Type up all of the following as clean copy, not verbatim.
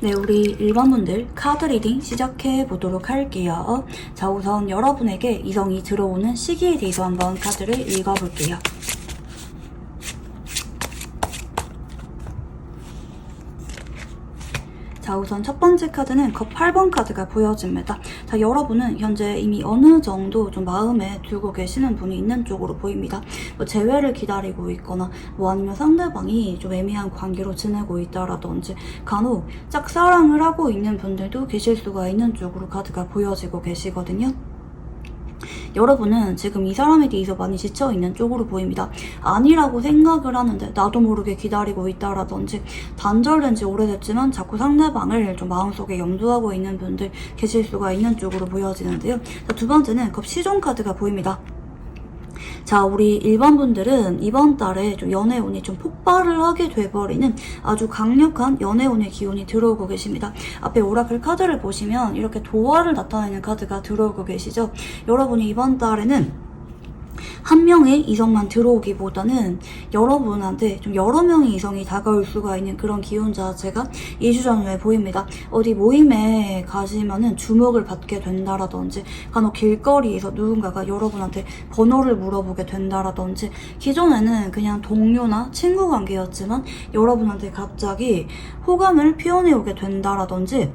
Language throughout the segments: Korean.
네, 우리 일반분들 카드 리딩 시작해 보도록 할게요. 자, 우선 여러분에게 이성이 들어오는 시기에 대해서 한번 카드를 읽어볼게요. 자, 우선 첫 번째 카드는 컵 8번 카드가 보여집니다. 자, 여러분은 현재 이미 어느 정도 좀 마음에 두고 계시는 분이 있는 쪽으로 보입니다. 뭐 재회를 기다리고 있거나 뭐 아니면 상대방이 좀 애매한 관계로 지내고 있다라든지 간혹 짝사랑을 하고 있는 분들도 계실 수가 있는 쪽으로 카드가 보여지고 계시거든요. 여러분은 지금 이 사람에 대해서 많이 지쳐있는 쪽으로 보입니다. 아니라고 생각을 하는데 나도 모르게 기다리고 있다라든지 단절된 지 오래됐지만 자꾸 상대방을 좀 마음속에 염두하고 있는 분들 계실 수가 있는 쪽으로 보여지는데요. 자, 두 번째는 컵 시종 카드가 보입니다. 자, 우리 일반 분들은 이번 달에 좀 연애운이 좀 폭발을 하게 돼버리는 아주 강력한 연애운의 기운이 들어오고 계십니다. 앞에 오라클 카드를 보시면 이렇게 도화를 나타내는 카드가 들어오고 계시죠. 여러분이 이번 달에는 한 명의 이성만 들어오기보다는 여러분한테 좀 여러 명의 이성이 다가올 수가 있는 그런 기운 자체가 2주 전후에 보입니다. 어디 모임에 가시면은 주목을 받게 된다라든지 간혹 길거리에서 누군가가 여러분한테 번호를 물어보게 된다라든지 기존에는 그냥 동료나 친구 관계였지만 여러분한테 갑자기 호감을 표현해오게 된다라든지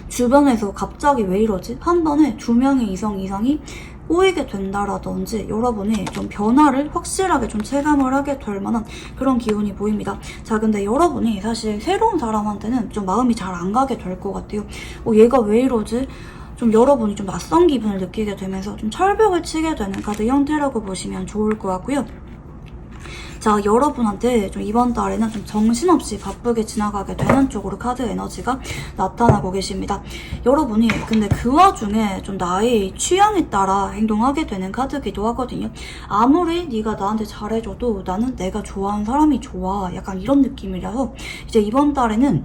주변에서 갑자기 왜 이러지? 한 번에 2명의 이성 이상이 꼬이게 된다라든지 여러분이 좀 변화를 확실하게 좀 체감을 하게 될 만한 그런 기운이 보입니다. 자, 근데 여러분이 사실 새로운 사람한테는 좀 마음이 잘 안 가게 될 것 같아요. 얘가 왜 이러지? 좀 여러분이 좀 낯선 기분을 느끼게 되면서 좀 철벽을 치게 되는 카드 형태라고 보시면 좋을 것 같고요. 자, 여러분한테 좀 이번 달에는 좀 정신없이 바쁘게 지나가게 되는 쪽으로 카드 에너지가 나타나고 계십니다. 여러분이 근데 그 와중에 좀 나의 취향에 따라 행동하게 되는 카드기도 하거든요. 아무리 네가 나한테 잘해줘도 나는 내가 좋아하는 사람이 좋아. 약간 이런 느낌이라서 이제 이번 달에는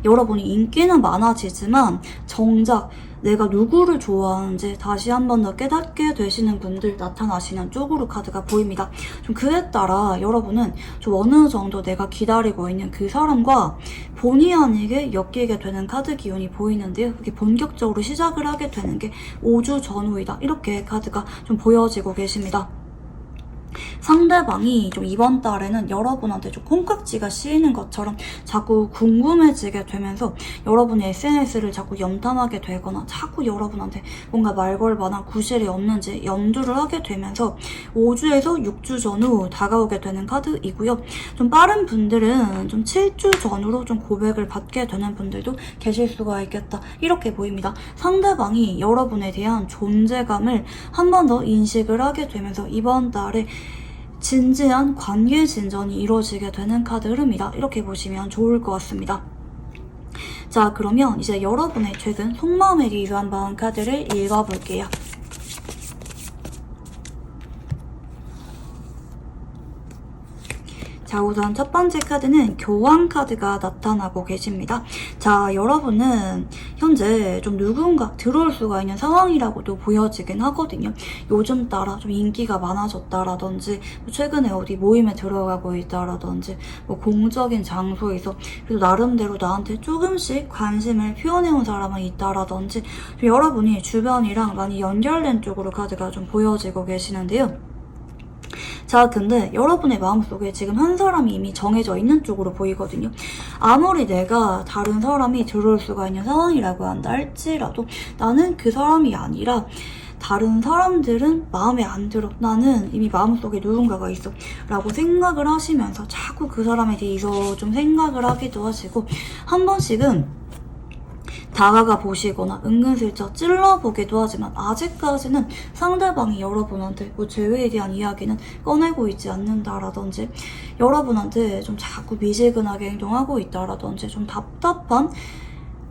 여러분이 인기는 많아지지만 정작 내가 누구를 좋아하는지 다시 한 번 더 깨닫게 되시는 분들 나타나시는 쪽으로 카드가 보입니다. 좀 그에 따라 여러분은 좀 어느 정도 내가 기다리고 있는 그 사람과 본의 아니게 엮이게 되는 카드 기운이 보이는데요. 그게 본격적으로 시작을 하게 되는 게 5주 전후이다. 이렇게 카드가 좀 보여지고 계십니다. 상대방이 좀 이번 달에는 여러분한테 좀 콩깍지가 씌이는 것처럼 자꾸 궁금해지게 되면서 여러분의 SNS를 자꾸 염탐하게 되거나 자꾸 여러분한테 뭔가 말 걸 만한 구실이 없는지 염두를 하게 되면서 5주에서 6주 전후 다가오게 되는 카드이고요. 좀 빠른 분들은 좀 7주 전후로 좀 고백을 받게 되는 분들도 계실 수가 있겠다. 이렇게 보입니다. 상대방이 여러분에 대한 존재감을 한 번 더 인식을 하게 되면서 이번 달에 진지한 관계 진전이 이루어지게 되는 카드 흐름이다. 이렇게 보시면 좋을 것 같습니다. 자, 그러면 이제 여러분의 최근 속마음에 대해서 한번 카드를 읽어볼게요. 자, 우선 첫 번째 카드는 교황 카드가 나타나고 계십니다. 자, 여러분은 현재 좀 누군가 들어올 수가 있는 상황이라고도 보여지긴 하거든요. 요즘 따라 좀 인기가 많아졌다라든지 최근에 어디 모임에 들어가고 있다라든지 뭐 공적인 장소에서 그래도 나름대로 나한테 조금씩 관심을 표현해온 사람은 있다라든지 여러분이 주변이랑 많이 연결된 쪽으로 카드가 좀 보여지고 계시는데요. 자, 근데 여러분의 마음속에 지금 한 사람이 이미 정해져 있는 쪽으로 보이거든요. 아무리 내가 다른 사람이 들어올 수가 있는 상황이라고 한다 할지라도 나는 그 사람이 아니라 다른 사람들은 마음에 안 들어. 나는 이미 마음속에 누군가가 있어. 라고 생각을 하시면서 자꾸 그 사람에 대해서 좀 생각을 하기도 하시고 한 번씩은 다가가 보시거나 은근슬쩍 찔러보기도 하지만 아직까지는 상대방이 여러분한테 뭐 재회에 대한 이야기는 꺼내고 있지 않는다라든지 여러분한테 좀 자꾸 미지근하게 행동하고 있다라든지 좀 답답한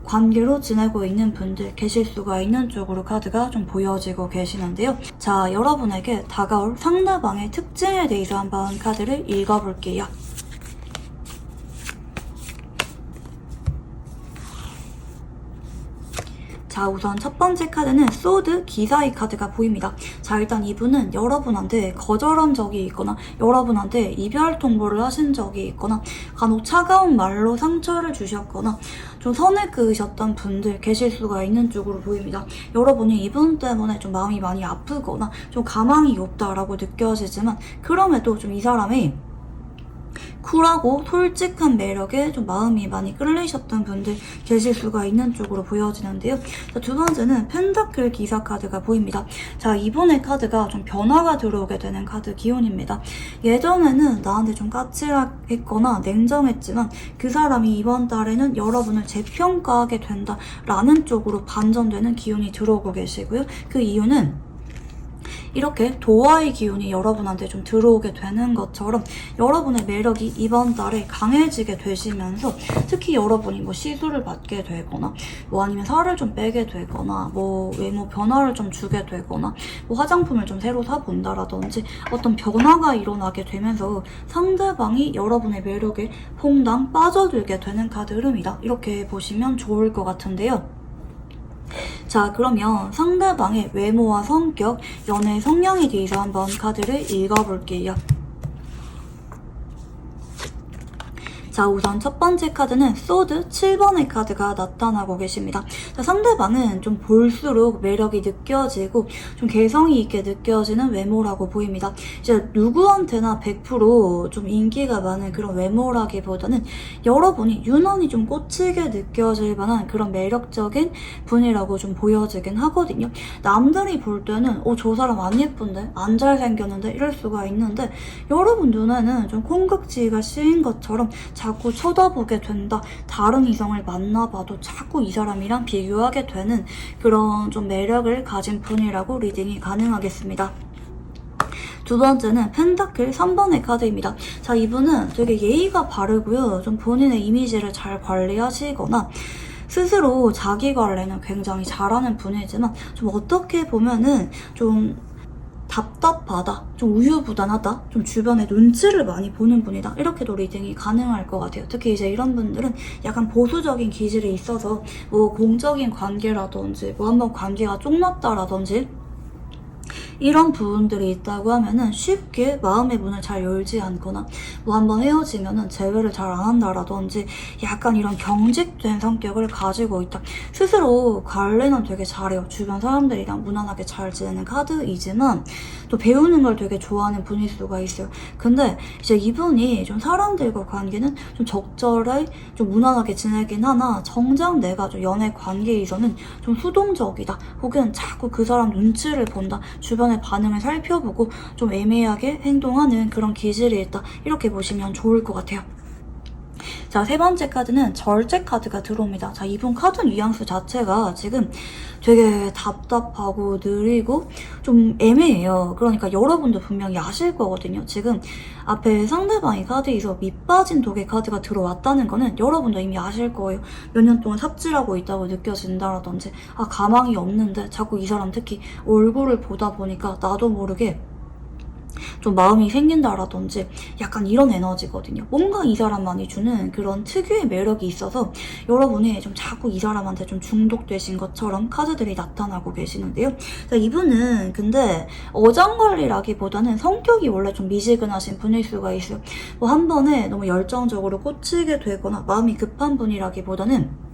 관계로 지내고 있는 분들 계실 수가 있는 쪽으로 카드가 좀 보여지고 계시는데요. 자, 여러분에게 다가올 상대방의 특징에 대해서 한번 카드를 읽어볼게요. 자, 우선 첫 번째 카드는 소드 기사의 카드가 보입니다. 자, 일단 이분은 여러분한테 거절한 적이 있거나 여러분한테 이별 통보를 하신 적이 있거나 간혹 차가운 말로 상처를 주셨거나 좀 선을 그으셨던 분들 계실 수가 있는 쪽으로 보입니다. 여러분이 이분 때문에 좀 마음이 많이 아프거나 좀 가망이 없다라고 느껴지지만 그럼에도 좀 이 사람이 쿨하고 솔직한 매력에 좀 마음이 많이 끌리셨던 분들 계실 수가 있는 쪽으로 보여지는데요. 자, 두 번째는 펜타클 기사 카드가 보입니다. 자, 이번의 카드가 좀 변화가 들어오게 되는 카드 기운입니다. 예전에는 나한테 좀 까칠했거나 냉정했지만 그 사람이 이번 달에는 여러분을 재평가하게 된다라는 쪽으로 반전되는 기운이 들어오고 계시고요. 그 이유는 이렇게 도화의 기운이 여러분한테 좀 들어오게 되는 것처럼 여러분의 매력이 이번 달에 강해지게 되시면서 특히 여러분이 뭐 시술을 받게 되거나 뭐 아니면 살을 좀 빼게 되거나 뭐 외모 변화를 좀 주게 되거나 뭐 화장품을 좀 새로 사본다라든지 어떤 변화가 일어나게 되면서 상대방이 여러분의 매력에 퐁당 빠져들게 되는 카드 흐름이다. 이렇게 보시면 좋을 것 같은데요. 자, 그러면 상대방의 외모와 성격, 연애 성향에 대해서 한번 카드를 읽어볼게요. 자, 우선 첫 번째 카드는 소드 7번의 카드가 나타나고 계십니다. 자, 상대방은 좀 볼수록 매력이 느껴지고 좀 개성이 있게 느껴지는 외모라고 보입니다. 이제 누구한테나 100%좀 인기가 많은 그런 외모라기보다는 여러분이 유난히 좀 꽂히게 느껴질 만한 그런 매력적인 분이라고 좀 보여지긴 하거든요. 남들이 볼 때는 저 사람 안 예쁜데? 안 잘생겼는데? 이럴 수가 있는데 여러분 눈에는 좀 콩깍지가 씌인 것처럼 자꾸 쳐다보게 된다. 다른 이성을 만나봐도 자꾸 이 사람이랑 비교하게 되는 그런 좀 매력을 가진 분이라고 리딩이 가능하겠습니다. 두 번째는 펜타클 3번의 카드입니다. 자, 이분은 되게 예의가 바르고요. 좀 본인의 이미지를 잘 관리하시거나 스스로 자기 관리는 굉장히 잘하는 분이지만 좀 어떻게 보면은 좀 답답하다, 좀 우유부단하다, 좀 주변에 눈치를 많이 보는 분이다. 이렇게도 리딩이 가능할 것 같아요. 특히 이제 이런 분들은 약간 보수적인 기질이 있어서 뭐 공적인 관계라든지 뭐 한번 관계가 쪽났다라든지 이런 부분들이 있다고 하면은 쉽게 마음의 문을 잘 열지 않거나 뭐 한번 헤어지면은 재회를 잘 안 한다라든지 약간 이런 경직된 성격을 가지고 있다. 스스로 관리는 되게 잘해요. 주변 사람들이랑 무난하게 잘 지내는 카드이지만 또 배우는 걸 되게 좋아하는 분일 수가 있어요. 근데 이제 이분이 좀 사람들과 관계는 좀 적절히 좀 무난하게 지내긴 하나 정작 내가 좀 연애 관계에서는 좀 수동적이다. 혹은 자꾸 그 사람 눈치를 본다. 주변의 반응을 살펴보고 좀 애매하게 행동하는 그런 기질이 있다. 이렇게 보시면 좋을 것 같아요. 자, 세 번째 카드는 절제 카드가 들어옵니다. 자, 이분 카드 뉘앙스 자체가 지금 되게 답답하고 느리고 좀 애매해요. 그러니까 여러분도 분명히 아실 거거든요. 지금 앞에 상대방이 카드에서 밑빠진 독의 카드가 들어왔다는 거는 여러분도 이미 아실 거예요. 몇 년 동안 삽질하고 있다고 느껴진다라든지 가망이 없는데 자꾸 이 사람 특히 얼굴을 보다 보니까 나도 모르게 좀 마음이 생긴다라든지 약간 이런 에너지거든요. 뭔가 이 사람만이 주는 그런 특유의 매력이 있어서 여러분이 좀 자꾸 이 사람한테 좀 중독되신 것처럼 카드들이 나타나고 계시는데요. 자, 이분은 근데 어장관리라기보다는 성격이 원래 좀 미지근하신 분일 수가 있어요. 뭐 한 번에 너무 열정적으로 꽂히게 되거나 마음이 급한 분이라기보다는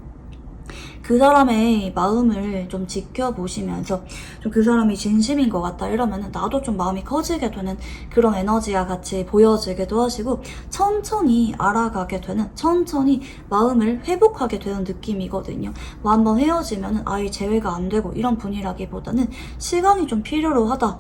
그 사람의 마음을 좀 지켜보시면서 좀 그 사람이 진심인 것 같다 이러면은 나도 좀 마음이 커지게 되는 그런 에너지와 같이 보여지기도 하시고 천천히 알아가게 되는, 천천히 마음을 회복하게 되는 느낌이거든요. 뭐 한번 헤어지면은 아예 재회가 안 되고 이런 분이라기보다는 시간이 좀 필요로 하다.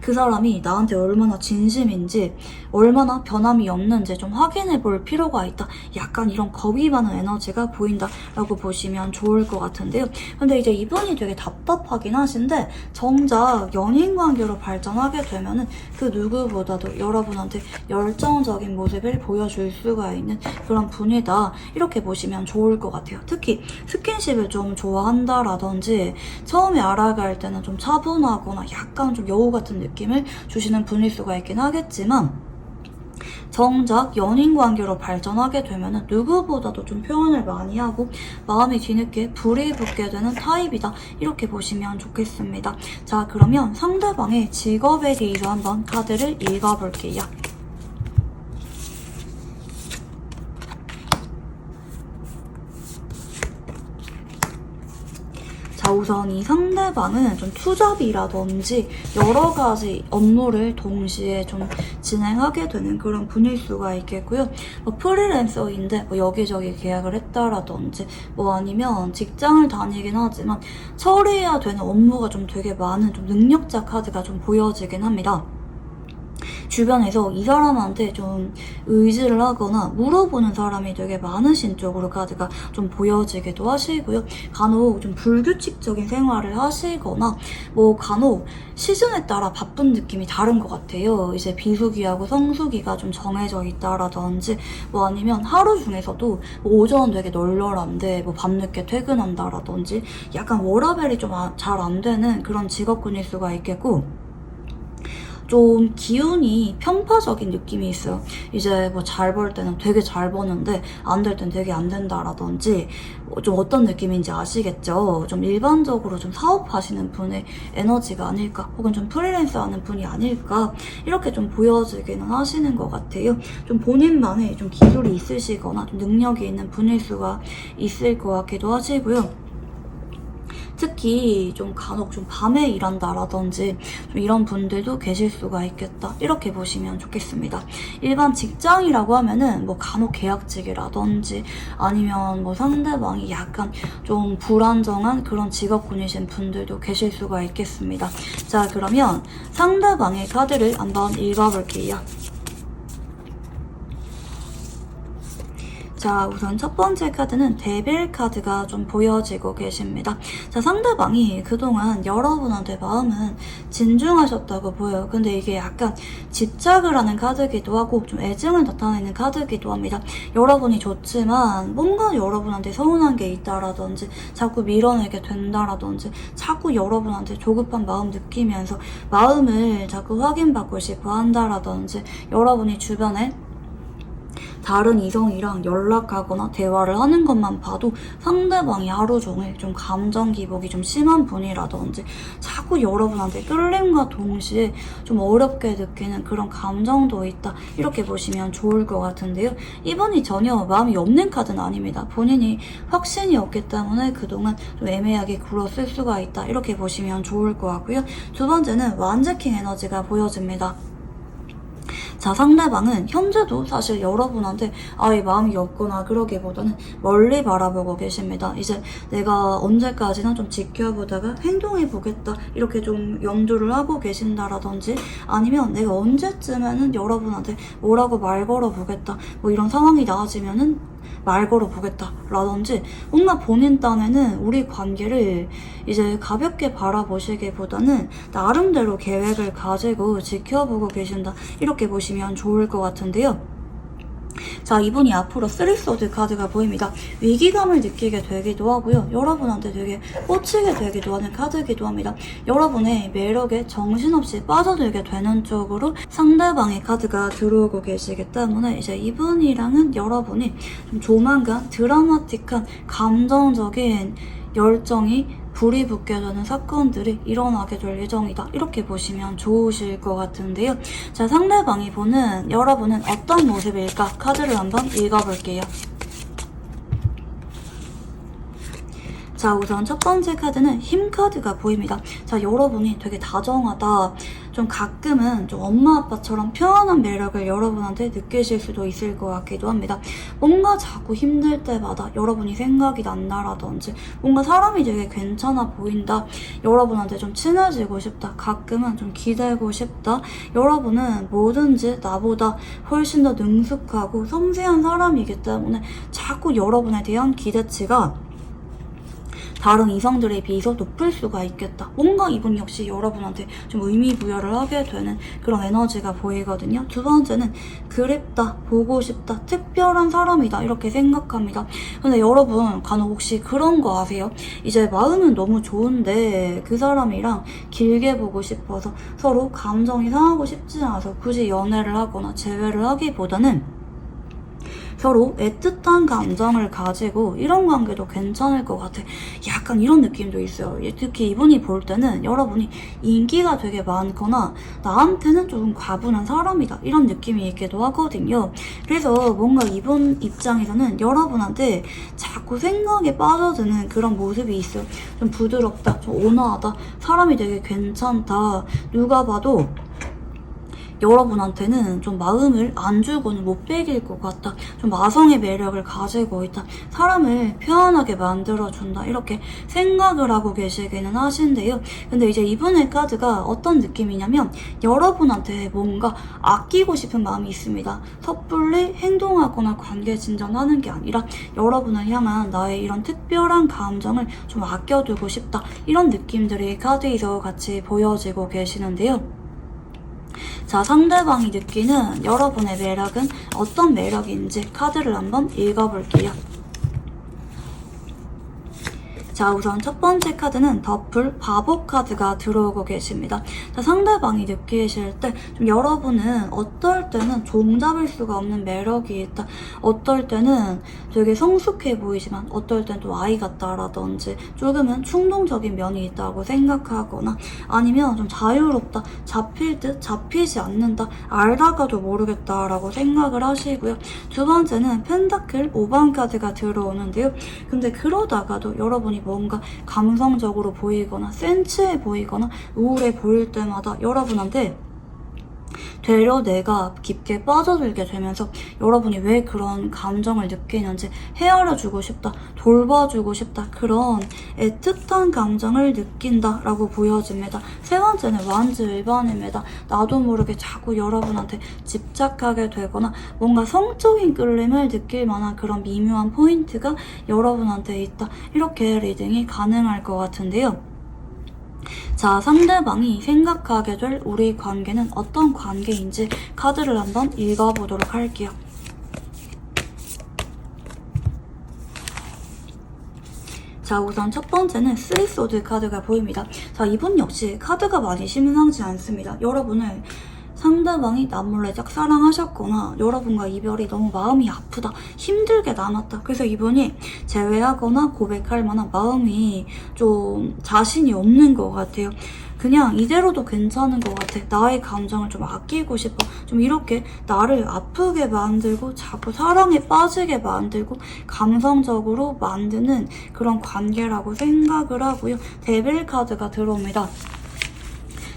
그 사람이 나한테 얼마나 진심인지 얼마나 변함이 없는지 좀 확인해 볼 필요가 있다. 약간 이런 겁이 많은 에너지가 보인다라고 보시면 좋을 것 같은데요. 근데 이제 이분이 되게 답답하긴 하신데 정작 연인 관계로 발전하게 되면은 그 누구보다도 여러분한테 열정적인 모습을 보여줄 수가 있는 그런 분이다. 이렇게 보시면 좋을 것 같아요. 특히 스킨십을 좀 좋아한다라든지 처음에 알아갈 때는 좀 차분하거나 약간 좀 여우 같은 느낌을 주시는 분일 수가 있긴 하겠지만 정작 연인 관계로 발전하게 되면은 누구보다도 좀 표현을 많이 하고 마음이 뒤늦게 불이 붙게 되는 타입이다. 이렇게 보시면 좋겠습니다. 자, 그러면 상대방의 직업에 대해서 한번 카드를 읽어볼게요. 자, 우선 이 상대방은 좀 투잡이라든지 여러 가지 업무를 동시에 좀 진행하게 되는 그런 분일 수가 있겠고요. 뭐 프리랜서인데 뭐 여기저기 계약을 했다라든지 뭐 아니면 직장을 다니긴 하지만 처리해야 되는 업무가 좀 되게 많은 좀 능력자 카드가 좀 보여지긴 합니다. 주변에서 이 사람한테 좀 의지를 하거나 물어보는 사람이 되게 많으신 쪽으로 카드가 좀 보여지기도 하시고요. 간혹 좀 불규칙적인 생활을 하시거나 뭐 간혹 시즌에 따라 바쁜 느낌이 다른 것 같아요. 이제 비수기하고 성수기가 좀 정해져 있다라든지 뭐 아니면 하루 중에서도 뭐 오전 되게 널널한데 뭐 밤늦게 퇴근한다라든지 약간 워라밸이 좀 잘 안 되는 그런 직업군일 수가 있겠고, 좀 기운이 편파적인 느낌이 있어요. 이제 뭐 잘 벌 때는 되게 잘 버는데 안 될 땐 되게 안 된다라든지 좀 어떤 느낌인지 아시겠죠? 좀 일반적으로 좀 사업하시는 분의 에너지가 아닐까, 혹은 좀 프리랜서 하는 분이 아닐까, 이렇게 좀 보여지기는 하시는 것 같아요. 좀 본인만의 좀 기술이 있으시거나 좀 능력이 있는 분일 수가 있을 것 같기도 하시고요. 특히 좀 간혹 좀 밤에 일한다라든지 좀 이런 분들도 계실 수가 있겠다. 이렇게 보시면 좋겠습니다. 일반 직장이라고 하면은 뭐 간혹 계약직이라든지 아니면 뭐 상대방이 약간 좀 불안정한 그런 직업군이신 분들도 계실 수가 있겠습니다. 자, 그러면 상대방의 카드를 한번 읽어볼게요. 자, 우선 첫 번째 카드는 데빌 카드가 좀 보여지고 계십니다. 자, 상대방이 그동안 여러분한테 마음은 진중하셨다고 보여요. 근데 이게 약간 집착을 하는 카드기도 하고 좀 애증을 나타내는 카드기도 합니다. 여러분이 좋지만 뭔가 여러분한테 서운한 게 있다라든지 자꾸 밀어내게 된다라든지 자꾸 여러분한테 조급한 마음 느끼면서 마음을 자꾸 확인받고 싶어 한다라든지 여러분이 주변에 다른 이성이랑 연락하거나 대화를 하는 것만 봐도 상대방이 하루 종일 좀 감정 기복이 좀 심한 분이라든지 자꾸 여러분한테 끌림과 동시에 좀 어렵게 느끼는 그런 감정도 있다. 이렇게 보시면 좋을 것 같은데요. 이분이 전혀 마음이 없는 카드는 아닙니다. 본인이 확신이 없기 때문에 그동안 좀 애매하게 굴었을 수가 있다. 이렇게 보시면 좋을 것 같고요. 두 번째는 완제킹 에너지가 보여집니다. 자, 상대방은 현재도 사실 여러분한테 아예 마음이 없거나 그러기보다는 멀리 바라보고 계십니다. 이제 내가 언제까지나 좀 지켜보다가 행동해보겠다, 이렇게 좀 염두를 하고 계신다라든지 아니면 내가 언제쯤에는 여러분한테 뭐라고 말 걸어보겠다, 뭐 이런 상황이 나아지면은 말 걸어보겠다 라든지 뭔가 본인 딴에는 우리 관계를 이제 가볍게 바라보시기보다는 나름대로 계획을 가지고 지켜보고 계신다. 이렇게 보시면 좋을 것 같은데요. 자, 이분이 앞으로 쓰리소드 카드가 보입니다. 위기감을 느끼게 되기도 하고요. 여러분한테 되게 꽂히게 되기도 하는 카드이기도 합니다. 여러분의 매력에 정신없이 빠져들게 되는 쪽으로 상대방의 카드가 들어오고 계시기 때문에 이제 이분이랑은 여러분이 좀 조만간 드라마틱한 감정적인 열정이 불이 붙게 되는 사건들이 일어나게 될 예정이다. 이렇게 보시면 좋으실 것 같은데요. 자, 상대방이 보는 여러분은 어떤 모습일까? 카드를 한번 읽어볼게요. 자, 우선 첫 번째 카드는 힘 카드가 보입니다. 자, 여러분이 되게 다정하다, 좀 가끔은 좀 엄마 아빠처럼 편안한 매력을 여러분한테 느끼실 수도 있을 것 같기도 합니다. 뭔가 자꾸 힘들 때마다 여러분이 생각이 난다라든지 뭔가 사람이 되게 괜찮아 보인다, 여러분한테 좀 친해지고 싶다, 가끔은 좀 기대고 싶다, 여러분은 뭐든지 나보다 훨씬 더 능숙하고 섬세한 사람이기 때문에 자꾸 여러분에 대한 기대치가 다른 이성들에 비해서 높을 수가 있겠다. 뭔가 이분 역시 여러분한테 좀 의미 부여를 하게 되는 그런 에너지가 보이거든요. 두 번째는 그립다, 보고 싶다, 특별한 사람이다 이렇게 생각합니다. 근데 여러분 간혹 혹시 그런 거 아세요? 이제 마음은 너무 좋은데 그 사람이랑 길게 보고 싶어서 서로 감정이 상하고 싶지 않아서 굳이 연애를 하거나 재회를 하기보다는 서로 애틋한 감정을 가지고 이런 관계도 괜찮을 것 같아. 약간 이런 느낌도 있어요. 특히 이분이 볼 때는 여러분이 인기가 되게 많거나 나한테는 조금 과분한 사람이다 이런 느낌이 있기도 하거든요. 그래서 뭔가 이분 입장에서는 여러분한테 자꾸 생각에 빠져드는 그런 모습이 있어요. 좀 부드럽다, 좀 온화하다, 사람이 되게 괜찮다. 누가 봐도 여러분한테는 좀 마음을 안 주고는 못 베길 것 같다. 좀 마성의 매력을 가지고 있다. 사람을 편안하게 만들어준다. 이렇게 생각을 하고 계시기는 하신데요. 근데 이제 이분의 카드가 어떤 느낌이냐면 여러분한테 뭔가 아끼고 싶은 마음이 있습니다. 섣불리 행동하거나 관계 진전하는 게 아니라 여러분을 향한 나의 이런 특별한 감정을 좀 아껴두고 싶다. 이런 느낌들이 카드에서 같이 보여지고 계시는데요. 자, 상대방이 느끼는 여러분의 매력은 어떤 매력인지 카드를 한번 읽어볼게요. 자, 우선 첫 번째 카드는 더풀 바보 카드가 들어오고 계십니다. 자, 상대방이 느끼실 때 좀 여러분은 어떨 때는 종잡을 수가 없는 매력이 있다. 어떨 때는 되게 성숙해 보이지만 어떨 땐 또 아이 같다라든지 조금은 충동적인 면이 있다고 생각하거나 아니면 좀 자유롭다, 잡힐 듯 잡히지 않는다, 알다가도 모르겠다라고 생각을 하시고요. 두 번째는 펜타클 5번 카드가 들어오는데요. 근데 그러다가도 여러분이 뭔가 감성적으로 보이거나 센치해 보이거나 우울해 보일 때마다 여러분한테 되려 내가 깊게 빠져들게 되면서 여러분이 왜 그런 감정을 느끼는지 헤아려주고 싶다, 돌봐주고 싶다, 그런 애틋한 감정을 느낀다라고 보여집니다. 세 번째는 완즈 1번입니다. 나도 모르게 자꾸 여러분한테 집착하게 되거나 뭔가 성적인 끌림을 느낄 만한 그런 미묘한 포인트가 여러분한테 있다. 이렇게 리딩이 가능할 것 같은데요. 자, 상대방이 생각하게 될 우리 관계는 어떤 관계인지 카드를 한번 읽어보도록 할게요. 자, 우선 첫 번째는 쓰리소드 카드가 보입니다. 자, 이분 역시 카드가 많이 심상치 않습니다. 여러분을 상대방이 남몰래 짝사랑하셨거나 여러분과 이별이 너무 마음이 아프다, 힘들게 남았다. 그래서 이분이 재회하거나 고백할 만한 마음이 좀 자신이 없는 것 같아요. 그냥 이대로도 괜찮은 것 같아. 나의 감정을 좀 아끼고 싶어. 좀 이렇게 나를 아프게 만들고 자꾸 사랑에 빠지게 만들고 감성적으로 만드는 그런 관계라고 생각을 하고요. 데빌 카드가 들어옵니다.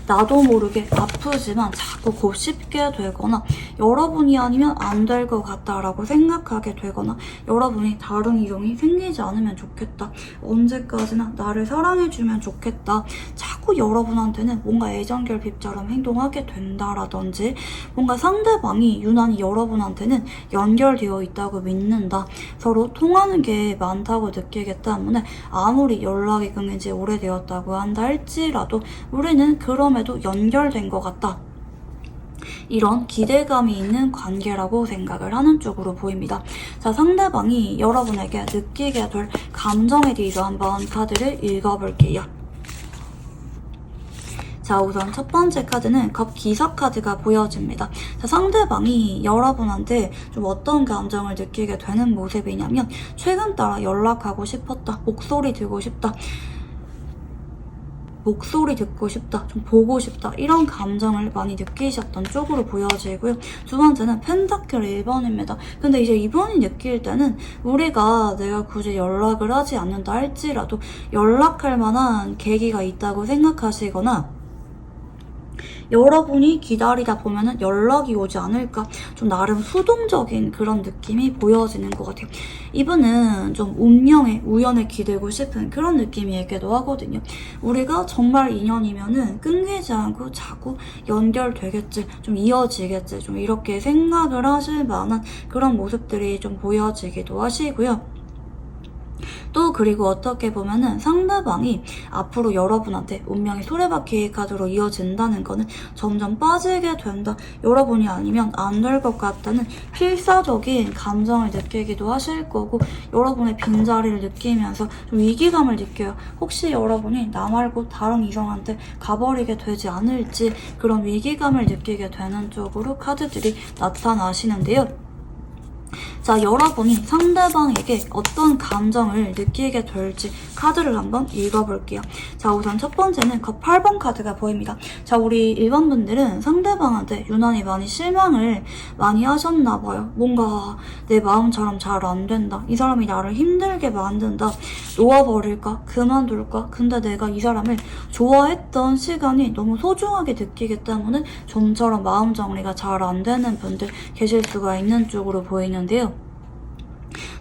나도 모르게 아프지만 자꾸 곱씹게 되거나 여러분이 아니면 안 될 것 같다라고 생각하게 되거나 여러분이 다른 이성이 생기지 않으면 좋겠다. 언제까지나 나를 사랑해주면 좋겠다. 자꾸 여러분한테는 뭔가 애정결핍처럼 행동하게 된다라든지 뭔가 상대방이 유난히 여러분한테는 연결되어 있다고 믿는다. 서로 통하는 게 많다고 느끼기 때문에 아무리 연락이 끊긴 지 오래되었다고 한다 할지라도 우리는 그럼에도 연결된 것 같다. 이런 기대감이 있는 관계라고 생각을 하는 쪽으로 보입니다. 자, 상대방이 여러분에게 느끼게 될 감정에 대해서 한번 카드를 읽어볼게요. 자, 우선 첫 번째 카드는 컵 기사 카드가 보여집니다. 자, 상대방이 여러분한테 좀 어떤 감정을 느끼게 되는 모습이냐면 최근 따라 연락하고 싶었다, 목소리 듣고 싶다, 좀 보고 싶다, 이런 감정을 많이 느끼셨던 쪽으로 보여지고요. 두 번째는 펜타클 1번입니다. 근데 이제 이번이 느낄 때는 내가 굳이 연락을 하지 않는다 할지라도 연락할 만한 계기가 있다고 생각하시거나 여러분이 기다리다 보면은 연락이 오지 않을까, 좀 나름 수동적인 그런 느낌이 보여지는 것 같아요. 이분은 좀 운명에, 우연에 기대고 싶은 그런 느낌이기도 하거든요. 우리가 정말 인연이면은 끊기지 않고 자꾸 연결되겠지, 좀 이어지겠지, 좀 이렇게 생각을 하실 만한 그런 모습들이 좀 보여지기도 하시고요. 또 그리고 어떻게 보면은 상대방이 앞으로 여러분한테 운명의 소래바퀴 카드로 이어진다는 거는 점점 빠지게 된다. 여러분이 아니면 안 될 것 같다는 필사적인 감정을 느끼기도 하실 거고, 여러분의 빈자리를 느끼면서 좀 위기감을 느껴요. 혹시 여러분이 나 말고 다른 이성한테 가버리게 되지 않을지 그런 위기감을 느끼게 되는 쪽으로 카드들이 나타나시는데요. 자, 여러분이 상대방에게 어떤 감정을 느끼게 될지 카드를 한번 읽어볼게요. 자, 우선 첫 번째는 컵 8번 카드가 보입니다. 자, 우리 일반 분들은 상대방한테 유난히 많이 실망을 많이 하셨나봐요. 뭔가 내 마음처럼 잘 안 된다. 이 사람이 나를 힘들게 만든다. 놓아버릴까? 그만둘까? 근데 내가 이 사람을 좋아했던 시간이 너무 소중하게 느끼기 때문에 좀처럼 마음 정리가 잘 안 되는 분들 계실 수가 있는 쪽으로 보이는데요.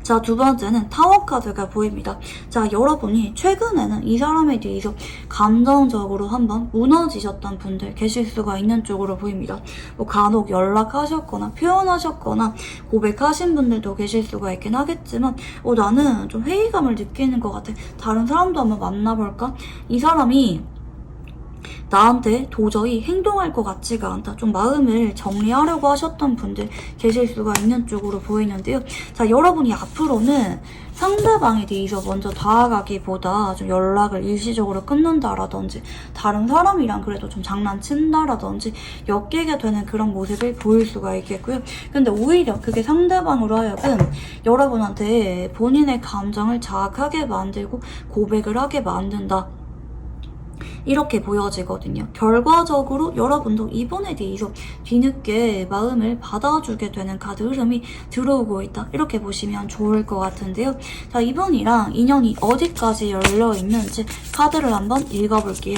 자, 두 번째는 타워 카드가 보입니다. 자, 여러분이 최근에는 이 사람에 대해서 감정적으로 한번 무너지셨던 분들 계실 수가 있는 쪽으로 보입니다. 뭐 간혹 연락하셨거나 표현하셨거나 고백하신 분들도 계실 수가 있긴 하겠지만, 나는 좀 회의감을 느끼는 것 같아. 다른 사람도 한번 만나볼까? 이 사람이 나한테 도저히 행동할 것 같지가 않다. 좀 마음을 정리하려고 하셨던 분들 계실 수가 있는 쪽으로 보이는데요. 자, 여러분이 앞으로는 상대방에 대해서 먼저 다가가기보다 좀 연락을 일시적으로 끊는다라든지 다른 사람이랑 그래도 좀 장난친다라든지 엮이게 되는 그런 모습을 보일 수가 있겠고요. 근데 오히려 그게 상대방으로 하여금 여러분한테 본인의 감정을 자극하게 만들고 고백을 하게 만든다. 이렇게 보여지거든요. 결과적으로 여러분도 이분에 대해서 뒤늦게 마음을 받아주게 되는 카드 흐름이 들어오고 있다. 이렇게 보시면 좋을 것 같은데요. 자, 이분이랑 인연이 어디까지 열려 있는지 카드를 한번 읽어볼게요.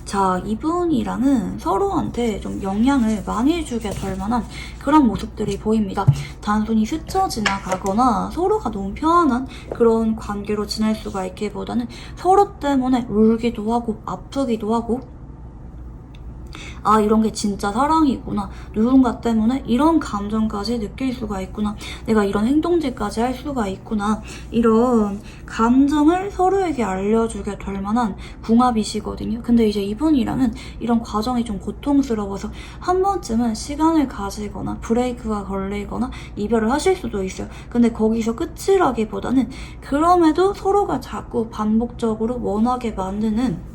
자, 이분이랑은 서로한테 좀 영향을 많이 주게 될 만한 그런 모습들이 보입니다. 단순히 스쳐 지나가거나 서로가 너무 편안한 그런 관계로 지낼 수가 있기보다는 서로 때문에 울기도 하고 아프기도 하고, 아, 이런 게 진짜 사랑이구나. 누군가 때문에 이런 감정까지 느낄 수가 있구나. 내가 이런 행동들까지 할 수가 있구나. 이런 감정을 서로에게 알려주게 될 만한 궁합이시거든요. 근데 이제 이분이랑은 이런 과정이 좀 고통스러워서 한 번쯤은 시간을 가지거나 브레이크가 걸리거나 이별을 하실 수도 있어요. 근데 거기서 끝이라기보다는 그럼에도 서로가 자꾸 반복적으로 원하게 만드는,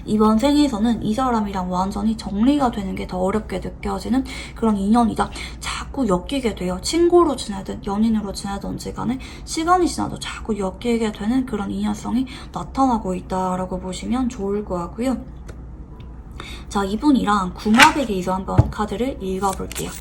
이번 생에서는 이 사람이랑 완전히 정리가 되는 게 더 어렵게 느껴지는 그런 인연이다. 자꾸 엮이게 돼요. 친구로 지내든 연인으로 지내든지 간에 시간이 지나도 자꾸 엮이게 되는 그런 인연성이 나타나고 있다라고 보시면 좋을 것 같고요. 자, 이분이랑 궁합에 대해서 한번 카드를 읽어볼게요.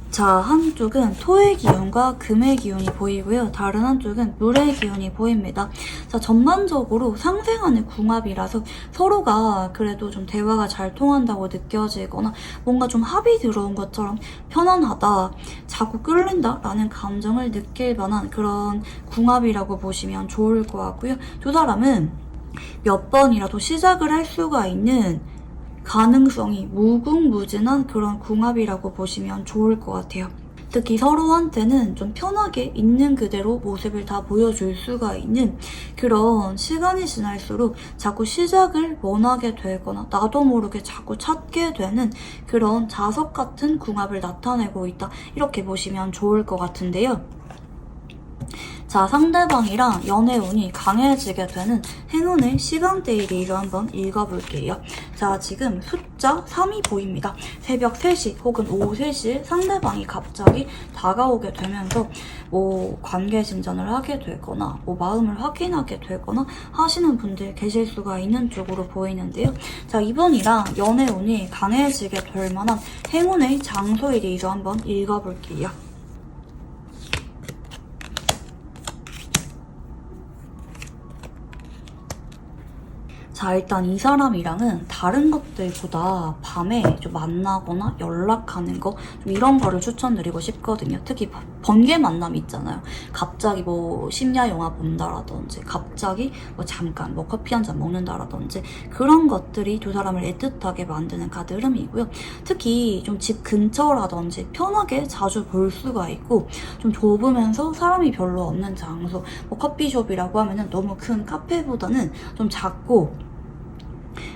자, 한쪽은 토의 기운과 금의 기운이 보이고요. 다른 한쪽은 물의 기운이 보입니다. 자, 전반적으로 상생하는 궁합이라서 서로가 그래도 좀 대화가 잘 통한다고 느껴지거나 뭔가 좀 합이 들어온 것처럼 편안하다, 자꾸 끌린다 라는 감정을 느낄 만한 그런 궁합이라고 보시면 좋을 것 같고요. 두 사람은 몇 번이라도 시작을 할 수가 있는 가능성이 무궁무진한 그런 궁합이라고 보시면 좋을 것 같아요. 특히 서로한테는 좀 편하게 있는 그대로 모습을 다 보여줄 수가 있는 그런, 시간이 지날수록 자꾸 시작을 원하게 되거나 나도 모르게 자꾸 찾게 되는 그런 자석 같은 궁합을 나타내고 있다. 이렇게 보시면 좋을 것 같은데요. 자, 상대방이랑 연애운이 강해지게 되는 행운의 시간대에 대해서 한번 읽어볼게요. 자, 지금 숫자 3이 보입니다. 새벽 3시 혹은 오후 3시에 상대방이 갑자기 다가오게 되면서 뭐 관계 진전을 하게 되거나 뭐 마음을 확인하게 되거나 하시는 분들 계실 수가 있는 쪽으로 보이는데요. 자, 이분이랑 연애운이 강해지게 될 만한 행운의 장소에 대해서 한번 읽어볼게요. 자, 일단 이 사람이랑은 다른 것들보다 밤에 좀 만나거나 연락하는 거, 좀 이런 거를 추천드리고 싶거든요. 특히 번개 만남 있잖아요. 갑자기 뭐 심야 영화 본다라든지, 갑자기 뭐 잠깐 뭐 커피 한 잔 먹는다라든지, 그런 것들이 두 사람을 애틋하게 만드는 카드 흐름이고요. 특히 좀 집 근처라든지 편하게 자주 볼 수가 있고, 좀 좁으면서 사람이 별로 없는 장소, 뭐 커피숍이라고 하면은 너무 큰 카페보다는 좀 작고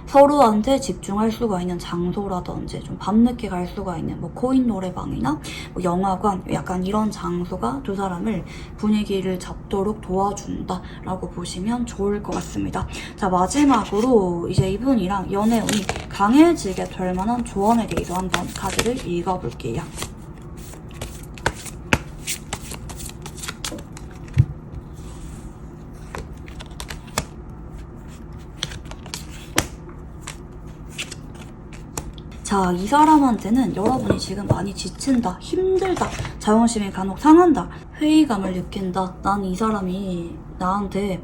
서로한테 집중할 수가 있는 장소라든지, 좀 밤늦게 갈 수가 있는 뭐 코인 노래방이나 뭐 영화관, 약간 이런 장소가 두 사람을 분위기를 잡도록 도와준다라고 보시면 좋을 것 같습니다. 자, 마지막으로 이제 이분이랑 연애운이 강해지게 될 만한 조언에 대해서 한번 카드를 읽어볼게요. 자, 이 사람한테는 여러분이 지금 많이 지친다, 힘들다, 자존심이 간혹 상한다, 회의감을 느낀다, 난 이 사람이 나한테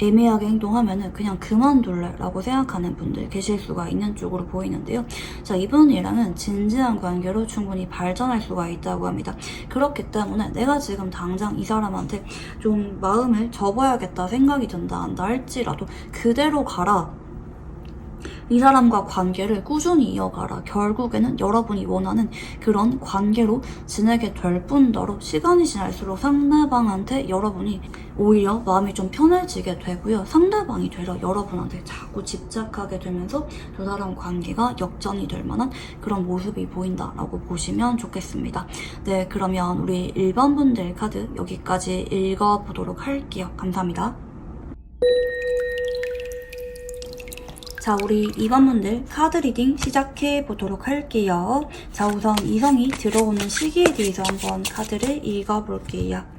애매하게 행동하면은 그냥 그만둘래 라고 생각하는 분들 계실 수가 있는 쪽으로 보이는데요. 자, 이분이랑은 진지한 관계로 충분히 발전할 수가 있다고 합니다. 그렇기 때문에 내가 지금 당장 이 사람한테 좀 마음을 접어야겠다 생각이 든다 한다 할지라도 그대로 가라, 이 사람과 관계를 꾸준히 이어가라, 결국에는 여러분이 원하는 그런 관계로 지내게 될 뿐더러 시간이 지날수록 상대방한테 여러분이 오히려 마음이 좀 편해지게 되고요. 상대방이 되려 여러분한테 자꾸 집착하게 되면서 두 사람 관계가 역전이 될 만한 그런 모습이 보인다라고 보시면 좋겠습니다. 네, 그러면 우리 일반 분들 카드 여기까지 읽어보도록 할게요. 감사합니다. 자, 우리 2번분들 카드 리딩 시작해 보도록 할게요. 자, 우선 이성이 들어오는 시기에 대해서 한번 카드를 읽어볼게요.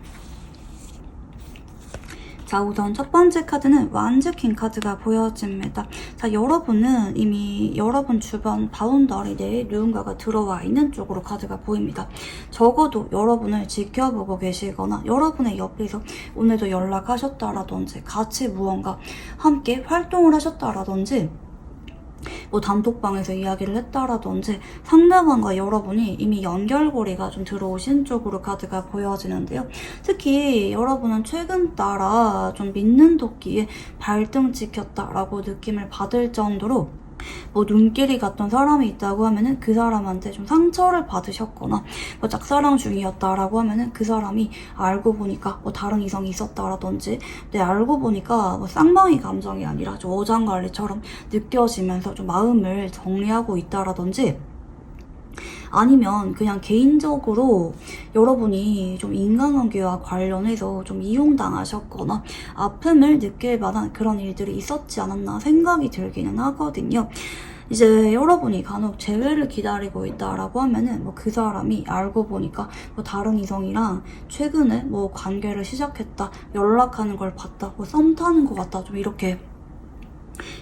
자, 우선 첫 번째 카드는 완즈킹 카드가 보여집니다. 자, 여러분은 이미 여러분 주변 바운더리 내에 누군가가 들어와 있는 쪽으로 카드가 보입니다. 적어도 여러분을 지켜보고 계시거나 여러분의 옆에서 오늘도 연락하셨다라든지 같이 무언가 함께 활동을 하셨다라든지 뭐 단톡방에서 이야기를 했다라든지 상대방과 여러분이 이미 연결고리가 좀 들어오신 쪽으로 카드가 보여지는데요. 특히 여러분은 최근 따라 좀 믿는 도끼에 발등 찍혔다라고 느낌을 받을 정도로 뭐 눈길이 갔던 사람이 있다고 하면은 그 사람한테 좀 상처를 받으셨거나 뭐 짝사랑 중이었다라고 하면은 그 사람이 알고 보니까 뭐 다른 이성이 있었다라든지, 근데 알고 보니까 뭐 쌍방이 감정이 아니라 좀 어장관리처럼 느껴지면서 좀 마음을 정리하고 있다라든지, 아니면 그냥 개인적으로 여러분이 좀 인간관계와 관련해서 좀 이용당하셨거나 아픔을 느낄 만한 그런 일들이 있었지 않았나 생각이 들기는 하거든요. 이제 여러분이 간혹 재회를 기다리고 있다라고 하면은 뭐 그 사람이 알고 보니까 뭐 다른 이성이랑 최근에 뭐 관계를 시작했다, 연락하는 걸 봤다, 뭐 썸 타는 것 같다, 좀 이렇게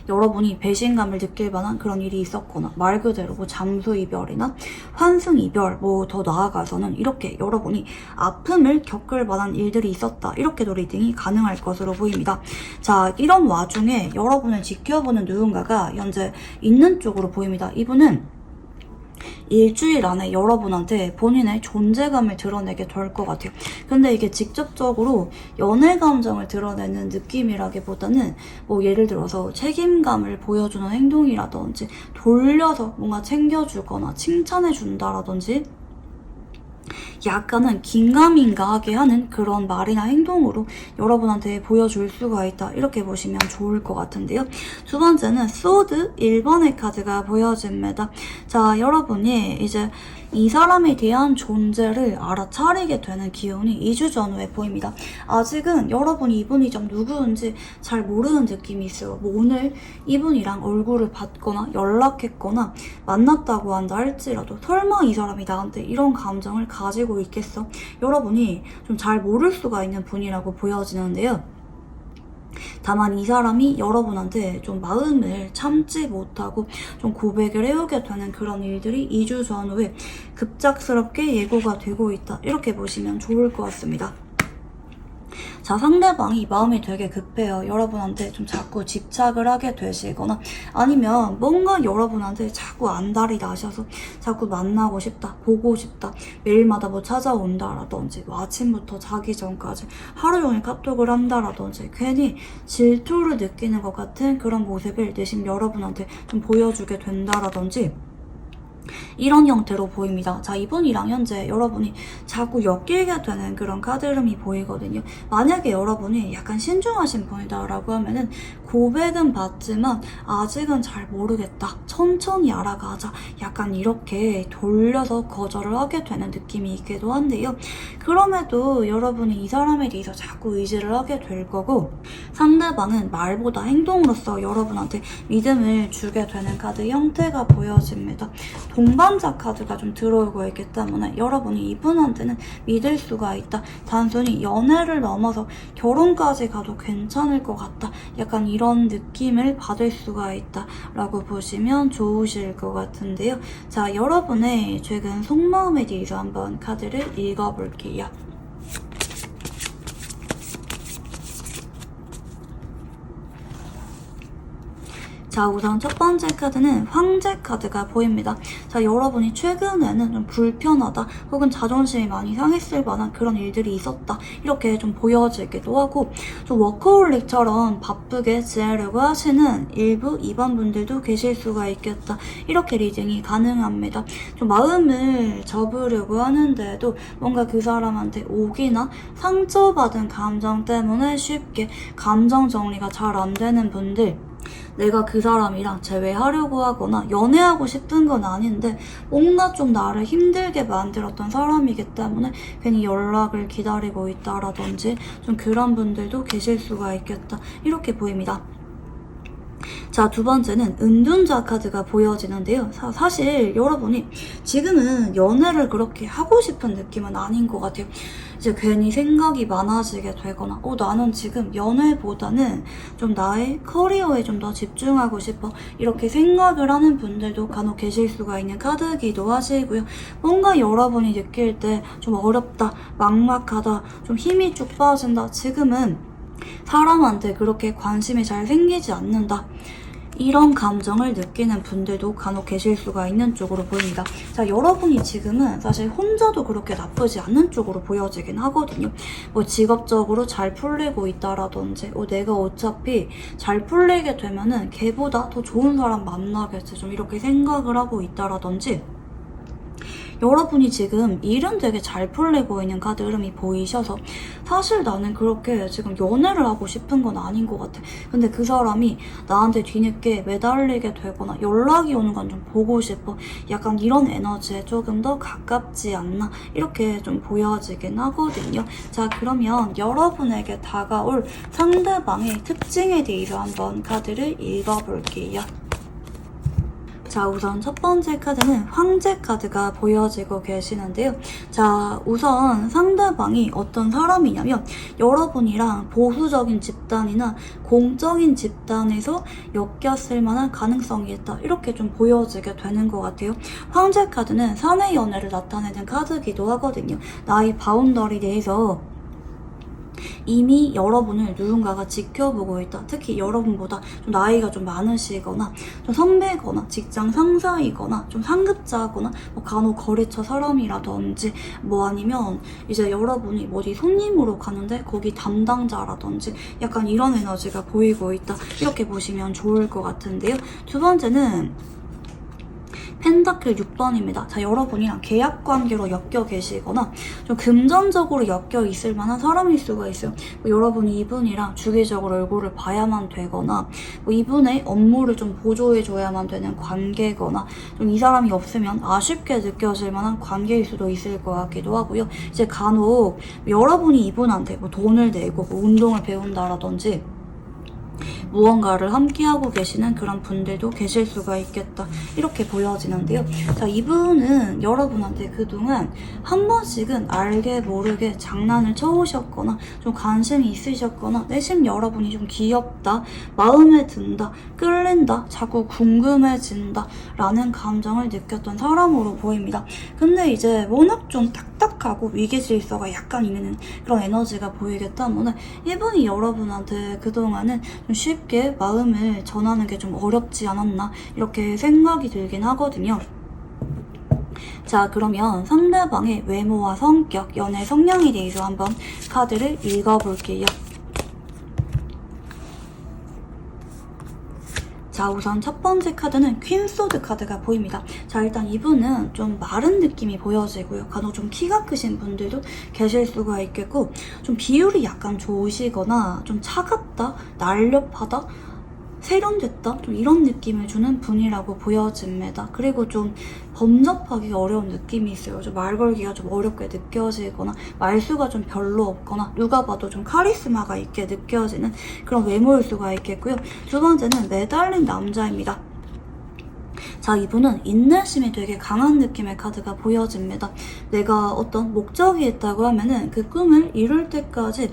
여러분이 배신감을 느낄 만한 그런 일이 있었거나, 말 그대로 뭐 잠수 이별이나 환승 이별, 뭐 더 나아가서는 이렇게 여러분이 아픔을 겪을 만한 일들이 있었다, 이렇게도 리딩이 가능할 것으로 보입니다. 자, 이런 와중에 여러분을 지켜보는 누군가가 현재 있는 쪽으로 보입니다. 이분은 일주일 안에 여러분한테 본인의 존재감을 드러내게 될 것 같아요. 근데 이게 직접적으로 연애 감정을 드러내는 느낌이라기보다는 뭐 예를 들어서 책임감을 보여주는 행동이라든지, 돌려서 뭔가 챙겨주거나 칭찬해준다라든지, 약간은 긴가민가하게 하는 그런 말이나 행동으로 여러분한테 보여줄 수가 있다, 이렇게 보시면 좋을 것 같은데요. 두 번째는 소드 1번의 카드가 보여집니다. 자, 여러분이 이제 이 사람에 대한 존재를 알아차리게 되는 기운이 2주 전후에 보입니다. 아직은 여러분이 이분이 좀 누구인지 잘 모르는 느낌이 있어요. 뭐 오늘 이분이랑 얼굴을 봤거나 연락했거나 만났다고 한다 할지라도 설마 이 사람이 나한테 이런 감정을 가지고 있겠어? 여러분이 좀 잘 모를 수가 있는 분이라고 보여지는데요. 다만 이 사람이 여러분한테 좀 마음을 참지 못하고 좀 고백을 해오게 되는 그런 일들이 2주 전후에 급작스럽게 예고가 되고 있다, 이렇게 보시면 좋을 것 같습니다. 자, 상대방이 마음이 되게 급해요. 여러분한테 좀 자꾸 집착을 하게 되시거나 아니면 뭔가 여러분한테 자꾸 안달이 나셔서 자꾸 만나고 싶다, 보고 싶다, 매일마다 뭐 찾아온다라든지 뭐 아침부터 자기 전까지 하루 종일 카톡을 한다라든지 괜히 질투를 느끼는 것 같은 그런 모습을 내심 여러분한테 좀 보여주게 된다라든지 이런 형태로 보입니다. 자, 이분이랑 현재 여러분이 자꾸 엮이게 되는 그런 카드 흐름이 보이거든요. 만약에 여러분이 약간 신중하신 분이다라고 하면은 고백은 받지만 아직은 잘 모르겠다, 천천히 알아가자, 약간 이렇게 돌려서 거절을 하게 되는 느낌이 있기도 한데요. 그럼에도 여러분이 이 사람에 대해서 자꾸 의지를 하게 될 거고 상대방은 말보다 행동으로서 여러분한테 믿음을 주게 되는 카드 형태가 보여집니다. 동반자 카드가 좀 들어오고 있기 때문에 여러분이 이분한테는 믿을 수가 있다, 단순히 연애를 넘어서 결혼까지 가도 괜찮을 것 같다, 약간 이런 느낌을 받을 수가 있다 라고 보시면 좋으실 것 같은데요. 자, 여러분의 최근 속마음에 대해서 한번 카드를 읽어볼게요. 자, 우선 첫 번째 카드는 황제 카드가 보입니다. 자, 여러분이 최근에는 좀 불편하다 혹은 자존심이 많이 상했을 만한 그런 일들이 있었다, 이렇게 좀 보여지기도 하고 좀 워커홀릭처럼 바쁘게 지내려고 하시는 일부 2번 분들도 계실 수가 있겠다, 이렇게 리딩이 가능합니다. 좀 마음을 접으려고 하는데도 뭔가 그 사람한테 오기나 상처받은 감정 때문에 쉽게 감정 정리가 잘 안 되는 분들, 내가 그 사람이랑 재회하려고 하거나 연애하고 싶은 건 아닌데 뭔가 좀 나를 힘들게 만들었던 사람이기 때문에 괜히 연락을 기다리고 있다라든지 좀 그런 분들도 계실 수가 있겠다, 이렇게 보입니다. 자, 두 번째는 은둔자 카드가 보여지는데요. 사실 여러분이 지금은 연애를 그렇게 하고 싶은 느낌은 아닌 것 같아요. 이제 괜히 생각이 많아지게 되거나 나는 지금 연애보다는 좀 나의 커리어에 좀 더 집중하고 싶어, 이렇게 생각을 하는 분들도 간혹 계실 수가 있는 카드이기도 하시고요. 뭔가 여러분이 느낄 때 좀 어렵다, 막막하다, 좀 힘이 쭉 빠진다, 지금은 사람한테 그렇게 관심이 잘 생기지 않는다, 이런 감정을 느끼는 분들도 간혹 계실 수가 있는 쪽으로 보입니다. 자, 여러분이 지금은 사실 혼자도 그렇게 나쁘지 않는 쪽으로 보여지긴 하거든요. 뭐 직업적으로 잘 풀리고 있다라든지 내가 어차피 잘 풀리게 되면은 걔보다 더 좋은 사람 만나겠지, 좀 이렇게 생각을 하고 있다라든지 여러분이 지금 일은 되게 잘 풀리고 있는 카드 흐름이 보이셔서 사실 나는 그렇게 지금 연애를 하고 싶은 건 아닌 것 같아, 근데 그 사람이 나한테 뒤늦게 매달리게 되거나 연락이 오는 건 좀 보고 싶어, 약간 이런 에너지에 조금 더 가깝지 않나, 이렇게 좀 보여지긴 하거든요. 자, 그러면 여러분에게 다가올 상대방의 특징에 대해서 한번 카드를 읽어볼게요. 자, 우선 첫 번째 카드는 황제 카드가 보여지고 계시는데요. 자, 우선 상대방이 어떤 사람이냐면 여러분이랑 보수적인 집단이나 공적인 집단에서 엮였을 만한 가능성이 있다, 이렇게 좀 보여지게 되는 것 같아요. 황제 카드는 사내 연애를 나타내는 카드이기도 하거든요. 나의 바운더리 내에서 이미 여러분을 누군가가 지켜보고 있다, 특히 여러분보다 좀 나이가 좀 많으시거나 좀 선배거나 직장 상사이거나 좀 상급자거나 뭐 간혹 거래처 사람이라든지 뭐 아니면 이제 여러분이 어디 손님으로 가는데 거기 담당자라든지 약간 이런 에너지가 보이고 있다, 이렇게 보시면 좋을 것 같은데요. 두 번째는 펜타클 6번입니다. 자, 여러분이랑 계약 관계로 엮여 계시거나 좀 금전적으로 엮여 있을 만한 사람일 수가 있어요. 뭐 여러분이 이분이랑 주기적으로 얼굴을 봐야만 되거나 뭐 이분의 업무를 좀 보조해줘야만 되는 관계거나 좀 이 사람이 없으면 아쉽게 느껴질 만한 관계일 수도 있을 것 같기도 하고요. 이제 간혹 여러분이 이분한테 뭐 돈을 내고 뭐 운동을 배운다라든지 무언가를 함께하고 계시는 그런 분들도 계실 수가 있겠다. 이렇게 보여지는데요. 자, 이분은 여러분한테 그동안 한 번씩은 알게 모르게 장난을 쳐오셨거나 좀 관심이 있으셨거나 내심 여러분이 좀 귀엽다, 마음에 든다, 끌린다, 자꾸 궁금해진다 라는 감정을 느꼈던 사람으로 보입니다. 근데 이제 워낙 좀 딱딱하고 위계질서가 약간 있는 그런 에너지가 보이기 때문에 이분이 여러분한테 그동안은 좀 쉽게 마음을 전하는 게 좀 어렵지 않았나 이렇게 생각이 들긴 하거든요. 자, 그러면 상대방의 외모와 성격, 연애 성향에 대해서 한번 카드를 읽어볼게요. 자, 우선 첫 번째 카드는 퀸소드 카드가 보입니다. 자, 일단 이분은 좀 마른 느낌이 보여지고요. 간혹 좀 키가 크신 분들도 계실 수가 있겠고, 좀 비율이 약간 좋으시거나 좀 차갑다, 날렵하다, 세련됐다? 좀 이런 느낌을 주는 분이라고 보여집니다. 그리고 좀 범접하기 어려운 느낌이 있어요. 좀 말 걸기가 좀 어렵게 느껴지거나 말수가 좀 별로 없거나 누가 봐도 좀 카리스마가 있게 느껴지는 그런 외모일 수가 있겠고요. 두 번째는 매달린 남자입니다. 자, 이분은 인내심이 되게 강한 느낌의 카드가 보여집니다. 내가 어떤 목적이 있다고 하면은 그 꿈을 이룰 때까지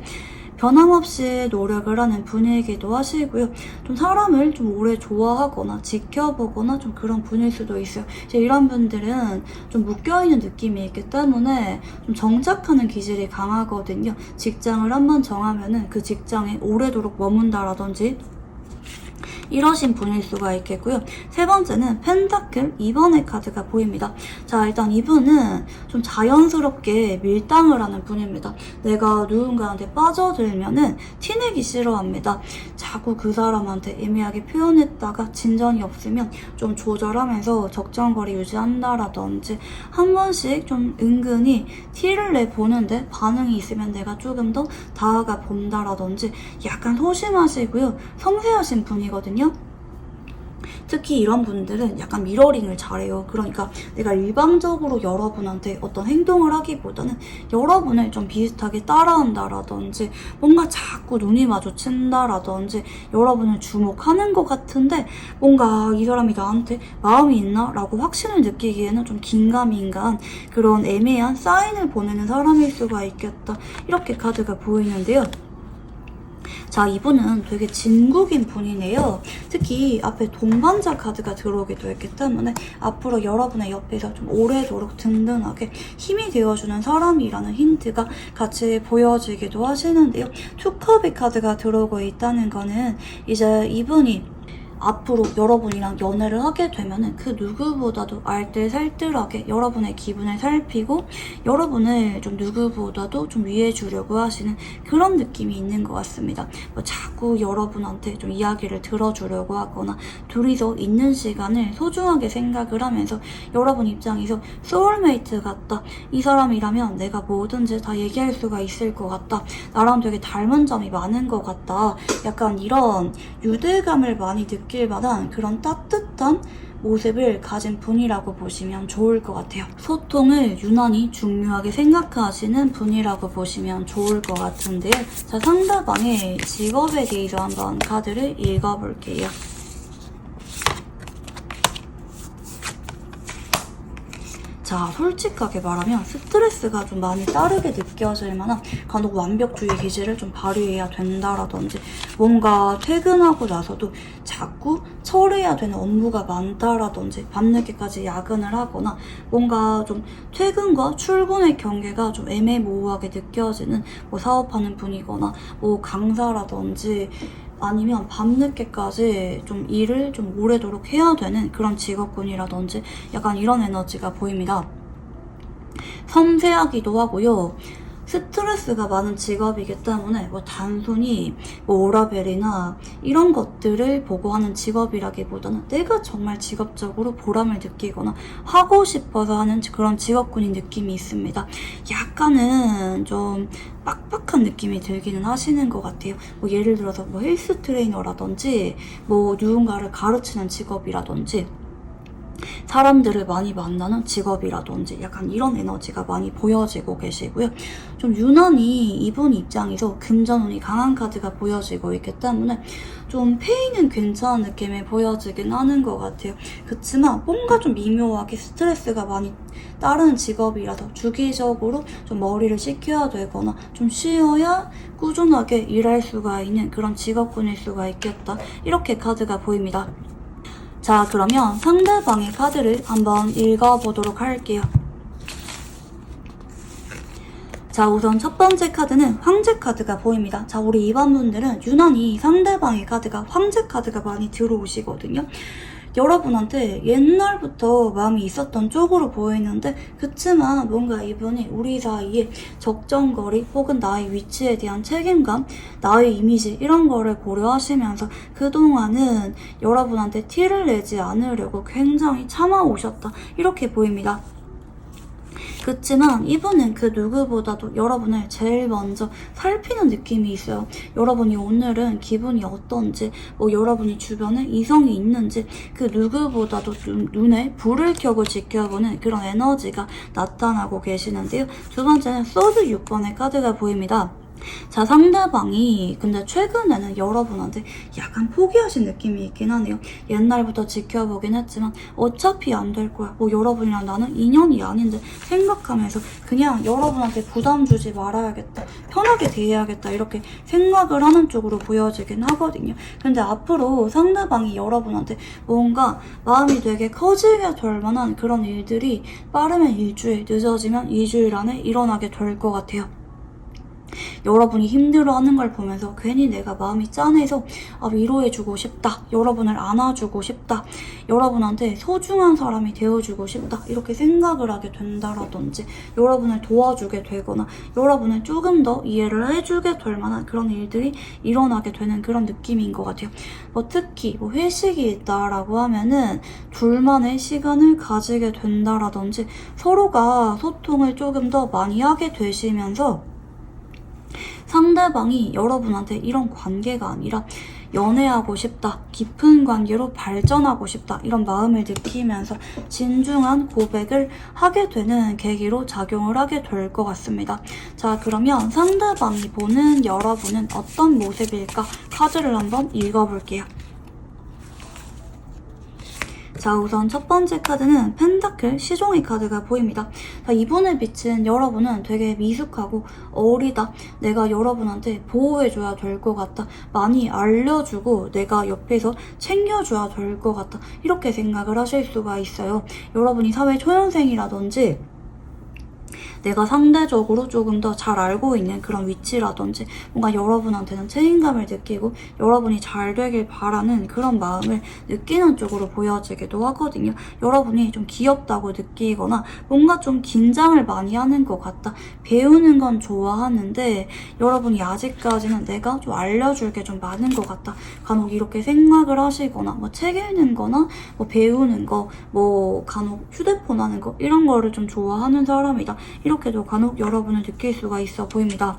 변함없이 노력을 하는 분이기도 하시고요. 좀 사람을 좀 오래 좋아하거나 지켜보거나 좀 그런 분일 수도 있어요. 이제 이런 분들은 좀 묶여있는 느낌이 있기 때문에 좀 정착하는 기질이 강하거든요. 직장을 한번 정하면은 그 직장에 오래도록 머문다라든지 이러신 분일 수가 있겠고요. 세 번째는 펜타클 2번의 카드가 보입니다. 자, 일단 이분은 좀 자연스럽게 밀당을 하는 분입니다. 내가 누군가한테 빠져들면은 티내기 싫어합니다. 자꾸 그 사람한테 애매하게 표현했다가 진전이 없으면 좀 조절하면서 적정거리 유지한다라든지 한 번씩 좀 은근히 티를 내보는데 반응이 있으면 내가 조금 더 다가가 본다라든지 약간 소심하시고요. 섬세하신 분이거든요. 특히 이런 분들은 약간 미러링을 잘해요. 그러니까 내가 일방적으로 여러분한테 어떤 행동을 하기보다는 여러분을 좀 비슷하게 따라한다라든지 뭔가 자꾸 눈이 마주친다라든지 여러분을 주목하는 것 같은데 뭔가 이 사람이 나한테 마음이 있나? 라고 확신을 느끼기에는 좀 긴가민가한 그런 애매한 사인을 보내는 사람일 수가 있겠다. 이렇게 카드가 보이는데요. 자, 이분은 되게 진국인 분이네요. 특히 앞에 동반자 카드가 들어오기도 했기 때문에 앞으로 여러분의 옆에서 좀 오래도록 든든하게 힘이 되어주는 사람이라는 힌트가 같이 보여지기도 하시는데요. 투컵의 카드가 들어오고 있다는 거는 이제 이분이 앞으로 여러분이랑 연애를 하게 되면은 그 누구보다도 알뜰살뜰하게 여러분의 기분을 살피고 여러분을 좀 누구보다도 좀 위해주려고 하시는 그런 느낌이 있는 것 같습니다. 뭐 자꾸 여러분한테 좀 이야기를 들어주려고 하거나 둘이서 있는 시간을 소중하게 생각을 하면서 여러분 입장에서 소울메이트 같다. 이 사람이라면 내가 뭐든지 다 얘기할 수가 있을 것 같다. 나랑 되게 닮은 점이 많은 것 같다. 약간 이런 유대감을 많이 느낄 만한 그런 따뜻한 모습을 가진 분이라고 보시면 좋을 것 같아요. 소통을 유난히 중요하게 생각하시는 분이라고 보시면 좋을 것 같은데요. 자, 상대방의 직업에 대해서 한번 카드를 읽어볼게요. 자, 솔직하게 말하면 스트레스가 좀 많이 따르게 느껴질 만한 간혹 완벽주의 기질을 좀 발휘해야 된다라든지 뭔가 퇴근하고 나서도 자꾸 처리해야 되는 업무가 많다라든지 밤늦게까지 야근을 하거나 뭔가 좀 퇴근과 출근의 경계가 좀 애매모호하게 느껴지는 뭐 사업하는 분이거나 뭐 강사라든지 아니면 밤늦게까지 좀 일을 좀 오래도록 해야 되는 그런 직업군이라든지 약간 이런 에너지가 보입니다. 섬세하기도 하고요. 스트레스가 많은 직업이기 때문에 뭐 단순히 뭐 워라밸이나 이런 것들을 보고 하는 직업이라기보다는 내가 정말 직업적으로 보람을 느끼거나 하고 싶어서 하는 그런 직업군인 느낌이 있습니다. 약간은 좀 빡빡한 느낌이 들기는 하시는 것 같아요. 뭐 예를 들어서 뭐 헬스 트레이너라든지 뭐 누군가를 가르치는 직업이라든지 사람들을 많이 만나는 직업이라든지 약간 이런 에너지가 많이 보여지고 계시고요. 좀 유난히 이분 입장에서 금전운이 강한 카드가 보여지고 있기 때문에 좀 페이는 괜찮은 느낌이 보여지긴 하는 것 같아요. 그렇지만 뭔가 좀 미묘하게 스트레스가 많이 따르는 직업이라서 주기적으로 좀 머리를 식혀야 되거나 좀 쉬어야 꾸준하게 일할 수가 있는 그런 직업군일 수가 있겠다. 이렇게 카드가 보입니다. 자, 그러면 상대방의 카드를 한번 읽어보도록 할게요. 자, 우선 첫 번째 카드는 황제 카드가 보입니다. 자, 우리 이번 분들은 유난히 상대방의 카드가 황제 카드가 많이 들어오시거든요. 여러분한테 옛날부터 마음이 있었던 쪽으로 보이는데 그치만 뭔가 이분이 우리 사이에 적정거리 혹은 나의 위치에 대한 책임감, 나의 이미지 이런 거를 고려하시면서 그동안은 여러분한테 티를 내지 않으려고 굉장히 참아오셨다. 이렇게 보입니다. 그렇지만 이분은 그 누구보다도 여러분을 제일 먼저 살피는 느낌이 있어요. 여러분이 오늘은 기분이 어떤지, 여러분이 주변에 이성이 있는지 그 누구보다도 눈에 불을 켜고 지켜보는 그런 에너지가 나타나고 계시는데요. 두 번째는 소드 6번의 카드가 보입니다. 자, 상대방이 근데 최근에는 여러분한테 약간 포기하신 느낌이 있긴 하네요. 옛날부터 지켜보긴 했지만 어차피 안 될 거야. 여러분이랑 나는 인연이 아닌데 생각하면서 그냥 여러분한테 부담 주지 말아야겠다. 편하게 대해야겠다. 이렇게 생각을 하는 쪽으로 보여지긴 하거든요. 근데 앞으로 상대방이 여러분한테 뭔가 마음이 되게 커지게 될 만한 그런 일들이 빠르면 일주일, 늦어지면 2주일 안에 일어나게 될 것 같아요. 여러분이 힘들어하는 걸 보면서 괜히 내가 마음이 짠해서 위로해주고 싶다, 여러분을 안아주고 싶다, 여러분한테 소중한 사람이 되어주고 싶다 이렇게 생각을 하게 된다라든지 여러분을 도와주게 되거나 여러분을 조금 더 이해를 해주게 될 만한 그런 일들이 일어나게 되는 그런 느낌인 것 같아요. 특히 회식이 있다라고 하면은 둘만의 시간을 가지게 된다라든지 서로가 소통을 조금 더 많이 하게 되시면서 상대방이 여러분한테 이런 관계가 아니라 연애하고 싶다, 깊은 관계로 발전하고 싶다 이런 마음을 느끼면서 진중한 고백을 하게 되는 계기로 작용을 하게 될 것 같습니다. 자, 그러면 상대방이 보는 여러분은 어떤 모습일까? 카드를 한번 읽어볼게요. 자, 우선 첫 번째 카드는 펜타클 시종의 카드가 보입니다. 자, 이분을 비친 여러분은 되게 미숙하고 어리다. 내가 여러분한테 보호해줘야 될 것 같다. 많이 알려주고 내가 옆에서 챙겨줘야 될 것 같다. 이렇게 생각을 하실 수가 있어요. 여러분이 사회 초년생이라든지 내가 상대적으로 조금 더 잘 알고 있는 그런 위치라든지 뭔가 여러분한테는 책임감을 느끼고 여러분이 잘 되길 바라는 그런 마음을 느끼는 쪽으로 보여지기도 하거든요. 여러분이 좀 귀엽다고 느끼거나 뭔가 좀 긴장을 많이 하는 것 같다. 배우는 건 좋아하는데 여러분이 아직까지는 내가 좀 알려줄 게 좀 많은 것 같다. 간혹 이렇게 생각을 하시거나 책 읽는 거나 배우는 거, 간혹 휴대폰 하는 거 이런 거를 좀 좋아하는 사람이다. 이렇게도 간혹 여러분을 느낄 수가 있어 보입니다.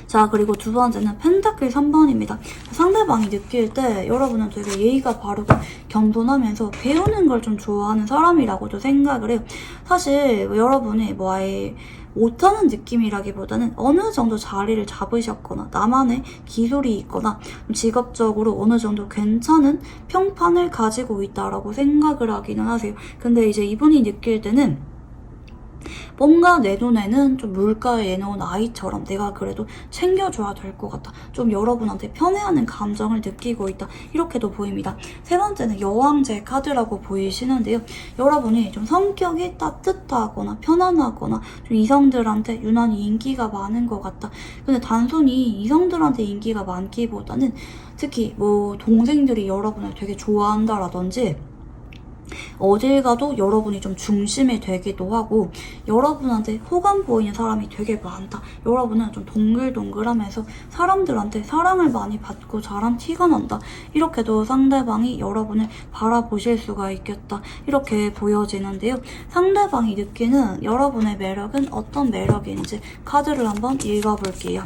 자, 그리고 두 번째는 펜타클 3번입니다. 상대방이 느낄 때 여러분은 되게 예의가 바르고 겸손하면서 배우는 걸 좀 좋아하는 사람이라고도 생각을 해요. 사실 여러분이 아예 못하는 느낌이라기보다는 어느 정도 자리를 잡으셨거나 나만의 기술이 있거나 직업적으로 어느 정도 괜찮은 평판을 가지고 있다라고 생각을 하기는 하세요. 근데 이제 이분이 느낄 때는 뭔가 내 눈에는 좀 물가에 내놓은 아이처럼 내가 그래도 챙겨줘야 될 것 같다. 좀 여러분한테 편애하는 감정을 느끼고 있다. 이렇게도 보입니다. 세 번째는 여왕제 카드라고 보이시는데요. 여러분이 좀 성격이 따뜻하거나 편안하거나 좀 이성들한테 유난히 인기가 많은 것 같다. 근데 단순히 이성들한테 인기가 많기보다는 특히 동생들이 여러분을 되게 좋아한다라든지 어딜 가도 여러분이 좀 중심이 되기도 하고 여러분한테 호감 보이는 사람이 되게 많다. 여러분은 좀 동글동글하면서 사람들한테 사랑을 많이 받고 자란 티가 난다. 이렇게도 상대방이 여러분을 바라보실 수가 있겠다. 이렇게 보여지는데요. 상대방이 느끼는 여러분의 매력은 어떤 매력인지 카드를 한번 읽어볼게요.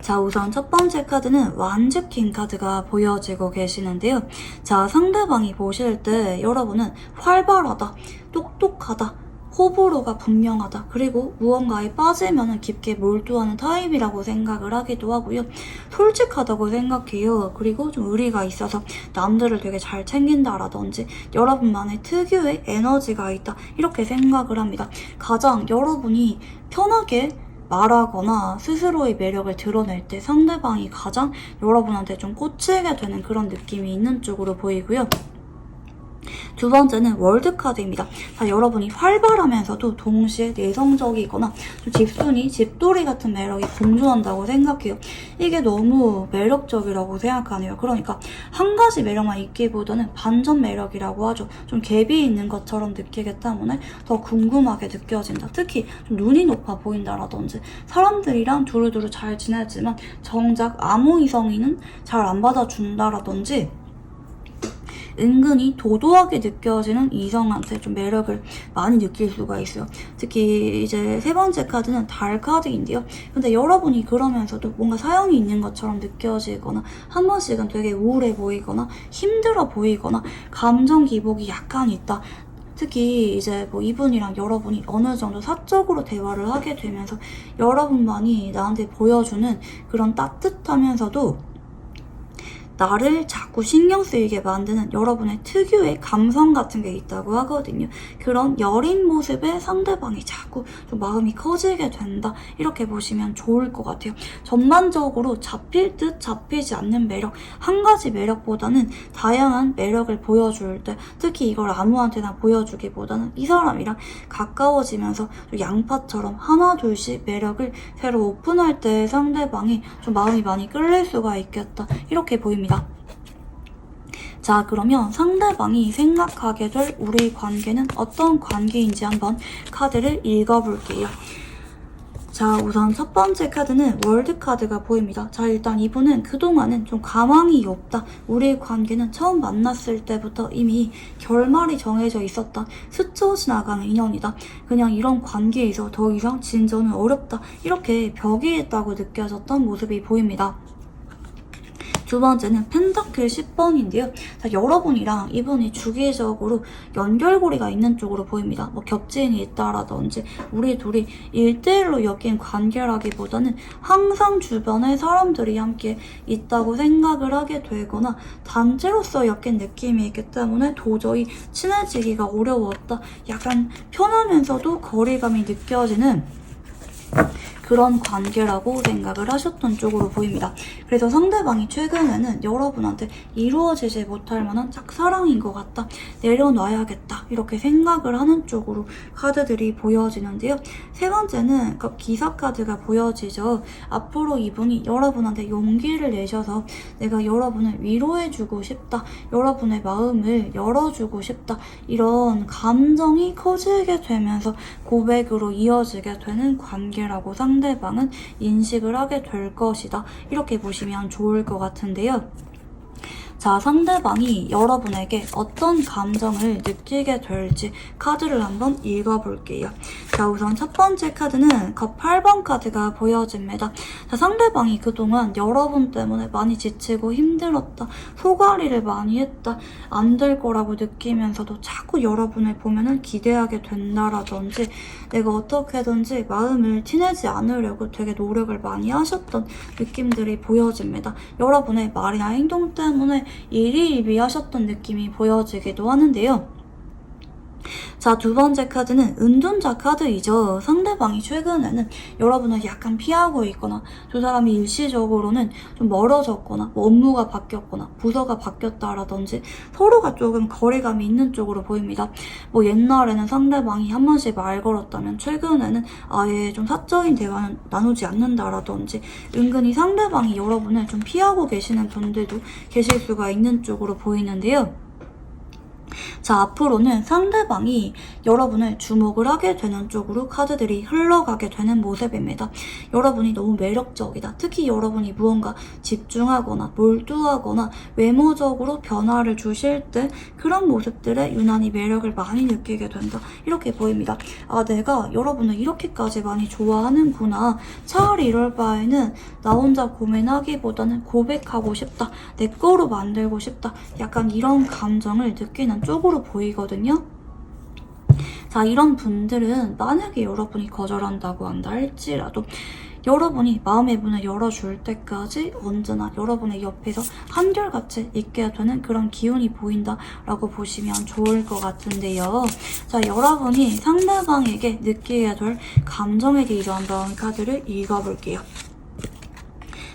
자, 우선 첫 번째 카드는 완즈킹 카드가 보여지고 계시는데요. 자, 상대방이 보실 때 여러분은 활발하다, 똑똑하다, 호불호가 분명하다, 그리고 무언가에 빠지면 깊게 몰두하는 타입이라고 생각을 하기도 하고요. 솔직하다고 생각해요. 그리고 좀 의리가 있어서 남들을 되게 잘 챙긴다라든지 여러분만의 특유의 에너지가 있다, 이렇게 생각을 합니다. 가장 여러분이 편하게 말하거나 스스로의 매력을 드러낼 때 상대방이 가장 여러분한테 좀 꽂히게 되는 그런 느낌이 있는 쪽으로 보이고요. 두 번째는 월드카드입니다. 자, 여러분이 활발하면서도 동시에 내성적이거나 좀 집순이, 집돌이 같은 매력이 공존한다고 생각해요. 이게 너무 매력적이라고 생각하네요. 그러니까 한 가지 매력만 있기보다는 반전 매력이라고 하죠. 좀 갭이 있는 것처럼 느끼기 때문에 더 궁금하게 느껴진다. 특히 좀 눈이 높아 보인다라든지 사람들이랑 두루두루 잘 지내지만 정작 아무 이성이는 잘 안 받아준다라든지 은근히 도도하게 느껴지는 이성한테 좀 매력을 많이 느낄 수가 있어요. 특히 이제 세 번째 카드는 달 카드인데요. 근데 여러분이 그러면서도 뭔가 사연이 있는 것처럼 느껴지거나 한 번씩은 되게 우울해 보이거나 힘들어 보이거나 감정 기복이 약간 있다. 특히 이제 뭐 이분이랑 여러분이 어느 정도 사적으로 대화를 하게 되면서 여러분만이 나한테 보여주는 그런 따뜻하면서도 나를 자꾸 신경 쓰이게 만드는 여러분의 특유의 감성 같은 게 있다고 하거든요. 그런 여린 모습에 상대방이 자꾸 좀 마음이 커지게 된다, 이렇게 보시면 좋을 것 같아요. 전반적으로 잡힐 듯 잡히지 않는 매력, 한 가지 매력보다는 다양한 매력을 보여줄 때, 특히 이걸 아무한테나 보여주기보다는 이 사람이랑 가까워지면서 양파처럼 하나 둘씩 매력을 새로 오픈할 때 상대방이 좀 마음이 많이 끌릴 수가 있겠다, 이렇게 보입니다. 자, 그러면 상대방이 생각하게 될 우리 관계는 어떤 관계인지 한번 카드를 읽어볼게요. 자, 우선 첫 번째 카드는 월드카드가 보입니다. 자, 일단 이분은 그동안은 좀 가망이 없다, 우리의 관계는 처음 만났을 때부터 이미 결말이 정해져 있었다, 스쳐 지나가는 인연이다, 그냥 이런 관계에서 더 이상 진전은 어렵다, 이렇게 벽이 있다고 느껴졌던 모습이 보입니다. 두 번째는 펜타클 10번인데요. 자, 여러분이랑 이분이 주기적으로 연결고리가 있는 쪽으로 보입니다. 뭐 겹친이 있다라든지 우리 둘이 1대1로 엮인 관계라기보다는 항상 주변에 사람들이 함께 있다고 생각을 하게 되거나 단체로서 엮인 느낌이 있기 때문에 도저히 친해지기가 어려웠다, 약간 편하면서도 거리감이 느껴지는 그런 관계라고 생각을 하셨던 쪽으로 보입니다. 그래서 상대방이 최근에는 여러분한테 이루어지지 못할 만한 짝사랑인 것 같다, 내려놔야겠다, 이렇게 생각을 하는 쪽으로 카드들이 보여지는데요. 세 번째는 기사 카드가 보여지죠. 앞으로 이분이 여러분한테 용기를 내셔서 내가 여러분을 위로해주고 싶다, 여러분의 마음을 열어주고 싶다, 이런 감정이 커지게 되면서 고백으로 이어지게 되는 관계라고 상대방은 인식을 하게 될 것이다, 이렇게 보시면 좋을 것 같은데요. 자, 상대방이 여러분에게 어떤 감정을 느끼게 될지 카드를 한번 읽어볼게요. 자, 우선 첫 번째 카드는 8번 카드가 보여집니다. 자, 상대방이 그동안 여러분 때문에 많이 지치고 힘들었다, 소가리를 많이 했다, 안 될 거라고 느끼면서도 자꾸 여러분을 보면은 기대하게 된다라든지 내가 어떻게든지 마음을 티내지 않으려고 되게 노력을 많이 하셨던 느낌들이 보여집니다. 여러분의 말이나 행동 때문에 일희일비하셨던 느낌이 보여지기도 하는데요. 자, 두 번째 카드는 은둔자 카드이죠. 상대방이 최근에는 여러분을 약간 피하고 있거나 두 사람이 일시적으로는 좀 멀어졌거나 뭐 업무가 바뀌었거나 부서가 바뀌었다라든지 서로가 조금 거리감이 있는 쪽으로 보입니다. 뭐 옛날에는 상대방이 한 번씩 말 걸었다면 최근에는 아예 좀 사적인 대화는 나누지 않는다라든지 은근히 상대방이 여러분을 좀 피하고 계시는 분들도 계실 수가 있는 쪽으로 보이는데요. 자, 앞으로는 상대방이 여러분을 주목을 하게 되는 쪽으로 카드들이 흘러가게 되는 모습입니다. 여러분이 너무 매력적이다. 특히 여러분이 무언가 집중하거나 몰두하거나 외모적으로 변화를 주실 때 그런 모습들에 유난히 매력을 많이 느끼게 된다. 이렇게 보입니다. 아, 내가 여러분을 이렇게까지 많이 좋아하는구나. 차라리 이럴 바에는 나 혼자 고민하기보다는 고백하고 싶다. 내 거로 만들고 싶다. 약간 이런 감정을 느끼는 쪽으로 보이거든요. 자, 이런 분들은 만약에 여러분이 거절한다고 한다 할지라도 여러분이 마음의 문을 열어줄 때까지 언제나 여러분의 옆에서 한결같이 있게 되는 그런 기운이 보인다라고 보시면 좋을 것 같은데요. 자, 여러분이 상대방에게 느끼게 될 감정에 대해서 한번 카드를 읽어볼게요.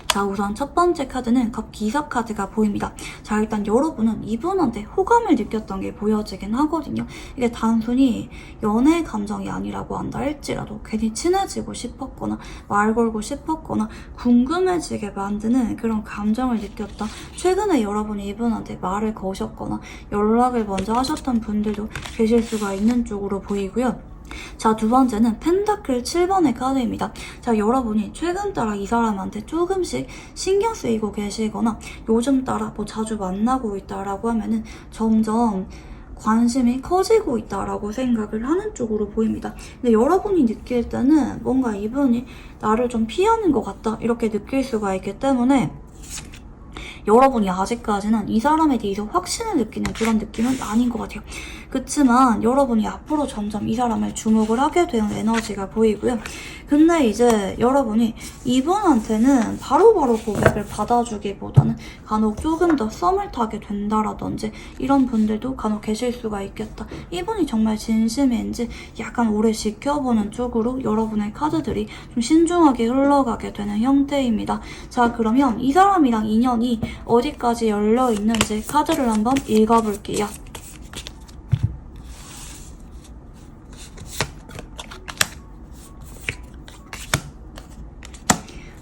자, 우선 첫 번째 카드는 컵 기사 카드가 보입니다. 자, 일단 여러분은 이분한테 호감을 느꼈던 게 보여지긴 하거든요. 이게 단순히 연애 감정이 아니라고 한다 할지라도 괜히 친해지고 싶었거나 말 걸고 싶었거나 궁금해지게 만드는 그런 감정을 느꼈다. 최근에 여러분이 이분한테 말을 거셨거나 연락을 먼저 하셨던 분들도 계실 수가 있는 쪽으로 보이고요. 자, 두 번째는 펜타클 7번의 카드입니다. 자, 여러분이 최근 따라 이 사람한테 조금씩 신경 쓰이고 계시거나 요즘 따라 뭐 자주 만나고 있다라고 하면은 점점 관심이 커지고 있다라고 생각을 하는 쪽으로 보입니다. 근데 여러분이 느낄 때는 뭔가 이분이 나를 좀 피하는 것 같다 이렇게 느낄 수가 있기 때문에 여러분이 아직까지는 이 사람에 대해서 확신을 느끼는 그런 느낌은 아닌 것 같아요. 그치만 여러분이 앞으로 점점 이 사람을 주목을 하게 되는 에너지가 보이고요. 근데 이제 여러분이 이분한테는 바로바로 고백을 받아주기보다는 간혹 조금 더 썸을 타게 된다라든지 이런 분들도 간혹 계실 수가 있겠다. 이분이 정말 진심인지 약간 오래 지켜보는 쪽으로 여러분의 카드들이 좀 신중하게 흘러가게 되는 형태입니다. 자, 그러면 이 사람이랑 인연이 어디까지 열려있는지 카드를 한번 읽어볼게요.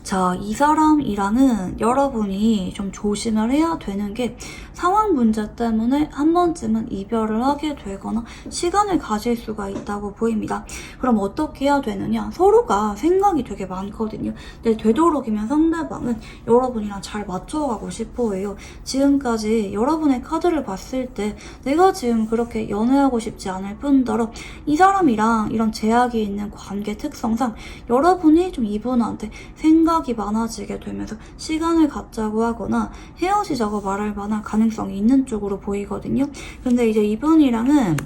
자, 이 사람이랑은 여러분이 좀 조심을 해야 되는 게 상황 문제 때문에 한 번쯤은 이별을 하게 되거나 시간을 가질 수가 있다고 보입니다. 그럼 어떻게 해야 되느냐? 서로가 생각이 되게 많거든요. 근데 되도록이면 상대방은 여러분이랑 잘 맞춰가고 싶어 해요. 지금까지 여러분의 카드를 봤을 때 내가 지금 그렇게 연애하고 싶지 않을 뿐더러 이 사람이랑 이런 제약이 있는 관계 특성상 여러분이 좀 이분한테 생각이 많아지게 되면서 시간을 갖자고 하거나 헤어지자고 말할 만한 가능성이 있는 쪽으로 보이거든요. 근데 이제 이분이랑은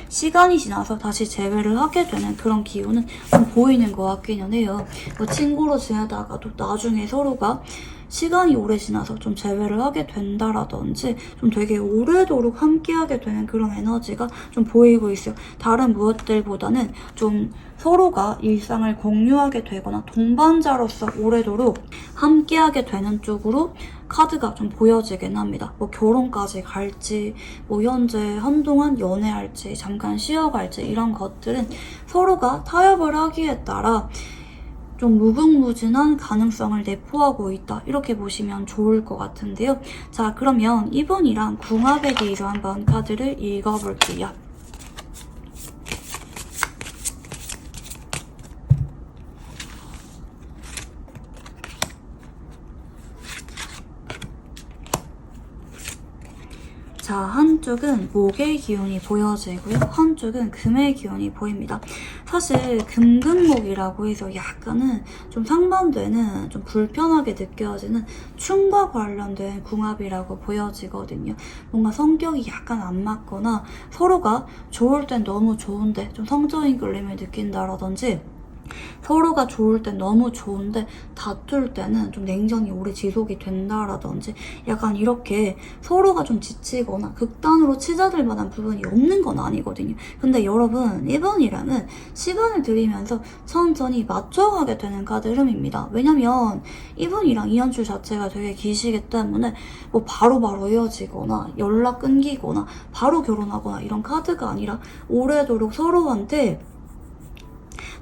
시간이 지나서 다시 재회를 하게 되는 그런 기운은 좀 보이는 것 같기는 해요. 뭐 친구로 지내다가도 나중에 서로가 시간이 오래 지나서 좀 재회를 하게 된다라든지 좀 되게 오래도록 함께하게 되는 그런 에너지가 좀 보이고 있어요. 다른 무엇들보다는 좀 서로가 일상을 공유하게 되거나 동반자로서 오래도록 함께하게 되는 쪽으로 카드가 좀 보여지긴 합니다. 뭐 결혼까지 갈지, 뭐 현재 한동안 연애할지, 잠깐 쉬어갈지 이런 것들은 서로가 타협을 하기에 따라 좀 무궁무진한 가능성을 내포하고 있다. 이렇게 보시면 좋을 것 같은데요. 자, 그러면 이분이랑 궁합에 대해서 한번 카드를 읽어볼게요. 자, 한쪽은 목의 기운이 보여지고요. 한쪽은 금의 기운이 보입니다. 사실 금금목이라고 해서 약간은 좀 상반되는 좀 불편하게 느껴지는 춤과 관련된 궁합이라고 보여지거든요. 뭔가 성격이 약간 안 맞거나 서로가 좋을 땐 너무 좋은데 좀 성적인 끌림을 느낀다라든지 서로가 좋을 땐 너무 좋은데 다툴 때는 좀 냉전이 오래 지속이 된다라든지 약간 이렇게 서로가 좀 지치거나 극단으로 치닫을 만한 부분이 없는 건 아니거든요. 근데 여러분 이분이랑은 시간을 들이면서 천천히 맞춰가게 되는 카드 흐름입니다. 왜냐면 이분이랑 이연출 자체가 되게 기시기 때문에 뭐 바로바로 헤어지거나 연락 끊기거나 바로 결혼하거나 이런 카드가 아니라 오래도록 서로한테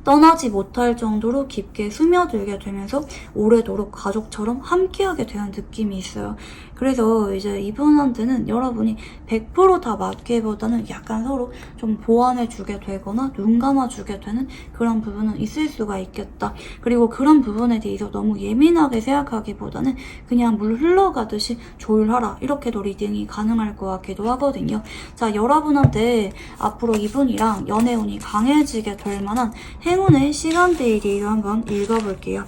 떠나지 못할 정도로 깊게 스며들게 되면서 오래도록 가족처럼 함께하게 되는 느낌이 있어요. 그래서 이제 이분한테는 여러분이 100% 다 맞기보다는 약간 서로 좀 보완해주게 되거나 눈 감아주게 되는 그런 부분은 있을 수가 있겠다. 그리고 그런 부분에 대해서 너무 예민하게 생각하기보다는 그냥 물 흘러가듯이 조율하라, 이렇게도 리딩이 가능할 것 같기도 하거든요. 자, 여러분한테 앞으로 이분이랑 연애운이 강해지게 될 만한 행운의 시간대를 한번 읽어볼게요.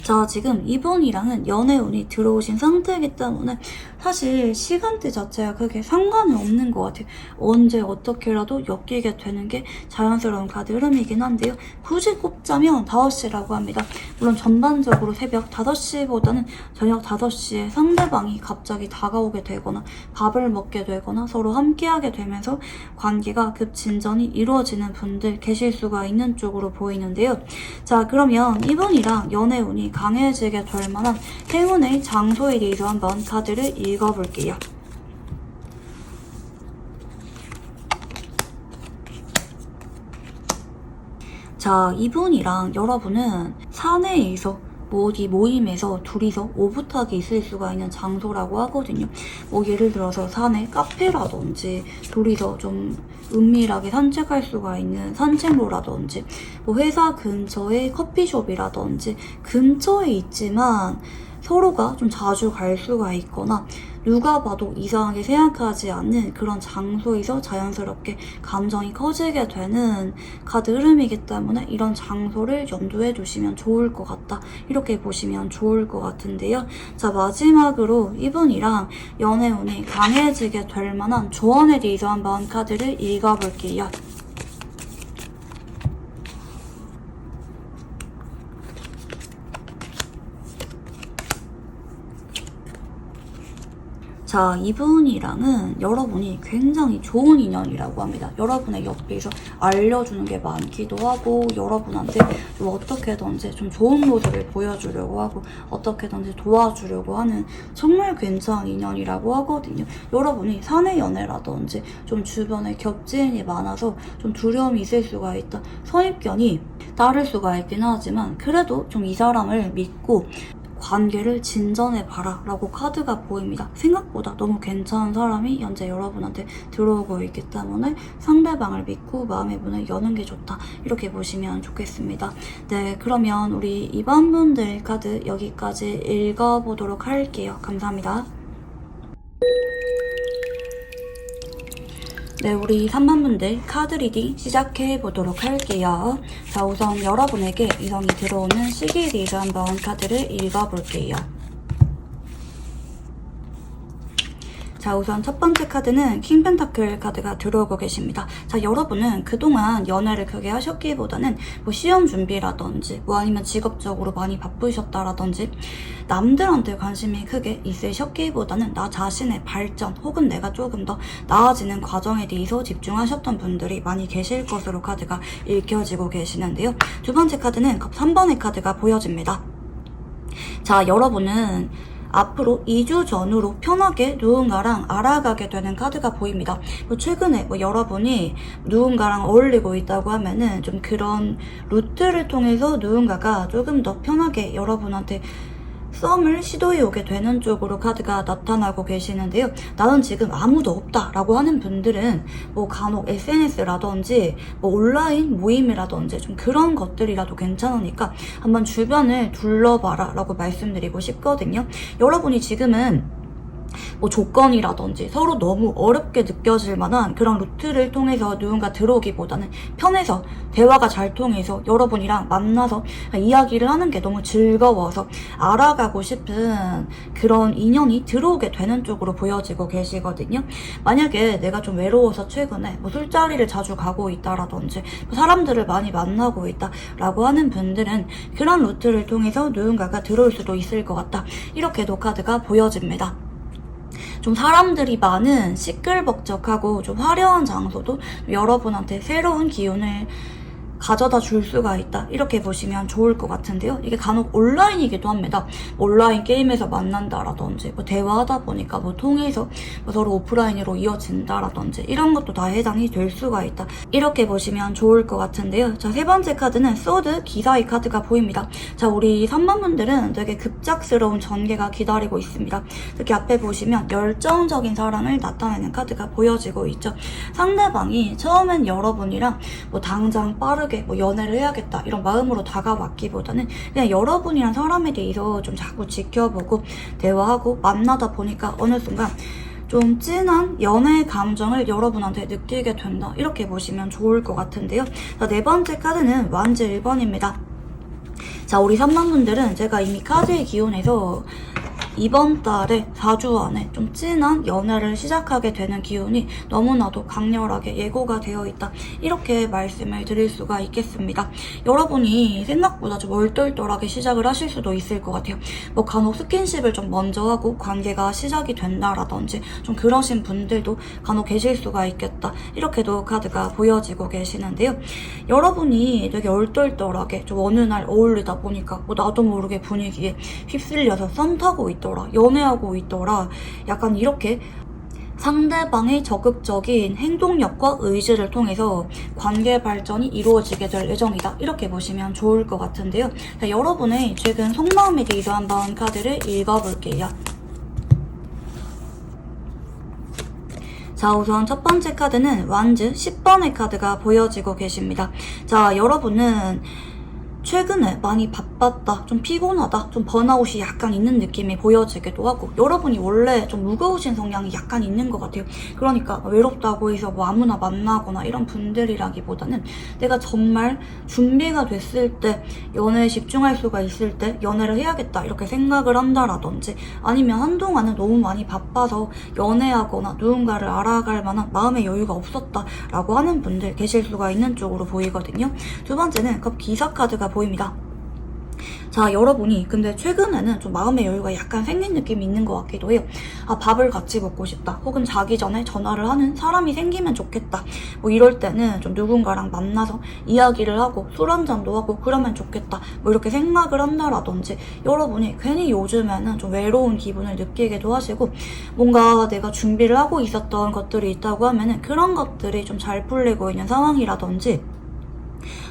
자, 지금 이분이랑은 연애운이 들어오신 상태이기 때문에 사실 시간대 자체가 크게 상관은 없는 것 같아요. 언제 어떻게라도 엮이게 되는 게 자연스러운 카드 흐름이긴 한데요. 굳이 꼽자면 5시라고 합니다. 물론 전반적으로 새벽 5시보다는 저녁 5시에 상대방이 갑자기 다가오게 되거나 밥을 먹게 되거나 서로 함께하게 되면서 관계가 급진전이 이루어지는 분들 계실 수가 있는 쪽으로 보이는데요. 자, 그러면 이분이랑 연애운이 강해지게 될 만한 행운의 장소에 대해서 한번 카드를 읽어볼게요. 자, 이분이랑 여러분은 사내에서 어디 모임에서 둘이서 오붓하게 있을 수가 있는 장소라고 하거든요. 뭐 예를 들어서 사내 카페라든지 둘이서 좀 은밀하게 산책할 수가 있는 산책로라든지 뭐 회사 근처에 커피숍이라든지 근처에 있지만 서로가 좀 자주 갈 수가 있거나 누가 봐도 이상하게 생각하지 않는 그런 장소에서 자연스럽게 감정이 커지게 되는 카드 흐름이기 때문에 이런 장소를 염두에 두시면 좋을 것 같다, 이렇게 보시면 좋을 것 같은데요. 자, 마지막으로 이분이랑 연애운이 강해지게 될 만한 조언에 대해서 한번 카드를 읽어볼게요. 자, 이분이랑은 여러분이 굉장히 좋은 인연이라고 합니다. 여러분의 옆에서 알려주는 게 많기도 하고 여러분한테 좀 어떻게든지 좀 좋은 모습을 보여주려고 하고 어떻게든지 도와주려고 하는 정말 괜찮은 인연이라고 하거든요. 여러분이 사내 연애라든지 좀 주변에 겹지인이 많아서 좀 두려움이 있을 수가 있다, 선입견이 따를 수가 있긴 하지만 그래도 좀 이 사람을 믿고 관계를 진전해봐라 라고 카드가 보입니다. 생각보다 너무 괜찮은 사람이 현재 여러분한테 들어오고 있기 때문에 상대방을 믿고 마음의 문을 여는 게 좋다, 이렇게 보시면 좋겠습니다. 네, 그러면 우리 이번 분들 카드 여기까지 읽어보도록 할게요. 감사합니다. 네, 우리 3번 분들 카드 리딩 시작해보도록 할게요. 자, 우선 여러분에게 이성이 들어오는 시기에 대해서 한번 카드를 읽어볼게요. 자, 우선 첫 번째 카드는 킹 펜타클 카드가 들어오고 계십니다. 자, 여러분은 그동안 연애를 크게 하셨기보다는 뭐 시험 준비라든지 뭐 아니면 직업적으로 많이 바쁘셨다라든지 남들한테 관심이 크게 있으셨기보다는 나 자신의 발전 혹은 내가 조금 더 나아지는 과정에 대해서 집중하셨던 분들이 많이 계실 것으로 카드가 읽혀지고 계시는데요. 두 번째 카드는 3번의 카드가 보여집니다. 자, 여러분은 앞으로 2주 전후로 편하게 누군가랑 알아가게 되는 카드가 보입니다. 최근에 여러분이 누군가랑 어울리고 있다고 하면은 좀 그런 루트를 통해서 누군가가 조금 더 편하게 여러분한테 썸을 시도해 오게 되는 쪽으로 카드가 나타나고 계시는데요. 나는 지금 아무도 없다 라고 하는 분들은 뭐 간혹 SNS라든지 뭐 온라인 모임이라든지 좀 그런 것들이라도 괜찮으니까 한번 주변을 둘러봐라 라고 말씀드리고 싶거든요. 여러분이 지금은 뭐 조건이라든지 서로 너무 어렵게 느껴질 만한 그런 루트를 통해서 누군가 들어오기보다는 편해서 대화가 잘 통해서 여러분이랑 만나서 이야기를 하는 게 너무 즐거워서 알아가고 싶은 그런 인연이 들어오게 되는 쪽으로 보여지고 계시거든요. 만약에 내가 좀 외로워서 최근에 뭐 술자리를 자주 가고 있다라든지 뭐 사람들을 많이 만나고 있다라고 하는 분들은 그런 루트를 통해서 누군가가 들어올 수도 있을 것 같다, 이렇게도 카드가 보여집니다. 좀 사람들이 많은 시끌벅적하고 좀 화려한 장소도 여러분한테 새로운 기운을 가져다 줄 수가 있다. 이렇게 보시면 좋을 것 같은데요. 이게 간혹 온라인이기도 합니다. 온라인 게임에서 만난다라든지 뭐 대화하다 보니까 뭐 통해서 뭐 서로 오프라인으로 이어진다라든지 이런 것도 다 해당이 될 수가 있다. 이렇게 보시면 좋을 것 같은데요. 자, 세 번째 카드는 소드 기사의 카드가 보입니다. 자, 우리 3번 분들은 되게 급작스러운 전개가 기다리고 있습니다. 특히 앞에 보시면 열정적인 사랑을 나타내는 카드가 보여지고 있죠. 상대방이 처음엔 여러분이랑 뭐 당장 빠르게 뭐 연애를 해야겠다 이런 마음으로 다가왔기보다는 그냥 여러분이란 사람에 대해서 좀 자꾸 지켜보고 대화하고 만나다 보니까 어느 순간 좀 진한 연애의 감정을 여러분한테 느끼게 된다. 이렇게 보시면 좋을 것 같은데요. 자, 네 번째 카드는 완즈 1번입니다. 자, 우리 3번 분들은 제가 이미 카드의 기운에서 이번 달에 4주 안에 좀 진한 연애를 시작하게 되는 기운이 너무나도 강렬하게 예고가 되어 있다. 이렇게 말씀을 드릴 수가 있겠습니다. 여러분이 생각보다 좀 얼떨떨하게 시작을 하실 수도 있을 것 같아요. 뭐 간혹 스킨십을 좀 먼저 하고 관계가 시작이 된다라든지 좀 그러신 분들도 간혹 계실 수가 있겠다. 이렇게도 카드가 보여지고 계시는데요. 여러분이 되게 얼떨떨하게 좀 어느 날 어울리다 보니까 뭐 나도 모르게 분위기에 휩쓸려서 썸 타고 있다. 연애하고 있더라. 약간 이렇게 상대방의 적극적인 행동력과 의지를 통해서 관계 발전이 이루어지게 될 예정이다. 이렇게 보시면 좋을 것 같은데요. 자, 여러분의 최근 속마음에 대해서 한번 카드를 읽어볼게요. 자, 우선 첫 번째 카드는 완즈 10번의 카드가 보여지고 계십니다. 자, 여러분은 최근에 많이 바빴다, 좀 피곤하다, 좀 번아웃이 약간 있는 느낌이 보여지기도 하고 여러분이 원래 좀 무거우신 성향이 약간 있는 것 같아요. 그러니까 외롭다고 해서 뭐 아무나 만나거나 이런 분들이라기보다는 내가 정말 준비가 됐을 때 연애에 집중할 수가 있을 때 연애를 해야겠다 이렇게 생각을 한다라든지 아니면 한동안은 너무 많이 바빠서 연애하거나 누군가를 알아갈 만한 마음의 여유가 없었다라고 하는 분들 계실 수가 있는 쪽으로 보이거든요. 두 번째는 그 기사 카드가 보입니다. 자, 여러분이 근데 최근에는 좀 마음의 여유가 약간 생긴 느낌이 있는 것 같기도 해요. 아, 밥을 같이 먹고 싶다. 혹은 자기 전에 전화를 하는 사람이 생기면 좋겠다. 뭐 이럴 때는 좀 누군가랑 만나서 이야기를 하고 술 한잔도 하고 그러면 좋겠다. 뭐 이렇게 생각을 한다라든지 여러분이 괜히 요즘에는 좀 외로운 기분을 느끼기도 하시고 뭔가 내가 준비를 하고 있었던 것들이 있다고 하면은 그런 것들이 좀 잘 풀리고 있는 상황이라든지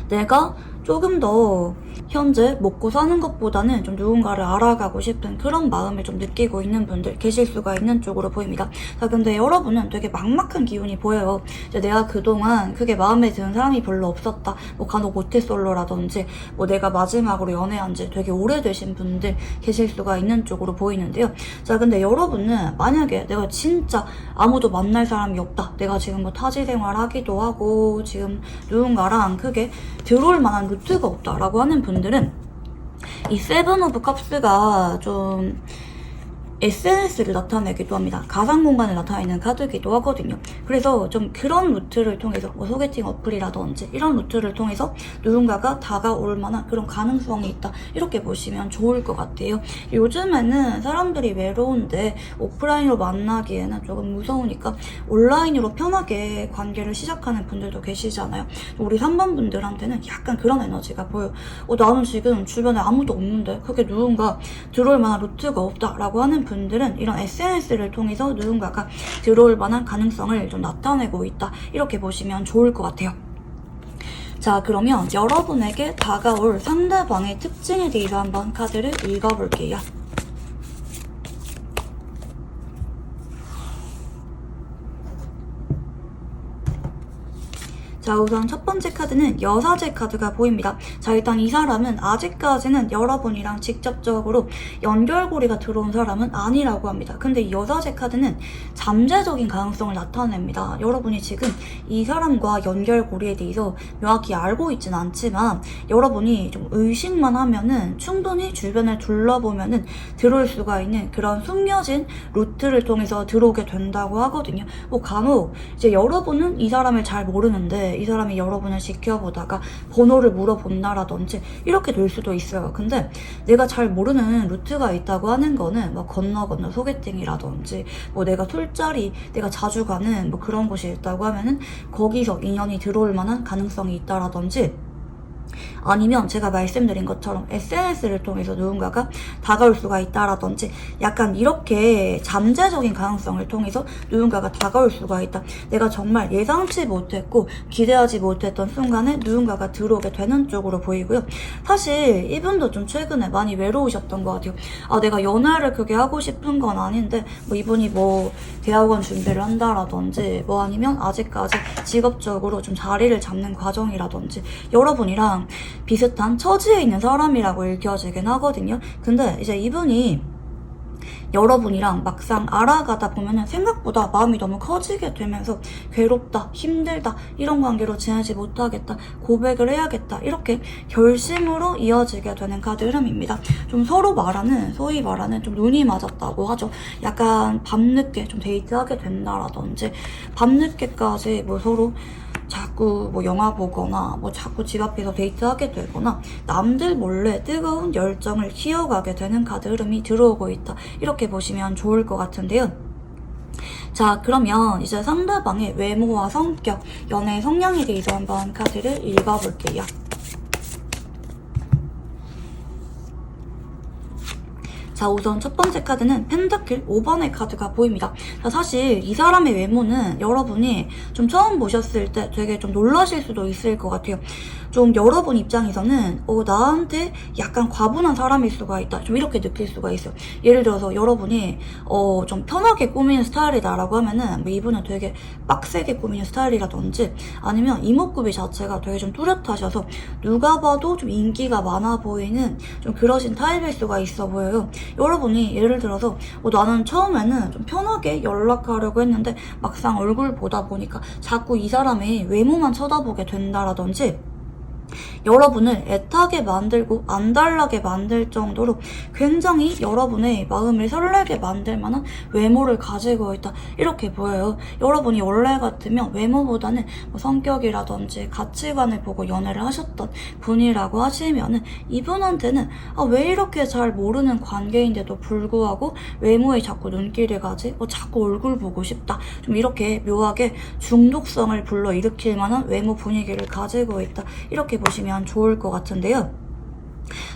내가 조금 더 현재 먹고 사는 것보다는 좀 누군가를 알아가고 싶은 그런 마음을 좀 느끼고 있는 분들 계실 수가 있는 쪽으로 보입니다. 자, 근데 여러분은 되게 막막한 기운이 보여요. 이제 내가 그동안 그게 마음에 드는 사람이 별로 없었다. 뭐 간혹 모태솔로라든지 뭐 내가 마지막으로 연애한 지 되게 오래되신 분들 계실 수가 있는 쪽으로 보이는데요. 자, 근데 여러분은 만약에 내가 진짜 아무도 만날 사람이 없다. 내가 지금 뭐 타지 생활하기도 하고 지금 누군가랑 크게 들어올 만한 루트가 없다라고 하는 분들은 이 세븐 오브 컵스가 좀 SNS를 나타내기도 합니다. 가상 공간을 나타내는 카드이기도 하거든요. 그래서 좀 그런 루트를 통해서 뭐 소개팅 어플이라든지 이런 루트를 통해서 누군가가 다가올 만한 그런 가능성이 있다. 이렇게 보시면 좋을 것 같아요. 요즘에는 사람들이 외로운데 오프라인으로 만나기에는 조금 무서우니까 온라인으로 편하게 관계를 시작하는 분들도 계시잖아요. 우리 3번 분들한테는 약간 그런 에너지가 보여요. 나는 지금 주변에 아무도 없는데 그게 누군가 들어올 만한 루트가 없다라고 하는 분들은 이런 SNS를 통해서 누군가가 들어올 만한 가능성을 좀 나타내고 있다. 이렇게 보시면 좋을 것 같아요. 자, 그러면 여러분에게 다가올 상대방의 특징에 대해서 한번 카드를 읽어볼게요. 자, 우선 첫 번째 카드는 여사제 카드가 보입니다. 자, 일단 이 사람은 아직까지는 여러분이랑 직접적으로 연결고리가 들어온 사람은 아니라고 합니다. 근데 이 여사제 카드는 잠재적인 가능성을 나타냅니다. 여러분이 지금 이 사람과 연결고리에 대해서 명확히 알고 있진 않지만 여러분이 좀 의식만 하면은 충분히 주변을 둘러보면은 들어올 수가 있는 그런 숨겨진 루트를 통해서 들어오게 된다고 하거든요. 뭐 간혹 이제 여러분은 이 사람을 잘 모르는데 이 사람이 여러분을 지켜보다가 번호를 물어본다라든지 이렇게 될 수도 있어요. 근데 내가 잘 모르는 루트가 있다고 하는 거는 뭐 건너 소개팅이라든지 뭐 내가 술자리 내가 자주 가는 뭐 그런 곳이 있다고 하면은 거기서 인연이 들어올 만한 가능성이 있다라든지 아니면 제가 말씀드린 것처럼 SNS를 통해서 누군가가 다가올 수가 있다라든지 약간 이렇게 잠재적인 가능성을 통해서 누군가가 다가올 수가 있다. 내가 정말 예상치 못했고 기대하지 못했던 순간에 누군가가 들어오게 되는 쪽으로 보이고요. 사실 이분도 좀 최근에 많이 외로우셨던 것 같아요. 내가 연애를 그게 하고 싶은 건 아닌데 뭐 이분이 뭐 대학원 준비를 한다라든지 뭐 아니면 아직까지 직업적으로 좀 자리를 잡는 과정이라든지 여러분이랑 비슷한 처지에 있는 사람이라고 읽혀지긴 하거든요. 근데 이제 이분이 여러분이랑 막상 알아가다 보면은 생각보다 마음이 너무 커지게 되면서 괴롭다, 힘들다, 이런 관계로 지내지 못하겠다, 고백을 해야겠다, 이렇게 결심으로 이어지게 되는 카드 흐름입니다. 좀 서로 소위 말하는 좀 눈이 맞았다고 하죠. 약간 밤늦게 좀 데이트하게 된다라든지 밤늦게까지 뭐 서로 자꾸 뭐 영화 보거나 뭐 자꾸 집 앞에서 데이트하게 되거나 남들 몰래 뜨거운 열정을 키워가게 되는 카드 흐름이 들어오고 있다. 이렇게 보시면 좋을 것 같은데요. 자, 그러면 이제 상대방의 외모와 성격, 연애 성향에 대해서 한번 카드를 읽어볼게요. 자, 우선 첫 번째 카드는 펜타클 5번의 카드가 보입니다. 자, 사실 이 사람의 외모는 여러분이 좀 처음 보셨을 때 되게 좀 놀라실 수도 있을 것 같아요. 좀 여러분 입장에서는 나한테 약간 과분한 사람일 수가 있다, 좀 이렇게 느낄 수가 있어요. 예를 들어서 여러분이 좀 편하게 꾸미는 스타일이다라고 하면은 뭐 이분은 되게 빡세게 꾸미는 스타일이라든지 아니면 이목구비 자체가 되게 좀 뚜렷하셔서 누가 봐도 좀 인기가 많아 보이는 좀 그러신 타입일 수가 있어 보여요. 여러분이 예를 들어서 나는 처음에는 좀 편하게 연락하려고 했는데 막상 얼굴 보다 보니까 자꾸 이 사람의 외모만 쳐다보게 된다라든지 여러분을 애타게 만들고 안달나게 만들 정도로 굉장히 여러분의 마음을 설레게 만들 만한 외모를 가지고 있다, 이렇게 보여요. 여러분이 원래 같으면 외모보다는 뭐 성격이라든지 가치관을 보고 연애를 하셨던 분이라고 하시면은 이분한테는 왜 이렇게 잘 모르는 관계인데도 불구하고 외모에 자꾸 눈길을 가지? 자꾸 얼굴 보고 싶다, 좀 이렇게 묘하게 중독성을 불러일으킬 만한 외모 분위기를 가지고 있다, 이렇게 보시면 좋을 것 같은데요.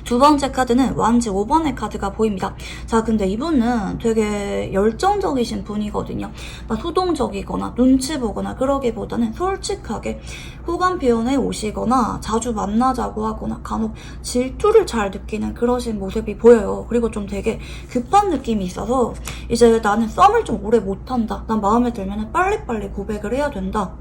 두 번째 카드는 완지 5번의 카드가 보입니다. 자, 근데 이분은 되게 열정적이신 분이거든요. 막 소동적이거나 눈치 보거나 그러기보다는 솔직하게 호감 표현에 오시거나 자주 만나자고 하거나 간혹 질투를 잘 느끼는 그러신 모습이 보여요. 그리고 좀 되게 급한 느낌이 있어서 이제 나는 썸을 좀 오래 못한다, 난 마음에 들면 빨리빨리 고백을 해야 된다,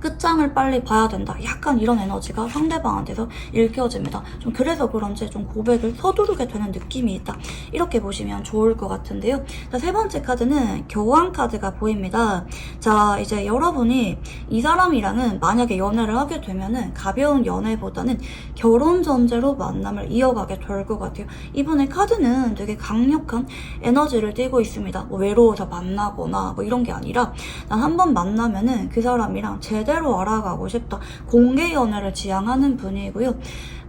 끝장을 빨리 봐야 된다, 약간 이런 에너지가 상대방한테서 읽혀집니다. 좀 그래서 그런지 좀 고백을 서두르게 되는 느낌이 있다, 이렇게 보시면 좋을 것 같은데요. 자, 세 번째 카드는 교환 카드가 보입니다. 자, 이제 여러분이 이 사람이랑은 만약에 연애를 하게 되면은 가벼운 연애보다는 결혼 전제로 만남을 이어가게 될 것 같아요. 이분의 카드는 되게 강력한 에너지를 띠고 있습니다. 뭐 외로워서 만나거나 뭐 이런 게 아니라 난 한번 만나면은 그 사람이랑 제대로 알아가고 싶다, 공개 연애를 지향하는 분이고요.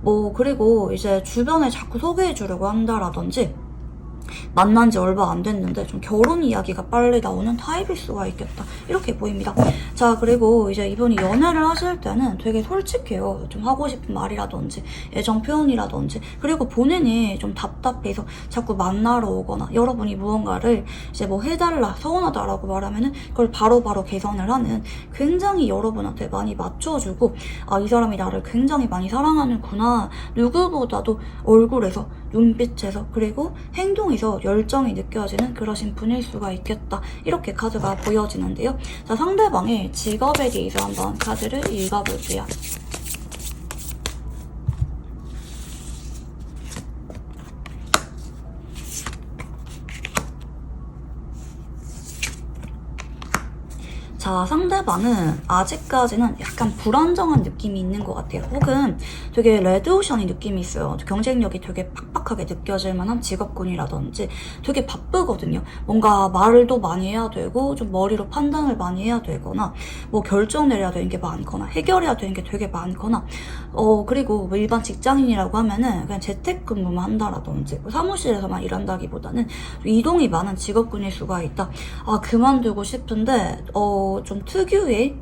뭐 그리고 이제 주변에 자꾸 소개해 주려고 한다라든지 만난 지 얼마 안 됐는데 좀 결혼 이야기가 빨리 나오는 타입일 수가 있겠다, 이렇게 보입니다. 자, 그리고 이제 이분이 연애를 하실 때는 되게 솔직해요. 좀 하고 싶은 말이라든지 애정 표현이라든지, 그리고 본인이 좀 답답해서 자꾸 만나러 오거나 여러분이 무언가를 이제 뭐 해달라, 서운하다라고 말하면은 그걸 바로바로 개선을 하는, 굉장히 여러분한테 많이 맞춰주고 이 사람이 나를 굉장히 많이 사랑하는구나, 누구보다도 얼굴에서, 눈빛에서, 그리고 행동에서 열정이 느껴지는 그러신 분일 수가 있겠다, 이렇게 카드가 보여지는데요. 자, 상대방의 직업에 대해서 한번 카드를 읽어볼게요. 자, 상대방은 아직까지는 약간 불안정한 느낌이 있는 것 같아요. 혹은 되게 레드오션이 느낌이 있어요. 경쟁력이 되게 팍팍하게 느껴질 만한 직업군이라든지 되게 바쁘거든요. 뭔가 말도 많이 해야 되고 좀 머리로 판단을 많이 해야 되거나 뭐 결정 내려야 되는 게 많거나 해결해야 되는 게 되게 많거나 그리고 뭐 일반 직장인이라고 하면은 그냥 재택근무만 한다라든지 사무실에서만 일한다기보다는 이동이 많은 직업군일 수가 있다. 그만두고 싶은데 좀 특유의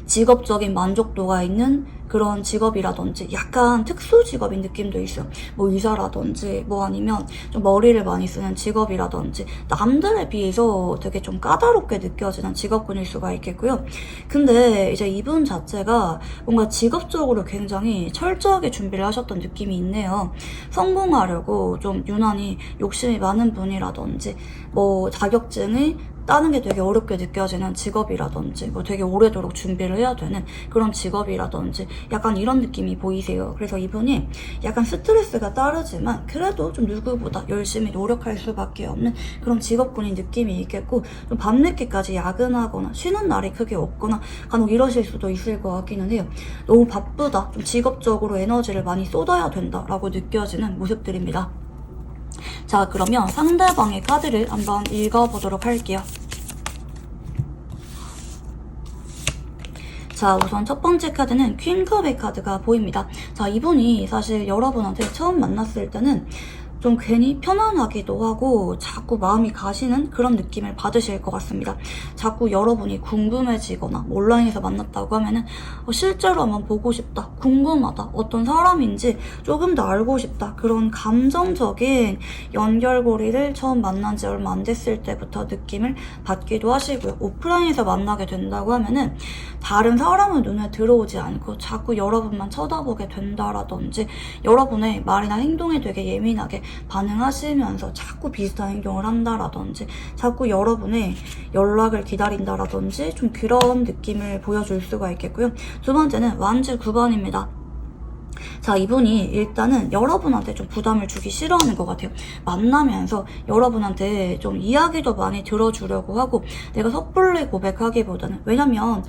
직업적인 만족도가 있는 그런 직업이라든지 약간 특수 직업인 느낌도 있어요. 뭐 의사라든지 뭐 아니면 좀 머리를 많이 쓰는 직업이라든지 남들에 비해서 되게 좀 까다롭게 느껴지는 직업군일 수가 있겠고요. 근데 이제 이분 자체가 뭔가 직업적으로 굉장히 철저하게 준비를 하셨던 느낌이 있네요. 성공하려고 좀 유난히 욕심이 많은 분이라든지 뭐 자격증을 따는 게 되게 어렵게 느껴지는 직업이라든지 뭐 되게 오래도록 준비를 해야 되는 그런 직업이라든지 약간 이런 느낌이 보이세요. 그래서 이분이 약간 스트레스가 따르지만 그래도 좀 누구보다 열심히 노력할 수밖에 없는 그런 직업군인 느낌이 있겠고, 좀 밤늦게까지 야근하거나 쉬는 날이 크게 없거나 간혹 이러실 수도 있을 것 같기는 해요. 너무 바쁘다, 좀 직업적으로 에너지를 많이 쏟아야 된다라고 느껴지는 모습들입니다. 자, 그러면 상대방의 카드를 한번 읽어보도록 할게요. 자, 우선 첫 번째 카드는 퀸컵의 카드가 보입니다. 자, 이분이 사실 여러분한테 처음 만났을 때는 좀 괜히 편안하기도 하고 자꾸 마음이 가시는 그런 느낌을 받으실 것 같습니다. 자꾸 여러분이 궁금해지거나 온라인에서 만났다고 하면은 실제로 한번 보고 싶다, 궁금하다, 어떤 사람인지 조금 더 알고 싶다, 그런 감정적인 연결고리를 처음 만난 지 얼마 안 됐을 때부터 느낌을 받기도 하시고요. 오프라인에서 만나게 된다고 하면은 다른 사람은 눈에 들어오지 않고 자꾸 여러분만 쳐다보게 된다라든지 여러분의 말이나 행동에 되게 예민하게 반응하시면서 자꾸 비슷한 행동을 한다라든지 자꾸 여러분의 연락을 기다린다라든지 좀 그런 느낌을 보여줄 수가 있겠고요. 두 번째는 완즈 9번입니다. 자, 이분이 일단은 여러분한테 좀 부담을 주기 싫어하는 것 같아요. 만나면서 여러분한테 좀 이야기도 많이 들어주려고 하고, 내가 섣불리 고백하기보다는, 왜냐면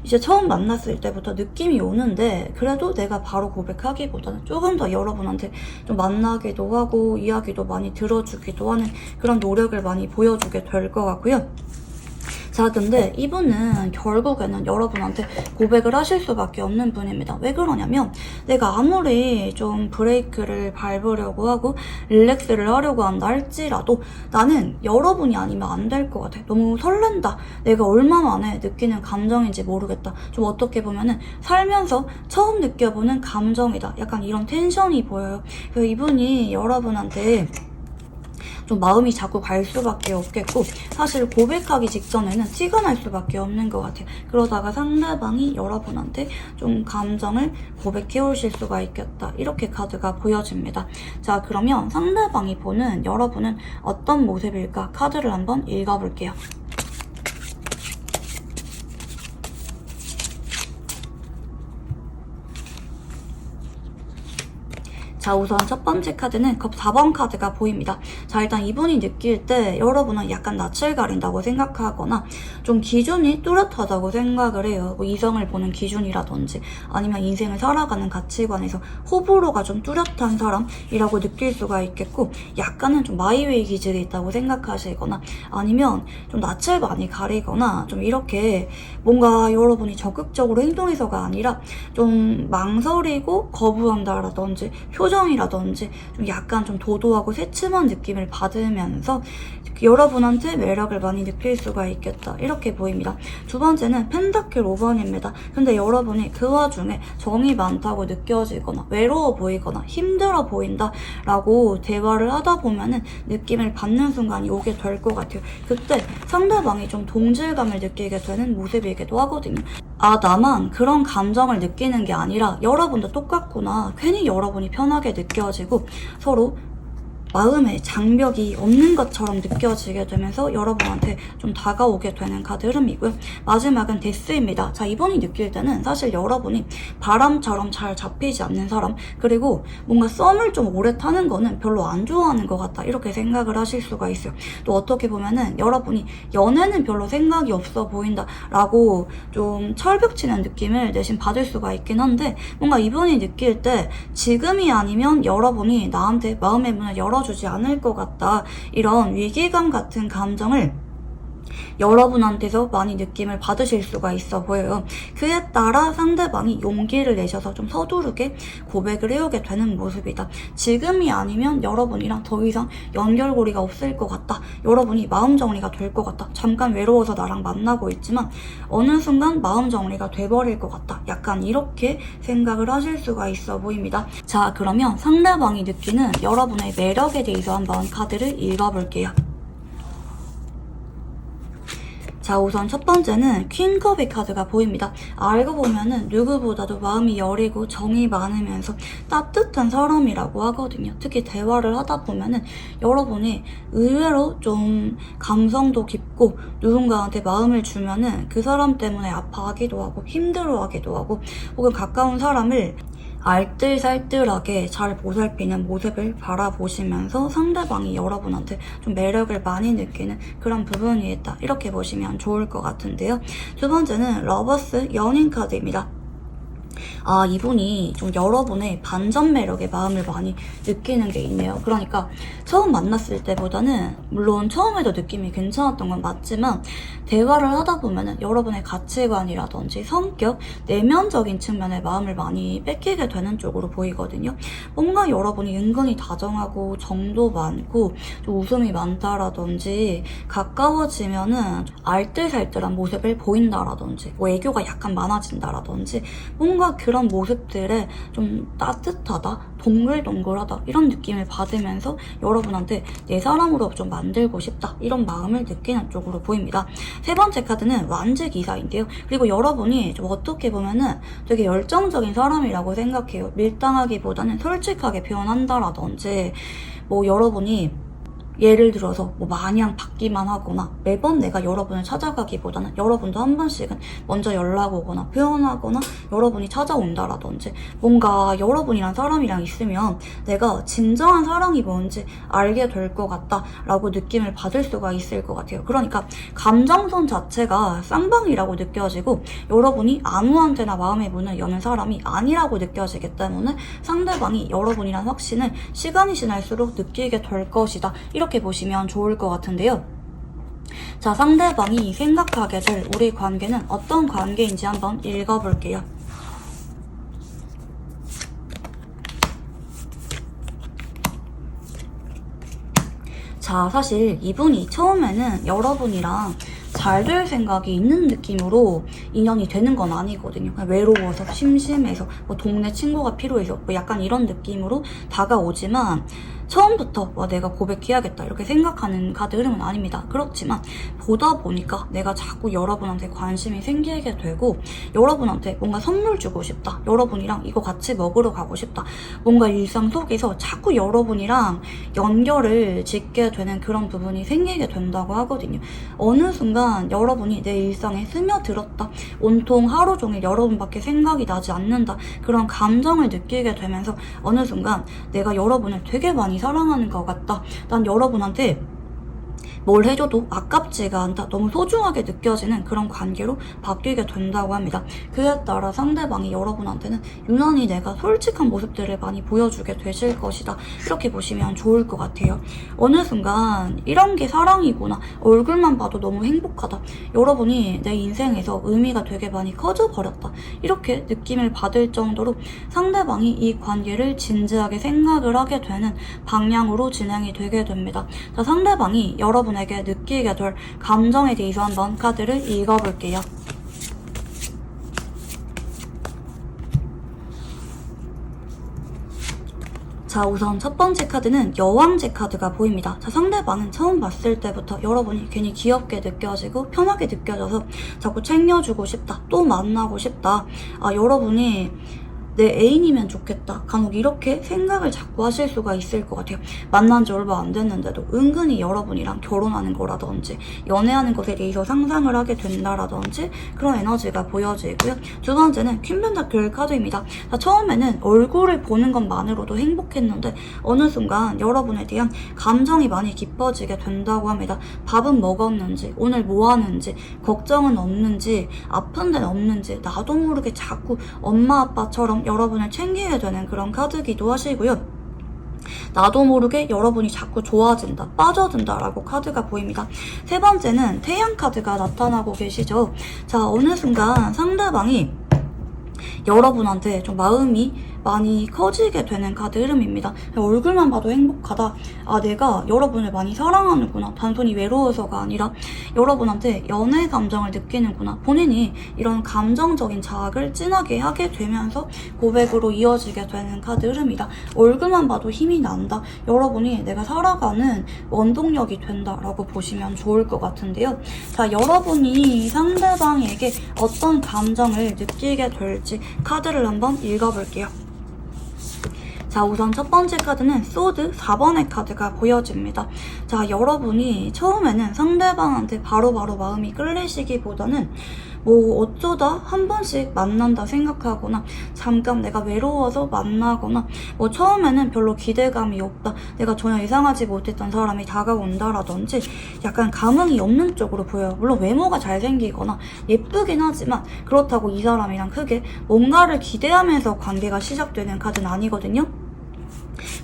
이제 처음 만났을 때부터 느낌이 오는데 그래도 내가 바로 고백하기보다는 조금 더 여러분한테 좀 만나기도 하고 이야기도 많이 들어주기도 하는 그런 노력을 많이 보여주게 될 것 같고요. 자, 근데 이분은 결국에는 여러분한테 고백을 하실 수밖에 없는 분입니다. 왜 그러냐면 내가 아무리 좀 브레이크를 밟으려고 하고 릴렉스를 하려고 한다 할지라도 나는 여러분이 아니면 안 될 것 같아. 너무 설렌다. 내가 얼마 만에 느끼는 감정인지 모르겠다. 좀 어떻게 보면은 살면서 처음 느껴보는 감정이다. 약간 이런 텐션이 보여요. 그래서 이분이 여러분한테 좀 마음이 자꾸 갈 수밖에 없겠고, 사실 고백하기 직전에는 티가 날 수밖에 없는 것 같아요. 그러다가 상대방이 여러분한테 좀 감정을 고백해 오실 수가 있겠다, 이렇게 카드가 보여집니다. 자, 그러면 상대방이 보는 여러분은 어떤 모습일까 카드를 한번 읽어볼게요. 자, 우선 첫 번째 카드는 컵 4번 카드가 보입니다. 자, 일단 이분이 느낄 때 여러분은 약간 낯을 가린다고 생각하거나 좀 기준이 뚜렷하다고 생각을 해요. 뭐 이성을 보는 기준이라든지 아니면 인생을 살아가는 가치관에서 호불호가 좀 뚜렷한 사람이라고 느낄 수가 있겠고, 약간은 좀 마이웨이 기질이 있다고 생각하시거나 아니면 좀 낯을 많이 가리거나 좀 이렇게 뭔가 여러분이 적극적으로 행동해서가 아니라 좀 망설이고 거부한다라든지 표정이라든지 좀 약간 좀 도도하고 새침한 느낌을 받으면서 여러분한테 매력을 많이 느낄 수가 있겠다, 이렇게 보입니다. 두 번째는 펜타클 5번입니다. 근데 여러분이 그 와중에 정이 많다고 느껴지거나 외로워 보이거나 힘들어 보인다 라고 대화를 하다 보면은 느낌을 받는 순간이 오게 될 것 같아요. 그때 상대방이 좀 동질감을 느끼게 되는 모습이기도 하거든요. 아, 나만 그런 감정을 느끼는 게 아니라 여러분도 똑같구나, 괜히 여러분이 편하게 느껴지고 서로 마음에 장벽이 없는 것처럼 느껴지게 되면서 여러분한테 좀 다가오게 되는 카드 흐름이고요. 마지막은 데스입니다. 자, 이분이 느낄 때는 사실 여러분이 바람처럼 잘 잡히지 않는 사람, 그리고 뭔가 썸을 좀 오래 타는 거는 별로 안 좋아하는 것 같다, 이렇게 생각을 하실 수가 있어요. 또 어떻게 보면은 여러분이 연애는 별로 생각이 없어 보인다 라고 좀 철벽치는 느낌을 대신 받을 수가 있긴 한데, 뭔가 이분이 느낄 때 지금이 아니면 여러분이 나한테 마음의 문을 열어주지 않을 것 같다, 이런 위기감 같은 감정을 여러분한테서 많이 느낌을 받으실 수가 있어 보여요. 그에 따라 상대방이 용기를 내셔서 좀 서두르게 고백을 해오게 되는 모습이다. 지금이 아니면 여러분이랑 더 이상 연결고리가 없을 것 같다. 여러분이 마음 정리가 될 것 같다. 잠깐 외로워서 나랑 만나고 있지만 어느 순간 마음 정리가 돼버릴 것 같다. 약간 이렇게 생각을 하실 수가 있어 보입니다. 자, 그러면 상대방이 느끼는 여러분의 매력에 대해서 한번 카드를 읽어볼게요. 자, 우선 첫 번째는 퀸컵의 카드가 보입니다. 알고 보면은 누구보다도 마음이 여리고 정이 많으면서 따뜻한 사람이라고 하거든요. 특히 대화를 하다 보면은 여러분이 의외로 좀 감성도 깊고 누군가한테 마음을 주면은 그 사람 때문에 아파하기도 하고 힘들어하기도 하고 혹은 가까운 사람을 알뜰살뜰하게 잘 보살피는 모습을 바라보시면서 상대방이 여러분한테 좀 매력을 많이 느끼는 그런 부분이 있다. 이렇게 보시면 좋을 것 같은데요. 두 번째는 러버스 연인 카드입니다. 아, 이분이 좀 여러분의 반전 매력에 마음을 많이 느끼는 게 있네요. 그러니까 처음 만났을 때보다는 물론 처음에도 느낌이 괜찮았던 건 맞지만 대화를 하다 보면은 여러분의 가치관이라든지 성격, 내면적인 측면에 마음을 많이 뺏기게 되는 쪽으로 보이거든요. 뭔가 여러분이 은근히 다정하고 정도 많고 좀 웃음이 많다라든지 가까워지면은 알뜰살뜰한 모습을 보인다라든지 뭐 애교가 약간 많아진다라든지 뭔가 그런 모습들에 좀 따뜻하다, 동글동글하다 이런 느낌을 받으면서 여러분한테 내 사람으로 좀 만들고 싶다 이런 마음을 느끼는 쪽으로 보입니다. 세 번째 카드는 완제기사인데요. 그리고 여러분이 좀 어떻게 보면은 되게 열정적인 사람이라고 생각해요. 밀당하기보다는 솔직하게 표현한다라든지 뭐 여러분이 예를 들어서 뭐 마냥 받기만 하거나 매번 내가 여러분을 찾아가기보다는 여러분도 한 번씩은 먼저 연락 오거나 표현하거나 여러분이 찾아온다라든지 뭔가 여러분이란 사람이랑 있으면 내가 진정한 사랑이 뭔지 알게 될 것 같다라고 느낌을 받을 수가 있을 것 같아요. 그러니까 감정선 자체가 쌍방이라고 느껴지고 여러분이 아무한테나 마음의 문을 여는 사람이 아니라고 느껴지기 때문에 상대방이 여러분이란 확신을 시간이 지날수록 느끼게 될 것이다. 이렇게 보시면 좋을 것 같은데요. 자, 상대방이 생각하게 될 우리 관계는 어떤 관계인지 한번 읽어볼게요. 자, 사실 이분이 처음에는 여러분이랑 잘 될 생각이 있는 느낌으로 인연이 되는 건 아니거든요. 외로워서, 심심해서, 뭐 동네 친구가 필요해서 뭐 약간 이런 느낌으로 다가오지만 처음부터 와 내가 고백해야겠다 이렇게 생각하는 카드 흐름은 아닙니다. 그렇지만 보다 보니까 내가 자꾸 여러분한테 관심이 생기게 되고 여러분한테 뭔가 선물 주고 싶다. 여러분이랑 이거 같이 먹으러 가고 싶다. 뭔가 일상 속에서 자꾸 여러분이랑 연결을 짓게 되는 그런 부분이 생기게 된다고 하거든요. 어느 순간 여러분이 내 일상에 스며들었다. 온통 하루 종일 여러분밖에 생각이 나지 않는다. 그런 감정을 느끼게 되면서 어느 순간 내가 여러분을 되게 많이 사랑하는 것 같다. 난 여러분한테 뭘 해줘도 아깝지가 않다. 너무 소중하게 느껴지는 그런 관계로 바뀌게 된다고 합니다. 그에 따라 상대방이 여러분한테는 유난히 내가 솔직한 모습들을 많이 보여주게 되실 것이다. 이렇게 보시면 좋을 것 같아요. 어느 순간 이런 게 사랑이구나. 얼굴만 봐도 너무 행복하다. 여러분이 내 인생에서 의미가 되게 많이 커져버렸다. 이렇게 느낌을 받을 정도로 상대방이 이 관계를 진지하게 생각을 하게 되는 방향으로 진행이 되게 됩니다. 자, 상대방이 여러분에게 느끼게 될 감정에 대해서 한번 카드를 읽어볼게요. 자, 우선 첫 번째 카드는 여왕제 카드가 보입니다. 자, 상대방은 처음 봤을 때부터 여러분이 괜히 귀엽게 느껴지고 편하게 느껴져서 자꾸 챙겨주고 싶다. 또 만나고 싶다. 아, 여러분이 내 애인이면 좋겠다. 간혹 이렇게 생각을 자꾸 하실 수가 있을 것 같아요. 만난 지 얼마 안 됐는데도 은근히 여러분이랑 결혼하는 거라든지 연애하는 것에 대해서 상상을 하게 된다라든지 그런 에너지가 보여지고요. 두 번째는 퀸 펜타클 카드입니다. 자, 처음에는 얼굴을 보는 것만으로도 행복했는데 어느 순간 여러분에 대한 감정이 많이 깊어지게 된다고 합니다. 밥은 먹었는지, 오늘 뭐 하는지, 걱정은 없는지, 아픈 데는 없는지 나도 모르게 자꾸 엄마 아빠처럼 여러분을 챙기게 되는 그런 카드기도 하시고요. 나도 모르게 여러분이 자꾸 좋아진다, 빠져든다라고 카드가 보입니다. 세 번째는 태양 카드가 나타나고 계시죠. 자, 어느 순간 상대방이 여러분한테 좀 마음이 많이 커지게 되는 카드 흐름입니다. 얼굴만 봐도 행복하다. 아, 내가 여러분을 많이 사랑하는구나. 단순히 외로워서가 아니라 여러분한테 연애 감정을 느끼는구나. 본인이 이런 감정적인 자학을 진하게 하게 되면서 고백으로 이어지게 되는 카드 흐름이다. 얼굴만 봐도 힘이 난다. 여러분이 내가 살아가는 원동력이 된다라고 보시면 좋을 것 같은데요. 자, 여러분이 상대방에게 어떤 감정을 느끼게 될지 카드를 한번 읽어볼게요. 자, 우선 첫 번째 카드는 소드 4번의 카드가 보여집니다. 자, 여러분이 처음에는 상대방한테 바로바로 마음이 끌리시기보다는 뭐 어쩌다 한 번씩 만난다 생각하거나 잠깐 내가 외로워서 만나거나 뭐 처음에는 별로 기대감이 없다, 내가 전혀 예상하지 못했던 사람이 다가온다라든지 약간 감흥이 없는 쪽으로 보여요. 물론 외모가 잘생기거나 예쁘긴 하지만 그렇다고 이 사람이랑 크게 뭔가를 기대하면서 관계가 시작되는 카드는 아니거든요.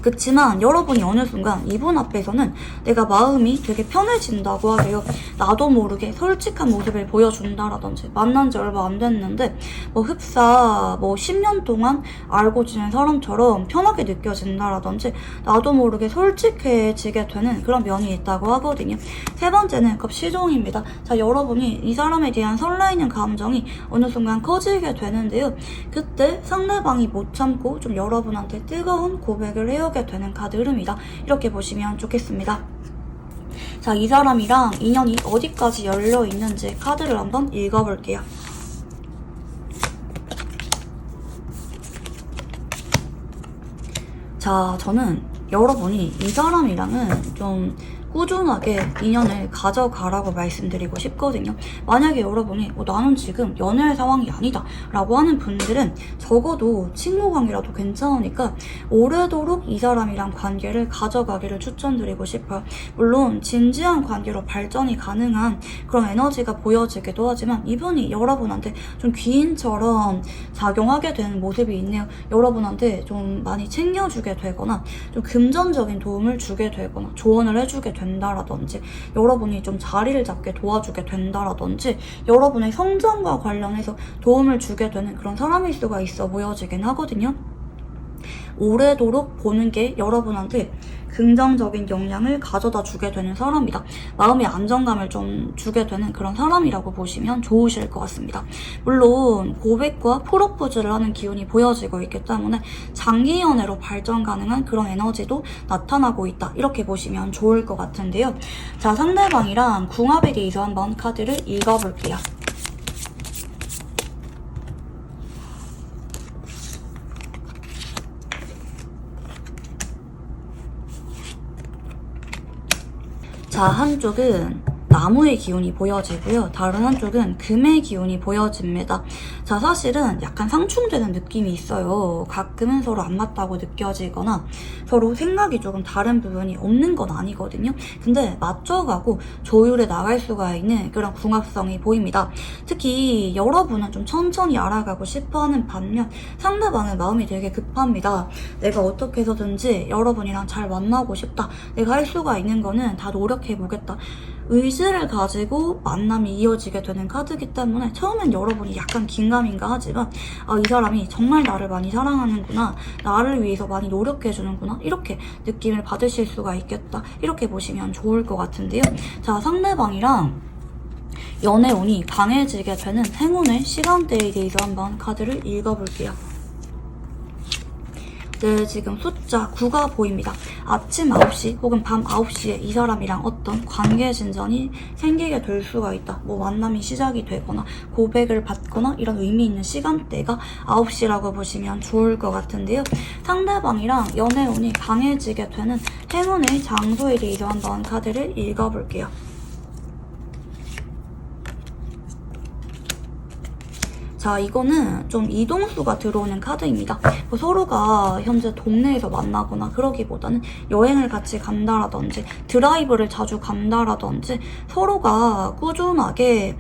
그치만 여러분이 어느 순간 이분 앞에서는 내가 마음이 되게 편해진다고 하세요. 나도 모르게 솔직한 모습을 보여준다라든지 만난 지 얼마 안 됐는데 뭐 흡사 뭐 10년 동안 알고 지낸 사람처럼 편하게 느껴진다라든지 나도 모르게 솔직해지게 되는 그런 면이 있다고 하거든요. 세 번째는 시종입니다. 자, 여러분이 이 사람에 대한 설레이는 감정이 어느 순간 커지게 되는데요. 그때 상대방이 못 참고 좀 여러분한테 뜨거운 고백을 해오게 되는 카드 흐름이다. 이렇게 보시면 좋겠습니다. 자, 이 사람이랑 인연이 어디까지 열려 있는지 카드를 한번 읽어볼게요. 자, 저는 여러분이 이 사람이랑은 좀 꾸준하게 인연을 가져가라고 말씀드리고 싶거든요. 만약에 여러분이 나는 지금 연애할 상황이 아니다 라고 하는 분들은 적어도 친구 관계라도 괜찮으니까 오래도록 이 사람이랑 관계를 가져가기를 추천드리고 싶어요. 물론 진지한 관계로 발전이 가능한 그런 에너지가 보여지기도 하지만 이분이 여러분한테 좀 귀인처럼 작용하게 되는 모습이 있네요. 여러분한테 좀 많이 챙겨주게 되거나 좀 금전적인 도움을 주게 되거나 조언을 해주게 된다라든지 여러분이 좀 자리를 잡게 도와주게 된다라든지 여러분의 성장과 관련해서 도움을 주게 되는 그런 사람일 수가 있어 보여지긴 하거든요. 오래도록 보는 게 여러분한테 긍정적인 영향을 가져다 주게 되는 사람이다. 마음의 안정감을 좀 주게 되는 그런 사람이라고 보시면 좋으실 것 같습니다. 물론 고백과 프로포즈를 하는 기운이 보여지고 있기 때문에 장기 연애로 발전 가능한 그런 에너지도 나타나고 있다. 이렇게 보시면 좋을 것 같은데요. 자, 상대방이랑 궁합에 대해서 한번 카드를 읽어볼게요. 자, 한쪽은 나무의 기운이 보여지고요. 다른 한쪽은 금의 기운이 보여집니다. 자, 사실은 약간 상충되는 느낌이 있어요. 가끔은 서로 안 맞다고 느껴지거나 서로 생각이 조금 다른 부분이 없는 건 아니거든요. 근데 맞춰가고 조율해 나갈 수가 있는 그런 궁합성이 보입니다. 특히 여러분은 좀 천천히 알아가고 싶어하는 반면 상대방은 마음이 되게 급합니다. 내가 어떻게 해서든지 여러분이랑 잘 만나고 싶다. 내가 할 수가 있는 거는 다 노력해보겠다. 의지를 가지고 만남이 이어지게 되는 카드이기 때문에 처음엔 여러분이 약간 긴가민가 하지만 이 사람이 정말 나를 많이 사랑하는구나, 나를 위해서 많이 노력해주는구나, 이렇게 느낌을 받으실 수가 있겠다. 이렇게 보시면 좋을 것 같은데요. 자, 상대방이랑 연애운이 강해지게 되는 행운의 시간대에 대해서 한번 카드를 읽어볼게요. 네, 지금 숫자 9가 보입니다. 아침 9시 혹은 밤 9시에 이 사람이랑 어떤 관계 진전이 생기게 될 수가 있다. 뭐 만남이 시작이 되거나 고백을 받거나 이런 의미 있는 시간대가 9시라고 보시면 좋을 것 같은데요. 상대방이랑 연애운이 강해지게 되는 행운의 장소에 대해서 한번 카드를 읽어볼게요. 자, 이거는 좀 이동수가 들어오는 카드입니다. 뭐 서로가 현재 동네에서 만나거나 그러기보다는 여행을 같이 간다라든지 드라이브를 자주 간다라든지 서로가 꾸준하게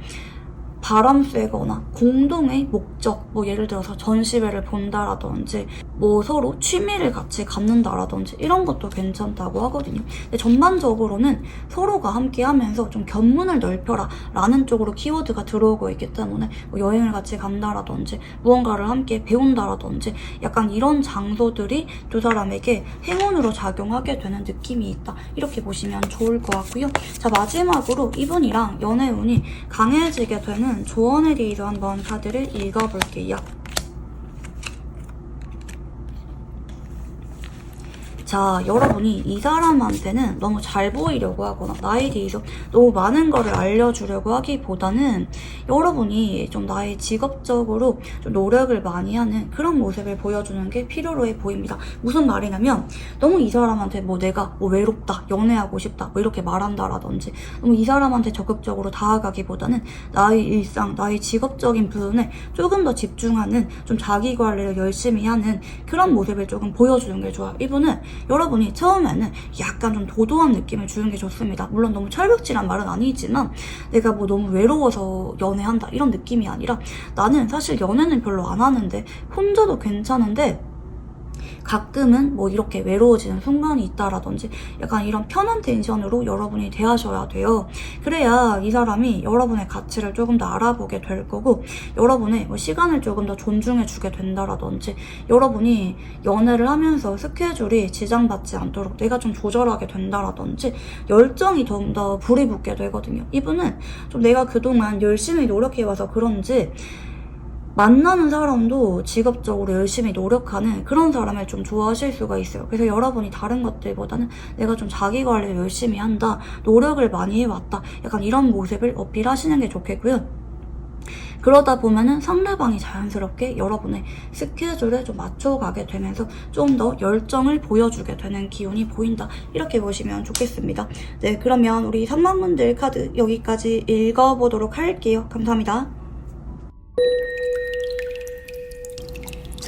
바람 쐬거나 공동의 목적, 뭐 예를 들어서 전시회를 본다라든지 뭐 서로 취미를 같이 갖는다라든지 이런 것도 괜찮다고 하거든요. 근데 전반적으로는 서로가 함께 하면서 좀 견문을 넓혀라 라는 쪽으로 키워드가 들어오고 있기 때문에 뭐 여행을 같이 간다라든지 무언가를 함께 배운다라든지 약간 이런 장소들이 두 사람에게 행운으로 작용하게 되는 느낌이 있다. 이렇게 보시면 좋을 것 같고요. 자, 마지막으로 이분이랑 연애운이 강해지게 되는 조언에 대해서 한번 카드를 읽어볼게요. 자, 여러분이 이 사람한테는 너무 잘 보이려고 하거나 나에 대해서 너무 많은 거를 알려주려고 하기보다는 여러분이 좀 나의 직업적으로 좀 노력을 많이 하는 그런 모습을 보여주는 게 필요로 해 보입니다. 무슨 말이냐면 너무 이 사람한테 뭐 내가 뭐 외롭다, 연애하고 싶다 뭐 이렇게 말한다라든지 너무 이 사람한테 적극적으로 다가가기보다는 나의 일상, 나의 직업적인 부분에 조금 더 집중하는 좀 자기 관리를 열심히 하는 그런 모습을 조금 보여주는 게 좋아요. 이분은 여러분이 처음에는 약간 좀 도도한 느낌을 주는 게 좋습니다. 물론 너무 철벽질한 말은 아니지만 내가 뭐 너무 외로워서 연애한다 이런 느낌이 아니라 나는 사실 연애는 별로 안 하는데 혼자도 괜찮은데 가끔은 뭐 이렇게 외로워지는 순간이 있다라든지 약간 이런 편한 텐션으로 여러분이 대하셔야 돼요. 그래야 이 사람이 여러분의 가치를 조금 더 알아보게 될 거고 여러분의 뭐 시간을 조금 더 존중해 주게 된다라든지 여러분이 연애를 하면서 스케줄이 지장받지 않도록 내가 좀 조절하게 된다라든지 열정이 좀 더 불이 붙게 되거든요. 이분은 좀 내가 그동안 열심히 노력해와서 그런지 만나는 사람도 직업적으로 열심히 노력하는 그런 사람을 좀 좋아하실 수가 있어요. 그래서 여러분이 다른 것들보다는 내가 좀 자기 관리를 열심히 한다, 노력을 많이 해왔다, 약간 이런 모습을 어필하시는 게 좋겠고요. 그러다 보면은 상대방이 자연스럽게 여러분의 스케줄에 좀 맞춰가게 되면서 좀 더 열정을 보여주게 되는 기운이 보인다. 이렇게 보시면 좋겠습니다. 네, 그러면 우리 3만분들 카드 여기까지 읽어보도록 할게요. 감사합니다.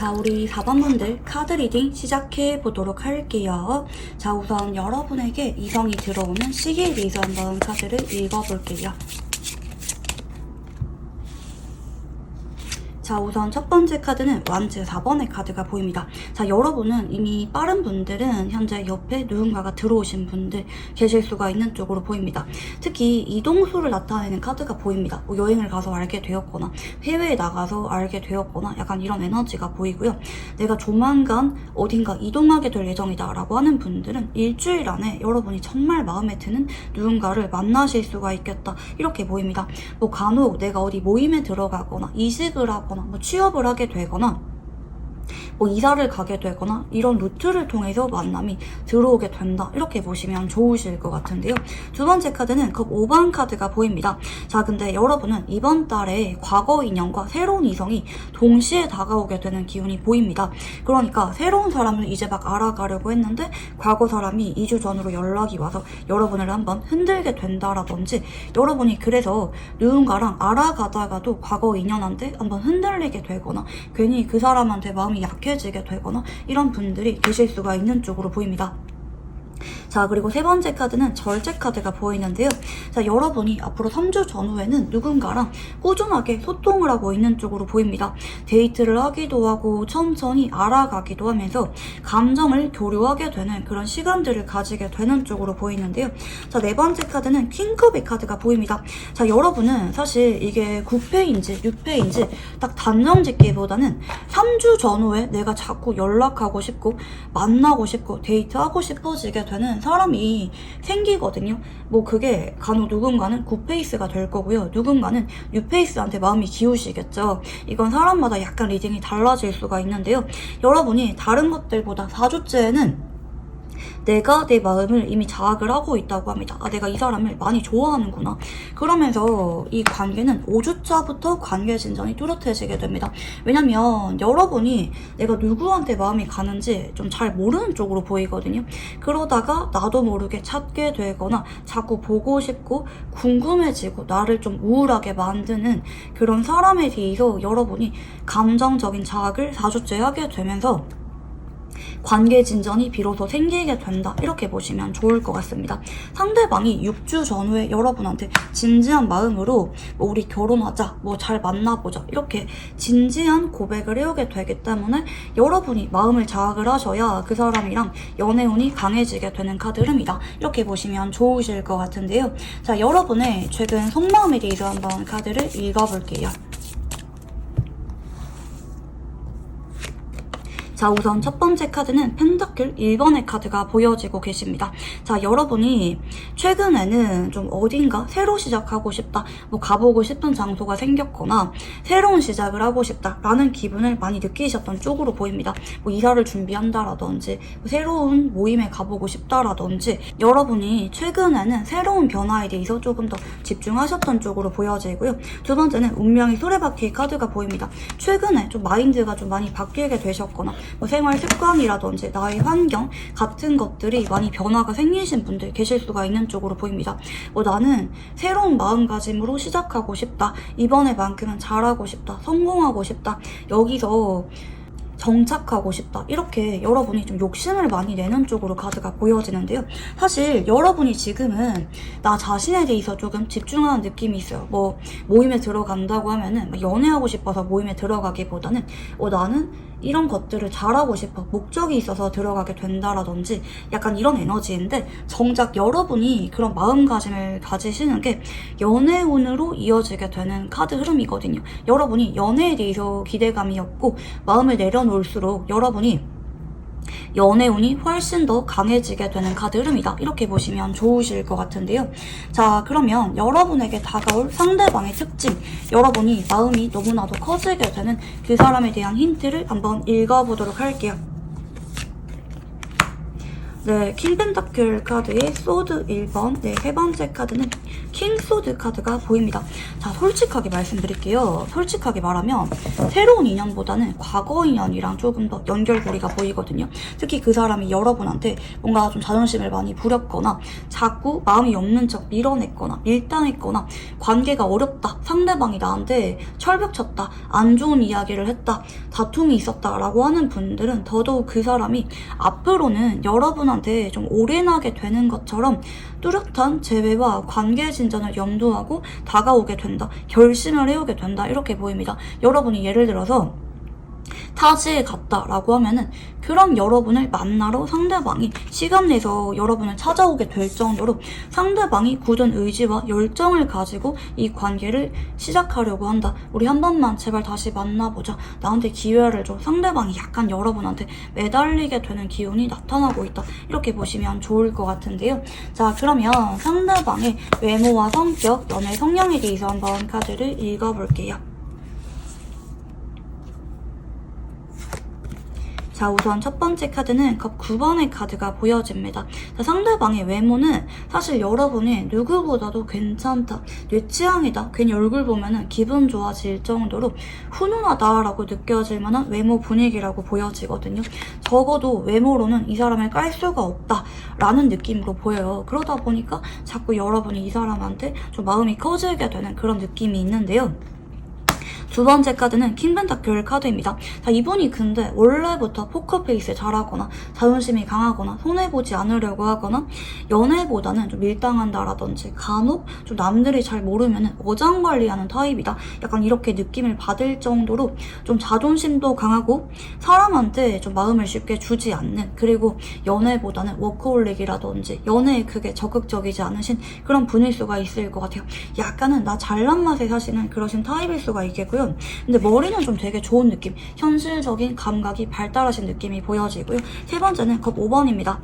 자, 우리 4번분들 카드 리딩 시작해 보도록 할게요. 자, 우선 여러분에게 이성이 들어오는 시기에 대해서 한번 카드를 읽어볼게요. 자, 우선 첫 번째 카드는 완즈 4번의 카드가 보입니다. 자, 여러분은 이미 빠른 분들은 현재 옆에 누군가가 들어오신 분들 계실 수가 있는 쪽으로 보입니다. 특히 이동수를 나타내는 카드가 보입니다. 뭐 여행을 가서 알게 되었거나 해외에 나가서 알게 되었거나 약간 이런 에너지가 보이고요. 내가 조만간 어딘가 이동하게 될 예정이다 라고 하는 분들은 일주일 안에 여러분이 정말 마음에 드는 누군가를 만나실 수가 있겠다. 이렇게 보입니다. 뭐 간혹 내가 어디 모임에 들어가거나 이직을 하거나 뭐 취업을 하게 되거나 뭐 이사를 가게 되거나 이런 루트를 통해서 만남이 들어오게 된다. 이렇게 보시면 좋으실 것 같은데요. 두 번째 카드는 컵 5번 카드가 보입니다. 자, 근데 여러분은 이번 달에 과거 인연과 새로운 이성이 동시에 다가오게 되는 기운이 보입니다. 그러니까 새로운 사람을 이제 막 알아가려고 했는데 과거 사람이 2주 전으로 연락이 와서 여러분을 한번 흔들게 된다라든지 여러분이 그래서 누군가랑 알아가다가도 과거 인연한테 한번 흔들리게 되거나 괜히 그 사람한테 마음이 약해지게 되거나 이런 분들이 계실 수가 있는 쪽으로 보입니다. 자, 그리고 세 번째 카드는 절제 카드가 보이는데요. 자, 여러분이 앞으로 3주 전후에는 누군가랑 꾸준하게 소통을 하고 있는 쪽으로 보입니다. 데이트를 하기도 하고 천천히 알아가기도 하면서 감정을 교류하게 되는 그런 시간들을 가지게 되는 쪽으로 보이는데요. 자, 네 번째 카드는 킹컵의 카드가 보입니다. 자, 여러분은 사실 이게 9패인지 6패인지 딱 단정 짓기보다는 3주 전후에 내가 자꾸 연락하고 싶고 만나고 싶고 데이트하고 싶어지게 되는 사람이 생기거든요. 뭐 그게 간혹 누군가는 9페이스가 될 거고요. 누군가는 6페이스한테 마음이 기우시겠죠. 이건 사람마다 약간 리딩이 달라질 수가 있는데요. 여러분이 다른 것들보다 4주째에는 내가 내 마음을 이미 자학을 하고 있다고 합니다. 아, 내가 이 사람을 많이 좋아하는구나. 그러면서 이 관계는 5주차부터 관계 진전이 뚜렷해지게 됩니다. 왜냐면 여러분이 내가 누구한테 마음이 가는지 좀 잘 모르는 쪽으로 보이거든요. 그러다가 나도 모르게 찾게 되거나 자꾸 보고 싶고 궁금해지고 나를 좀 우울하게 만드는 그런 사람에 대해서 여러분이 감정적인 자학을 4주째 하게 되면서 관계 진전이 비로소 생기게 된다. 이렇게 보시면 좋을 것 같습니다. 상대방이 6주 전후에 여러분한테 진지한 마음으로 뭐 우리 결혼하자, 뭐 잘 만나보자 이렇게 진지한 고백을 해오게 되기 때문에 여러분이 마음을 장악을 하셔야 그 사람이랑 연애운이 강해지게 되는 카드 흐름이다. 이렇게 보시면 좋으실 것 같은데요. 자, 여러분의 최근 속마음에 대해서 한번 카드를 읽어볼게요. 자, 우선 첫 번째 카드는 펜타클 1번의 카드가 보여지고 계십니다. 자, 여러분이 최근에는 좀 어딘가 새로 시작하고 싶다, 뭐 가보고 싶은 장소가 생겼거나 새로운 시작을 하고 싶다라는 기분을 많이 느끼셨던 쪽으로 보입니다. 뭐 이사를 준비한다라든지 뭐 새로운 모임에 가보고 싶다라든지 여러분이 최근에는 새로운 변화에 대해서 조금 더 집중하셨던 쪽으로 보여지고요. 두 번째는 운명의 수레바퀴 카드가 보입니다. 최근에 좀 마인드가 좀 많이 바뀌게 되셨거나 뭐 생활 습관이라든지 나의 환경 같은 것들이 많이 변화가 생기신 분들 계실 수가 있는 쪽으로 보입니다. 뭐 나는 새로운 마음가짐으로 시작하고 싶다. 이번에만큼은 잘하고 싶다. 성공하고 싶다. 여기서 정착하고 싶다. 이렇게 여러분이 좀 욕심을 많이 내는 쪽으로 카드가 보여지는데요. 사실 여러분이 지금은 나 자신에 대해서 조금 집중하는 느낌이 있어요. 뭐 모임에 들어간다고 하면은 연애하고 싶어서 모임에 들어가기보다는 나는 이런 것들을 잘하고 싶어, 목적이 있어서 들어가게 된다라든지 약간 이런 에너지인데, 정작 여러분이 그런 마음가짐을 가지시는 게 연애운으로 이어지게 되는 카드 흐름이거든요. 여러분이 연애에 대해서 기대감이 없고 마음을 내려놓을수록 여러분이 연애운이 훨씬 더 강해지게 되는 카드 흐름이다. 이렇게 보시면 좋으실 것 같은데요. 자, 그러면 여러분에게 다가올 상대방의 특징, 여러분이 마음이 너무나도 커지게 되는 그 사람에 대한 힌트를 한번 읽어보도록 할게요. 네, 킹 펜타클 카드의 소드 1번, 네, 세 번째 카드는 킹 소드 카드가 보입니다. 자, 솔직하게 말씀드릴게요. 솔직하게 말하면 새로운 인연보다는 과거 인연이랑 조금 더 연결고리가 보이거든요. 특히 그 사람이 여러분한테 뭔가 좀 자존심을 많이 부렸거나 자꾸 마음이 없는 척 밀어냈거나 밀당했거나 관계가 어렵다, 상대방이 나한테 철벽 쳤다, 안 좋은 이야기를 했다, 다툼이 있었다라고 하는 분들은 더더욱 그 사람이 앞으로는 여러분한테 좀 올인하게 되는 것처럼 뚜렷한 재회와 관계 진전을 염두하고 다가오게 된다, 결심을 해오게 된다, 이렇게 보입니다. 여러분이 예를 들어서 타지에 갔다라고 하면은 그럼 여러분을 만나러 상대방이 시간 내서 여러분을 찾아오게 될 정도로 상대방이 굳은 의지와 열정을 가지고 이 관계를 시작하려고 한다. 우리 한 번만 제발 다시 만나보자. 나한테 기회를 줘. 상대방이 약간 여러분한테 매달리게 되는 기운이 나타나고 있다. 이렇게 보시면 좋을 것 같은데요. 자, 그러면 상대방의 외모와 성격, 연애 성향에 대해서 한번 카드를 읽어볼게요. 자, 우선 첫 번째 카드는 컵 9번의 카드가 보여집니다. 자, 상대방의 외모는 사실 여러분이 누구보다도 괜찮다, 내 취향이다, 괜히 얼굴 보면은 기분 좋아질 정도로 훈훈하다라고 느껴질 만한 외모 분위기라고 보여지거든요. 적어도 외모로는 이 사람을 깔 수가 없다라는 느낌으로 보여요. 그러다 보니까 자꾸 여러분이 이 사람한테 좀 마음이 커지게 되는 그런 느낌이 있는데요. 두 번째 카드는 킹 펜타클 카드입니다. 자, 이분이 근데 원래부터 포커페이스 잘하거나 자존심이 강하거나 손해보지 않으려고 하거나 연애보다는 좀 밀당한다라든지 간혹 좀 남들이 잘 모르면 어장관리하는 타입이다, 약간 이렇게 느낌을 받을 정도로 좀 자존심도 강하고 사람한테 좀 마음을 쉽게 주지 않는, 그리고 연애보다는 워커홀릭이라든지 연애에 크게 적극적이지 않으신 그런 분일 수가 있을 것 같아요. 약간은 나 잘난 맛에 사시는 그러신 타입일 수가 있겠고요. 근데 머리는 좀 되게 좋은 느낌, 현실적인 감각이 발달하신 느낌이 보여지고요. 세 번째는 컵 5번입니다.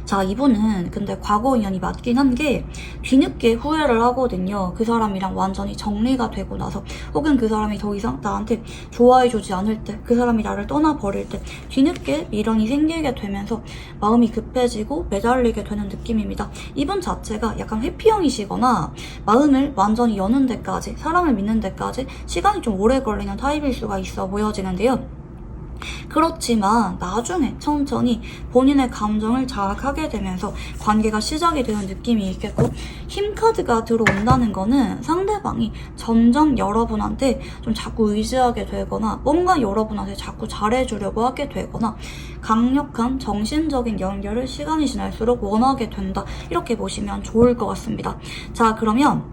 자, 이분은 근데 과거 인연이 맞긴 한 게 뒤늦게 후회를 하거든요. 그 사람이랑 완전히 정리가 되고 나서, 혹은 그 사람이 더 이상 나한테 좋아해주지 않을 때, 그 사람이 나를 떠나버릴 때 뒤늦게 미련이 생기게 되면서 마음이 급해지고 매달리게 되는 느낌입니다. 이분 자체가 약간 회피형이시거나 마음을 완전히 여는 데까지, 사랑을 믿는 데까지 시간이 좀 오래 걸리는 타입일 수가 있어 보여지는데요. 그렇지만 나중에 천천히 본인의 감정을 자각하게 되면서 관계가 시작이 되는 느낌이 있겠고, 힘 카드가 들어온다는 거는 상대방이 점점 여러분한테 좀 자꾸 의지하게 되거나 뭔가 여러분한테 자꾸 잘해주려고 하게 되거나 강력한 정신적인 연결을 시간이 지날수록 원하게 된다, 이렇게 보시면 좋을 것 같습니다. 자, 그러면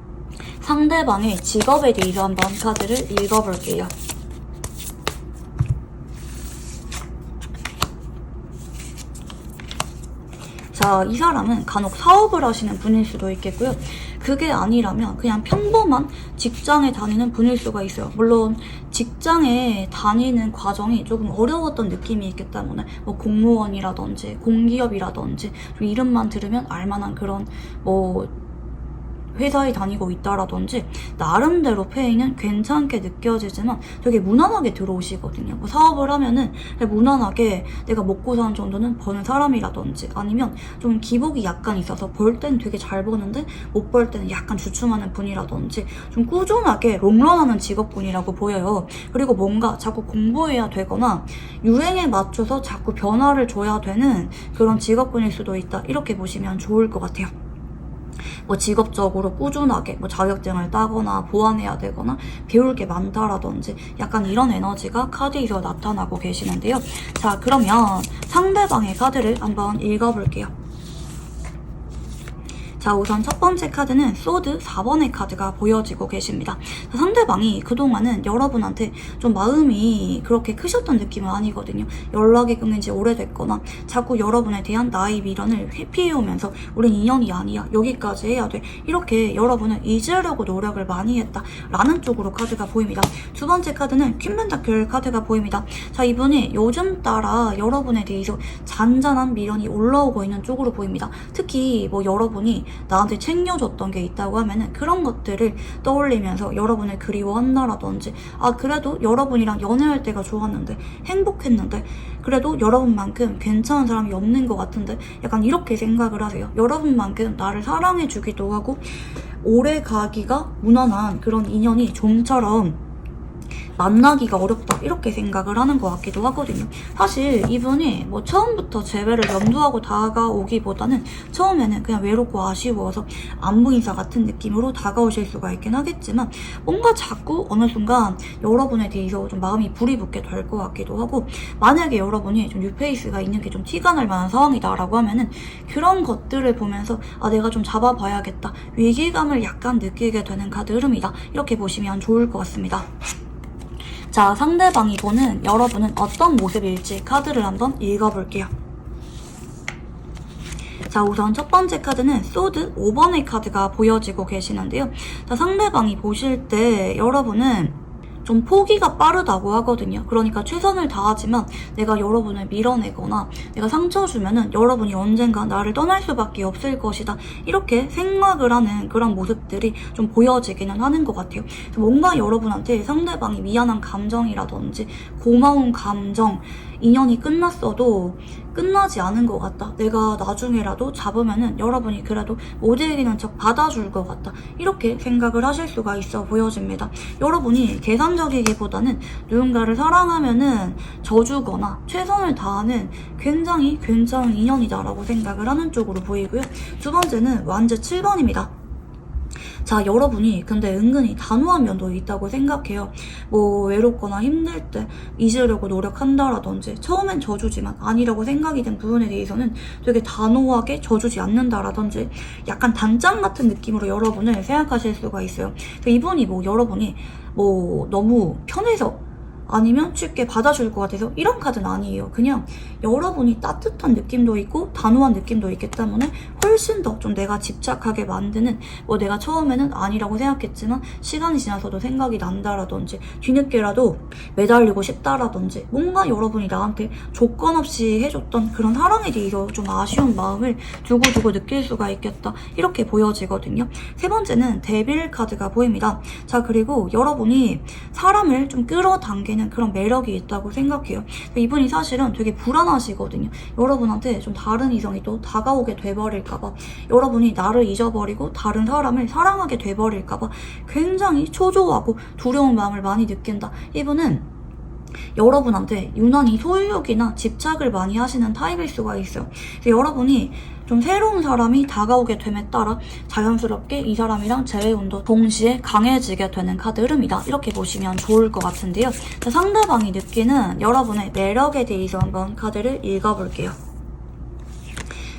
상대방의 직업에 대해서 한번 카드를 읽어볼게요. 자, 이 사람은 간혹 사업을 하시는 분일 수도 있겠고요. 그게 아니라면 그냥 평범한 직장에 다니는 분일 수가 있어요. 물론 직장에 다니는 과정이 조금 어려웠던 느낌이 있기 때문에 뭐 공무원이라든지 공기업이라든지 좀 이름만 들으면 알만한 그런 뭐 회사에 다니고 있다라든지 나름대로 페이는 괜찮게 느껴지지만 되게 무난하게 들어오시거든요. 뭐 사업을 하면은 무난하게 내가 먹고 사는 정도는 버는 사람이라든지, 아니면 좀 기복이 약간 있어서 벌 때는 되게 잘 버는데 못 벌 때는 약간 주춤하는 분이라든지 좀 꾸준하게 롱런하는 직업군이라고 보여요. 그리고 뭔가 자꾸 공부해야 되거나 유행에 맞춰서 자꾸 변화를 줘야 되는 그런 직업군일 수도 있다, 이렇게 보시면 좋을 것 같아요. 뭐 직업적으로 꾸준하게 뭐 자격증을 따거나 보완해야 되거나 배울 게 많다라든지 약간 이런 에너지가 카드에서 나타나고 계시는데요. 자, 그러면 상대방의 카드를 한번 읽어볼게요. 자, 우선 첫 번째 카드는 소드 4번의 카드가 보여지고 계십니다. 상대방이 그동안은 여러분한테 좀 마음이 그렇게 크셨던 느낌은 아니거든요. 연락이 끊긴 지 오래됐거나 자꾸 여러분에 대한 나의 미련을 회피해오면서 우린 인연이 아니야, 여기까지 해야 돼, 이렇게 여러분을 잊으려고 노력을 많이 했다 라는 쪽으로 카드가 보입니다. 두 번째 카드는 퀸 펜타클 카드가 보입니다. 자, 이분이 요즘 따라 여러분에 대해서 잔잔한 미련이 올라오고 있는 쪽으로 보입니다. 특히 뭐 여러분이 나한테 챙겨줬던 게 있다고 하면은 그런 것들을 떠올리면서 여러분을 그리워한다라든지, 아, 그래도 여러분이랑 연애할 때가 좋았는데, 행복했는데, 그래도 여러분만큼 괜찮은 사람이 없는 것 같은데, 약간 이렇게 생각을 하세요. 여러분만큼 나를 사랑해주기도 하고 오래 가기가 무난한 그런 인연이 좀처럼 만나기가 어렵다, 이렇게 생각을 하는 것 같기도 하거든요. 사실 이분이 뭐 처음부터 재회를 염두하고 다가오기보다는 처음에는 그냥 외롭고 아쉬워서 안부 인사 같은 느낌으로 다가오실 수가 있긴 하겠지만, 뭔가 자꾸 어느 순간 여러분에 대해서 좀 마음이 불이 붙게 될 것 같기도 하고, 만약에 여러분이 좀 뉴페이스가 있는 게 좀 티가 날 만한 상황이다라고 하면은 그런 것들을 보면서 아, 내가 좀 잡아봐야겠다, 위기감을 약간 느끼게 되는 카드 흐름이다, 이렇게 보시면 좋을 것 같습니다. 자, 상대방이 보는 여러분은 어떤 모습일지 카드를 한번 읽어볼게요. 자, 우선 첫 번째 카드는 소드 5번의 카드가 보여지고 계시는데요. 자, 상대방이 보실 때 여러분은 좀 포기가 빠르다고 하거든요. 그러니까 최선을 다하지만 내가 여러분을 밀어내거나 내가 상처 주면은 여러분이 언젠가 나를 떠날 수밖에 없을 것이다, 이렇게 생각을 하는 그런 모습들이 좀 보여지기는 하는 것 같아요. 뭔가 여러분한테 상대방이 미안한 감정이라든지 고마운 감정, 인연이 끝났어도 끝나지 않은 것 같다, 내가 나중에라도 잡으면은 여러분이 그래도 못 이기는 척 받아줄 것 같다, 이렇게 생각을 하실 수가 있어 보여집니다. 여러분이 계산적이기보다는 누군가를 사랑하면은 져주거나 최선을 다하는 굉장히 괜찮은 인연이다라고 생각을 하는 쪽으로 보이고요. 두 번째는 완즈 7번입니다. 자, 여러분이 근데 은근히 단호한 면도 있다고 생각해요. 뭐 외롭거나 힘들 때 잊으려고 노력한다라든지, 처음엔 져주지만 아니라고 생각이 된 부분에 대해서는 되게 단호하게 져주지 않는다라든지, 약간 단짠 같은 느낌으로 여러분을 생각하실 수가 있어요. 이분이 뭐 여러분이 뭐 너무 편해서 아니면 쉽게 받아줄 것 같아서 이런 카드는 아니에요. 그냥 여러분이 따뜻한 느낌도 있고 단호한 느낌도 있기 때문에 훨씬 더 좀 내가 집착하게 만드는, 뭐 내가 처음에는 아니라고 생각했지만 시간이 지나서도 생각이 난다라든지, 뒤늦게라도 매달리고 싶다라든지, 뭔가 여러분이 나한테 조건 없이 해줬던 그런 사랑에 대해서 좀 아쉬운 마음을 두고두고 느낄 수가 있겠다, 이렇게 보여지거든요. 세 번째는 데빌 카드가 보입니다. 자, 그리고 여러분이 사람을 좀 끌어당기는 그런 매력이 있다고 생각해요. 이분이 사실은 되게 불안하시거든요. 여러분한테 좀 다른 이성이 또 다가오게 돼버릴까봐, 여러분이 나를 잊어버리고 다른 사람을 사랑하게 돼버릴까봐 굉장히 초조하고 두려운 마음을 많이 느낀다. 이분은 여러분한테 유난히 소유욕이나 집착을 많이 하시는 타입일 수가 있어요. 그래서 여러분이 좀 새로운 사람이 다가오게 됨에 따라 자연스럽게 이 사람이랑 재회운도 동시에 강해지게 되는 카드 흐름이다. 이렇게 보시면 좋을 것 같은데요. 자, 상대방이 느끼는 여러분의 매력에 대해서 한번 카드를 읽어볼게요.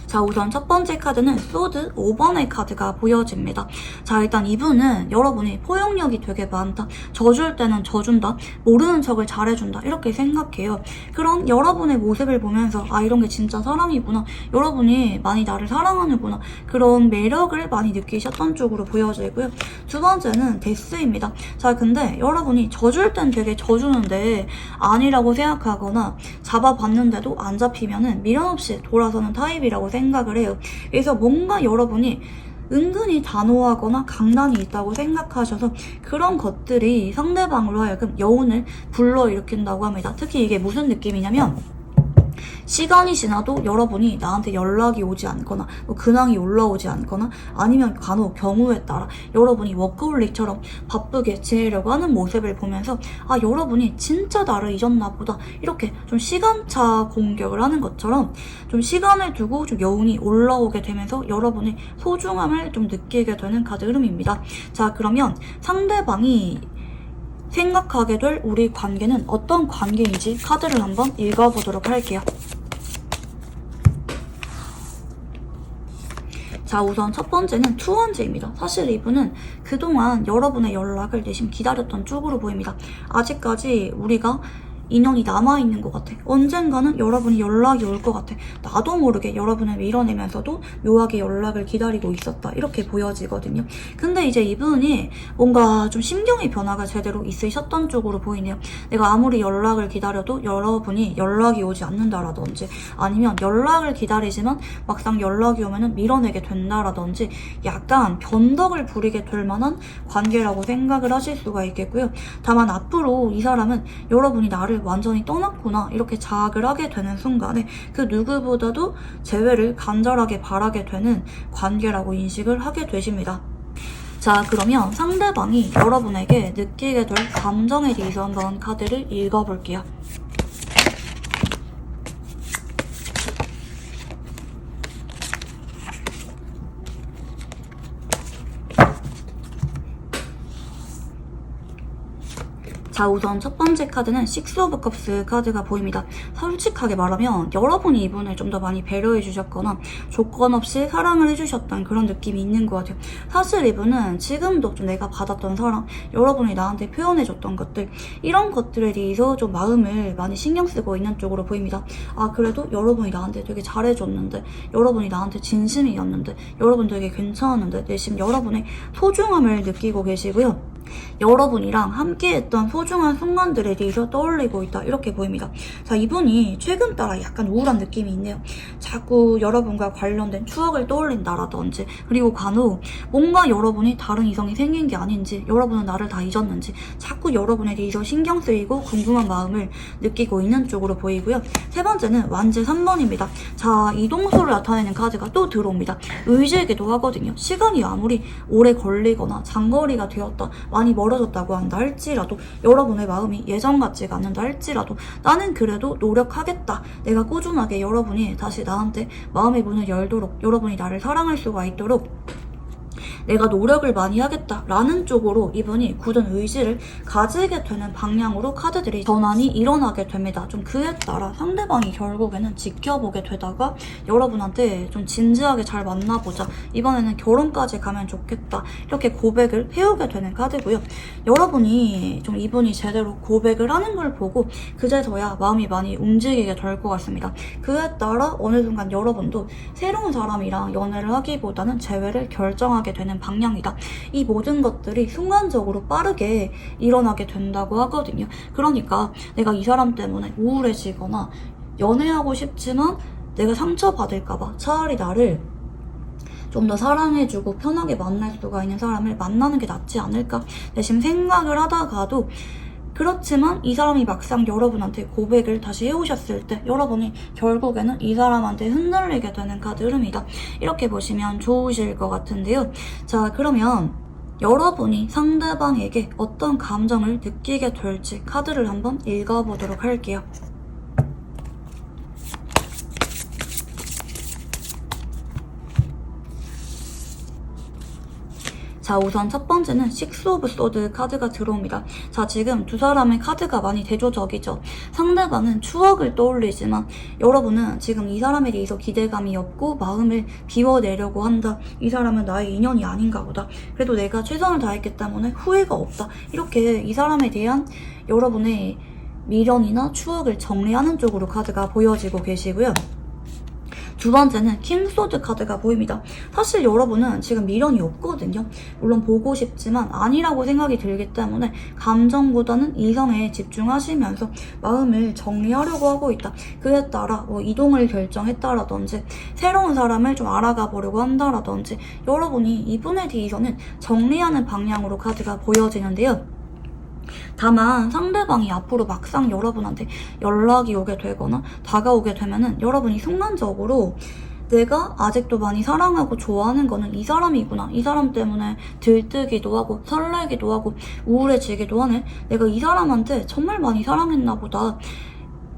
자, 우선 첫 번째 카드는 소드 5번의 카드가 보여집니다. 자, 일단 이분은 여러분이 포용력이 되게 많다, 져줄 때는 져준다, 모르는 척을 잘해준다, 이렇게 생각해요. 그럼 여러분의 모습을 보면서 아, 이런 게 진짜 사랑이구나, 여러분이 많이 나를 사랑하는구나, 그런 매력을 많이 느끼셨던 쪽으로 보여지고요. 두 번째는 데스입니다. 자, 근데 여러분이 져줄 땐 되게 져주는데 아니라고 생각하거나 잡아봤는데도 안 잡히면은 미련 없이 돌아서는 타입이라고 생각을 해요. 그래서 뭔가 여러분이 은근히 단호하거나 강단이 있다고 생각하셔서 그런 것들이 상대방으로 하여금 여운을 불러일으킨다고 합니다. 특히 이게 무슨 느낌이냐면, 시간이 지나도 여러분이 나한테 연락이 오지 않거나 근황이 올라오지 않거나 아니면 간혹 경우에 따라 여러분이 워커홀릭처럼 바쁘게 지내려고 하는 모습을 보면서 아, 여러분이 진짜 나를 잊었나 보다, 이렇게 좀 시간차 공격을 하는 것처럼 좀 시간을 두고 좀 여운이 올라오게 되면서 여러분의 소중함을 좀 느끼게 되는 카드 흐름입니다. 자, 그러면 상대방이 생각하게 될 우리 관계는 어떤 관계인지 카드를 한번 읽어보도록 할게요. 자, 우선 첫 번째는 투원제입니다. 사실 이분은 그동안 여러분의 연락을 내심 기다렸던 쪽으로 보입니다. 아직까지 우리가 인연이 남아있는 것 같아. 언젠가는 여러분이 연락이 올 것 같아. 나도 모르게 여러분을 밀어내면서도 묘하게 연락을 기다리고 있었다, 이렇게 보여지거든요. 근데 이제 이분이 뭔가 좀 심경의 변화가 제대로 있으셨던 쪽으로 보이네요. 내가 아무리 연락을 기다려도 여러분이 연락이 오지 않는다라든지, 아니면 연락을 기다리지만 막상 연락이 오면은 밀어내게 된다라든지, 약간 변덕을 부리게 될 만한 관계라고 생각을 하실 수가 있겠고요. 다만 앞으로 이 사람은 여러분이 나를 완전히 떠났구나, 이렇게 자학을 하게 되는 순간에 그 누구보다도 재회를 간절하게 바라게 되는 관계라고 인식을 하게 되십니다. 자, 그러면 상대방이 여러분에게 느끼게 될 감정에 대해서 한번 카드를 읽어볼게요. 자, 우선 첫 번째 카드는 식스 오브 컵스 카드가 보입니다. 솔직하게 말하면 여러분이 이분을 좀 더 많이 배려해 주셨거나 조건 없이 사랑을 해주셨던 그런 느낌이 있는 것 같아요. 사실 이분은 지금도 좀 내가 받았던 사랑, 여러분이 나한테 표현해줬던 것들, 이런 것들에 대해서 좀 마음을 많이 신경 쓰고 있는 쪽으로 보입니다. 아, 그래도 여러분이 나한테 되게 잘해줬는데, 여러분이 나한테 진심이었는데, 여러분 되게 괜찮았는데, 내심 여러분의 소중함을 느끼고 계시고요. 여러분이랑 함께했던 소중한 순간들에 대해서 떠올리고 있다, 이렇게 보입니다. 자, 이분이 최근 따라 약간 우울한 느낌이 있네요. 자꾸 여러분과 관련된 추억을 떠올린다라든지, 그리고 간혹 뭔가 여러분이 다른 이성이 생긴 게 아닌지, 여러분은 나를 다 잊었는지 자꾸 여러분에 대해서 신경 쓰이고 궁금한 마음을 느끼고 있는 쪽으로 보이고요. 세 번째는 완제 3번입니다. 자, 이동소를 나타내는 카드가 또 들어옵니다. 의지이기도 하거든요. 시간이 아무리 오래 걸리거나 장거리가 되었다, 많이 멀어졌다고 한다 할지라도, 여러분의 마음이 예전 같지가 않는다 할지라도 나는 그래도 노력하겠다, 내가 꾸준하게 여러분이 다시 나한테 마음의 문을 열도록, 여러분이 나를 사랑할 수가 있도록 내가 노력을 많이 하겠다라는 쪽으로 이분이 굳은 의지를 가지게 되는 방향으로 카드들이 전환이 일어나게 됩니다. 좀 그에 따라 상대방이 결국에는 지켜보게 되다가 여러분한테 좀 진지하게 잘 만나보자, 이번에는 결혼까지 가면 좋겠다, 이렇게 고백을 해오게 되는 카드고요. 여러분이 좀 이분이 제대로 고백을 하는 걸 보고 그제서야 마음이 많이 움직이게 될 것 같습니다. 그에 따라 어느 순간 여러분도 새로운 사람이랑 연애를 하기보다는 재회를 결정하게 되는 방향이다. 이 모든 것들이 순간적으로 빠르게 일어나게 된다고 하거든요. 그러니까 내가 이 사람 때문에 우울해지거나 연애하고 싶지만 내가 상처받을까봐 차라리 나를 좀 더 사랑해주고 편하게 만날 수가 있는 사람을 만나는 게 낫지 않을까 내심 생각을 하다가도, 그렇지만 이 사람이 막상 여러분한테 고백을 다시 해오셨을 때 여러분이 결국에는 이 사람한테 흔들리게 되는 카드 흐름이다, 이렇게 보시면 좋으실 것 같은데요. 자, 그러면 여러분이 상대방에게 어떤 감정을 느끼게 될지 카드를 한번 읽어보도록 할게요. 자, 우선 첫 번째는 식스 오브 소드 카드가 들어옵니다. 자, 지금 두 사람의 카드가 많이 대조적이죠. 상대방은 추억을 떠올리지만 여러분은 지금 이 사람에 대해서 기대감이 없고 마음을 비워내려고 한다. 이 사람은 나의 인연이 아닌가 보다. 그래도 내가 최선을 다했기 때문에 후회가 없다. 이렇게 이 사람에 대한 여러분의 미련이나 추억을 정리하는 쪽으로 카드가 보여지고 계시고요. 두 번째는 킹소드 카드가 보입니다. 사실 여러분은 지금 미련이 없거든요. 물론 보고 싶지만 아니라고 생각이 들기 때문에 감정보다는 이성에 집중하시면서 마음을 정리하려고 하고 있다. 그에 따라 이동을 결정했다라든지 새로운 사람을 좀 알아가 보려고 한다라든지 여러분이 이분에 대해서는 정리하는 방향으로 카드가 보여지는데요. 다만 상대방이 앞으로 막상 여러분한테 연락이 오게 되거나 다가오게 되면은 여러분이 순간적으로 내가 아직도 많이 사랑하고 좋아하는 거는 이 사람이구나. 이 사람 때문에 들뜨기도 하고 설레기도 하고 우울해지기도 하네. 내가 이 사람한테 정말 많이 사랑했나 보다.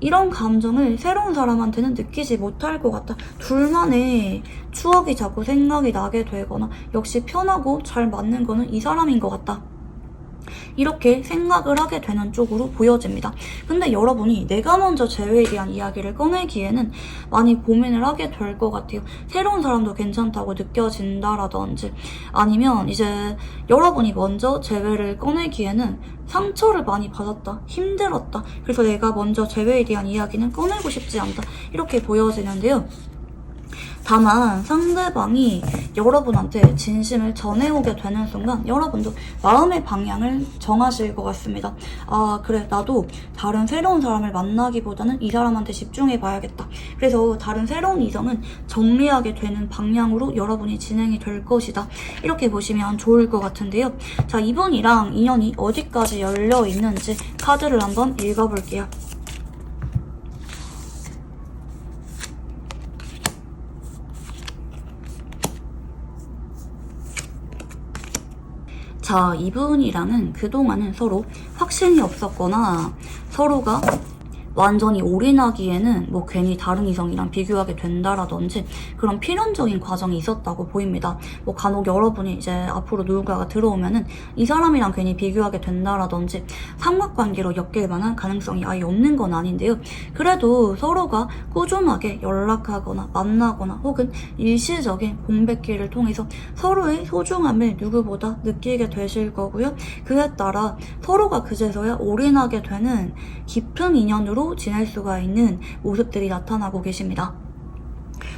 이런 감정을 새로운 사람한테는 느끼지 못할 것 같다. 둘만의 추억이 자꾸 생각이 나게 되거나 역시 편하고 잘 맞는 거는 이 사람인 것 같다. 이렇게 생각을 하게 되는 쪽으로 보여집니다. 근데 여러분이 내가 먼저 재회에 대한 이야기를 꺼내기에는 많이 고민을 하게 될 것 같아요. 새로운 사람도 괜찮다고 느껴진다라든지 아니면 이제 여러분이 먼저 재회를 꺼내기에는 상처를 많이 받았다, 힘들었다. 그래서 내가 먼저 재회에 대한 이야기는 꺼내고 싶지 않다. 이렇게 보여지는데요. 다만 상대방이 여러분한테 진심을 전해오게 되는 순간 여러분도 마음의 방향을 정하실 것 같습니다. 아, 그래, 나도 다른 새로운 사람을 만나기보다는 이 사람한테 집중해봐야겠다. 그래서 다른 새로운 이성은 정리하게 되는 방향으로 여러분이 진행이 될 것이다. 이렇게 보시면 좋을 것 같은데요. 자, 이분이랑 인연이 어디까지 열려 있는지 카드를 한번 읽어볼게요. 자, 이분이랑은 그동안은 서로 확신이 없었거나 서로가 완전히 올인하기에는 뭐 괜히 다른 이성이랑 비교하게 된다라든지 그런 필연적인 과정이 있었다고 보입니다. 뭐 간혹 여러분이 이제 앞으로 누군가가 들어오면은 이 사람이랑 괜히 비교하게 된다라든지 삼각관계로 엮일 만한 가능성이 아예 없는 건 아닌데요. 그래도 서로가 꾸준하게 연락하거나 만나거나 혹은 일시적인 공백기를 통해서 서로의 소중함을 누구보다 느끼게 되실 거고요. 그에 따라 서로가 그제서야 올인하게 되는 깊은 인연으로 지낼 수가 있는 모습들이 나타나고 계십니다.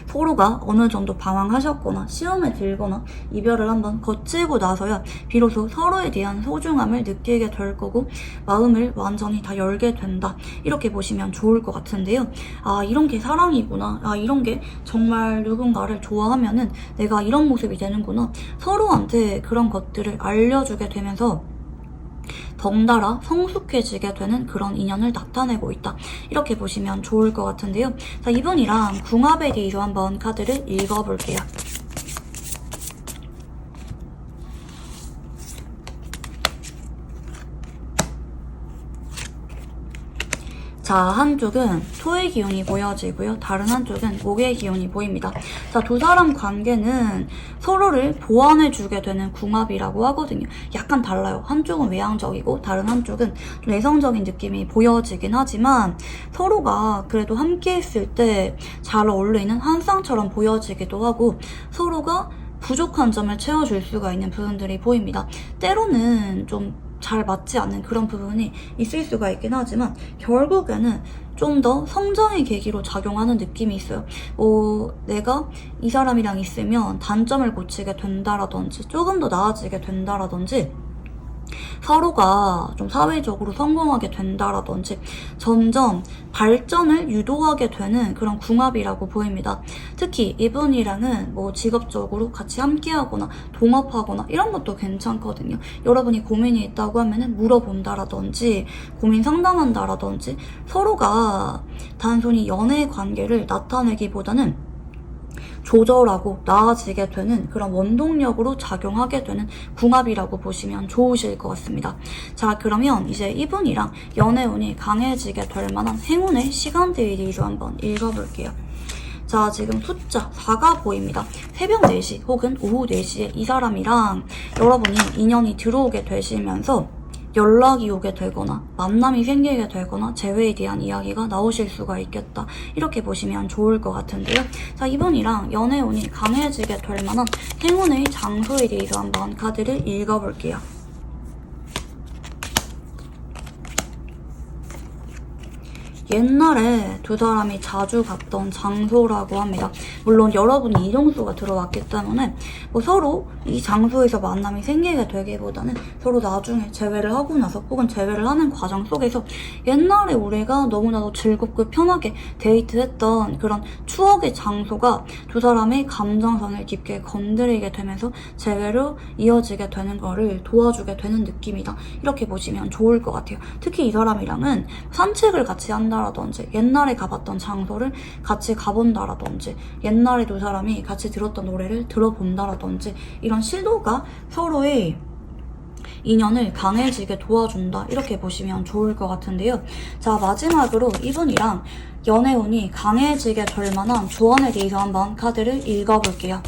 서로가 어느 정도 방황하셨거나 시험에 들거나 이별을 한번 거치고 나서야 비로소 서로에 대한 소중함을 느끼게 될 거고 마음을 완전히 다 열게 된다. 이렇게 보시면 좋을 것 같은데요. 아, 이런 게 사랑이구나. 아, 이런 게 정말 누군가를 좋아하면은 내가 이런 모습이 되는구나. 서로한테 그런 것들을 알려주게 되면서 덩달아 성숙해지게 되는 그런 인연을 나타내고 있다. 이렇게 보시면 좋을 것 같은데요. 자, 이분이랑 궁합에 대해서 한번 카드를 읽어볼게요. 자, 한쪽은 토의 기운이 보여지고요. 다른 한쪽은 목의 기운이 보입니다. 자, 두 사람 관계는 서로를 보완해주게 되는 궁합이라고 하거든요. 약간 달라요. 한쪽은 외향적이고 다른 한쪽은 좀 내성적인 느낌이 보여지긴 하지만 서로가 그래도 함께 있을 때 잘 어울리는 한 쌍처럼 보여지기도 하고 서로가 부족한 점을 채워줄 수가 있는 부분들이 보입니다. 때로는 좀 잘 맞지 않는 그런 부분이 있을 수가 있긴 하지만 결국에는 좀 더 성장의 계기로 작용하는 느낌이 있어요. 내가 이 사람이랑 있으면 단점을 고치게 된다라든지 조금 더 나아지게 된다라든지 서로가 좀 사회적으로 성공하게 된다라든지 점점 발전을 유도하게 되는 그런 궁합이라고 보입니다. 특히 이분이랑은 뭐 직업적으로 같이 함께하거나 동업하거나 이런 것도 괜찮거든요. 여러분이 고민이 있다고 하면은 물어본다라든지 고민 상담한다라든지 서로가 단순히 연애 관계를 나타내기보다는 조절하고 나아지게 되는 그런 원동력으로 작용하게 되는 궁합이라고 보시면 좋으실 것 같습니다. 자, 그러면 이제 이분이랑 연애운이 강해지게 될 만한 행운의 시간대를 한번 읽어볼게요. 자, 지금 숫자 4가 보입니다. 새벽 4시 혹은 오후 4시에 이 사람이랑 여러분이 인연이 들어오게 되시면서 연락이 오게 되거나 만남이 생기게 되거나 재회에 대한 이야기가 나오실 수가 있겠다. 이렇게 보시면 좋을 것 같은데요. 자, 이분이랑 연애운이 강해지게 될 만한 행운의 장소에 대해서 한번 카드를 읽어볼게요. 옛날에 두 사람이 자주 갔던 장소라고 합니다. 물론 여러분이 이동수가 들어왔기 때문에 뭐 서로 이 장소에서 만남이 생기게 되기보다는 서로 나중에 재회를 하고 나서 혹은 재회를 하는 과정 속에서 옛날에 우리가 너무나도 즐겁고 편하게 데이트했던 그런 추억의 장소가 두 사람의 감정선을 깊게 건드리게 되면서 재회로 이어지게 되는 거를 도와주게 되는 느낌이다. 이렇게 보시면 좋을 것 같아요. 특히 이 사람이랑은 산책을 같이 한다 라든지 옛날에 가봤던 장소를 같이 가본다라든지 옛날에 두 사람이 같이 들었던 노래를 들어본다라든지 이런 시도가 서로의 인연을 강해지게 도와준다. 이렇게 보시면 좋을 것 같은데요. 자, 마지막으로 이분이랑 연애운이 강해지게 될 만한 조언에 대해서 한번 카드를 읽어볼게요.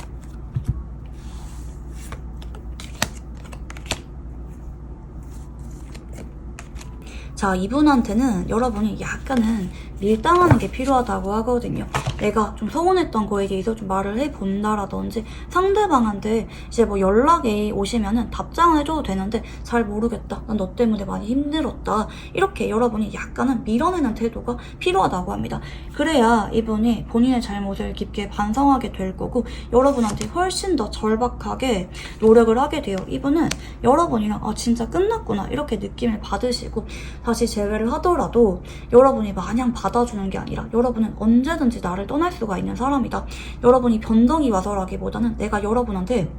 자, 이분한테는 여러분이 약간은 밀당하는 게 필요하다고 하거든요. 내가 좀 서운했던 거에 대해서 좀 말을 해본다라든지 상대방한테 이제 뭐 연락이 오시면은 답장을 해줘도 되는데 잘 모르겠다. 난 너 때문에 많이 힘들었다. 이렇게 여러분이 약간은 밀어내는 태도가 필요하다고 합니다. 그래야 이분이 본인의 잘못을 깊게 반성하게 될 거고 여러분한테 훨씬 더 절박하게 노력을 하게 돼요. 이분은 여러분이랑 아 진짜 끝났구나 이렇게 느낌을 받으시고 다시 재회를 하더라도 여러분이 마냥 받아주는 게 아니라 여러분은 언제든지 나를 떠날 수가 있는 사람이다. 여러분이 변덕이 와서라기보다는 내가 여러분한테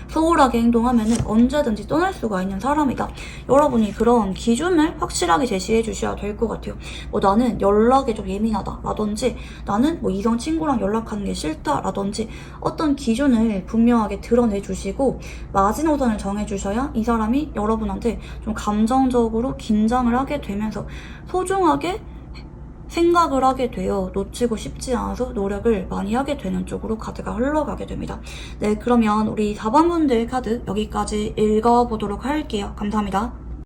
소홀하게 행동하면은 언제든지 떠날 수가 있는 사람이다. 여러분이 그런 기준을 확실하게 제시해 주셔야 될 것 같아요. 뭐 나는 연락에 좀 예민하다 라든지 나는 뭐 이성 친구랑 연락하는 게 싫다 라든지 어떤 기준을 분명하게 드러내 주시고 마지노선을 정해 주셔야 이 사람이 여러분한테 좀 감정적으로 긴장을 하게 되면서 소중하게 생각을 하게 되어 놓치고 싶지 않아서 노력을 많이 하게 되는 쪽으로 카드가 흘러가게 됩니다. 네, 그러면 우리 4번 분들 카드 여기까지 읽어보도록 할게요. 감사합니다.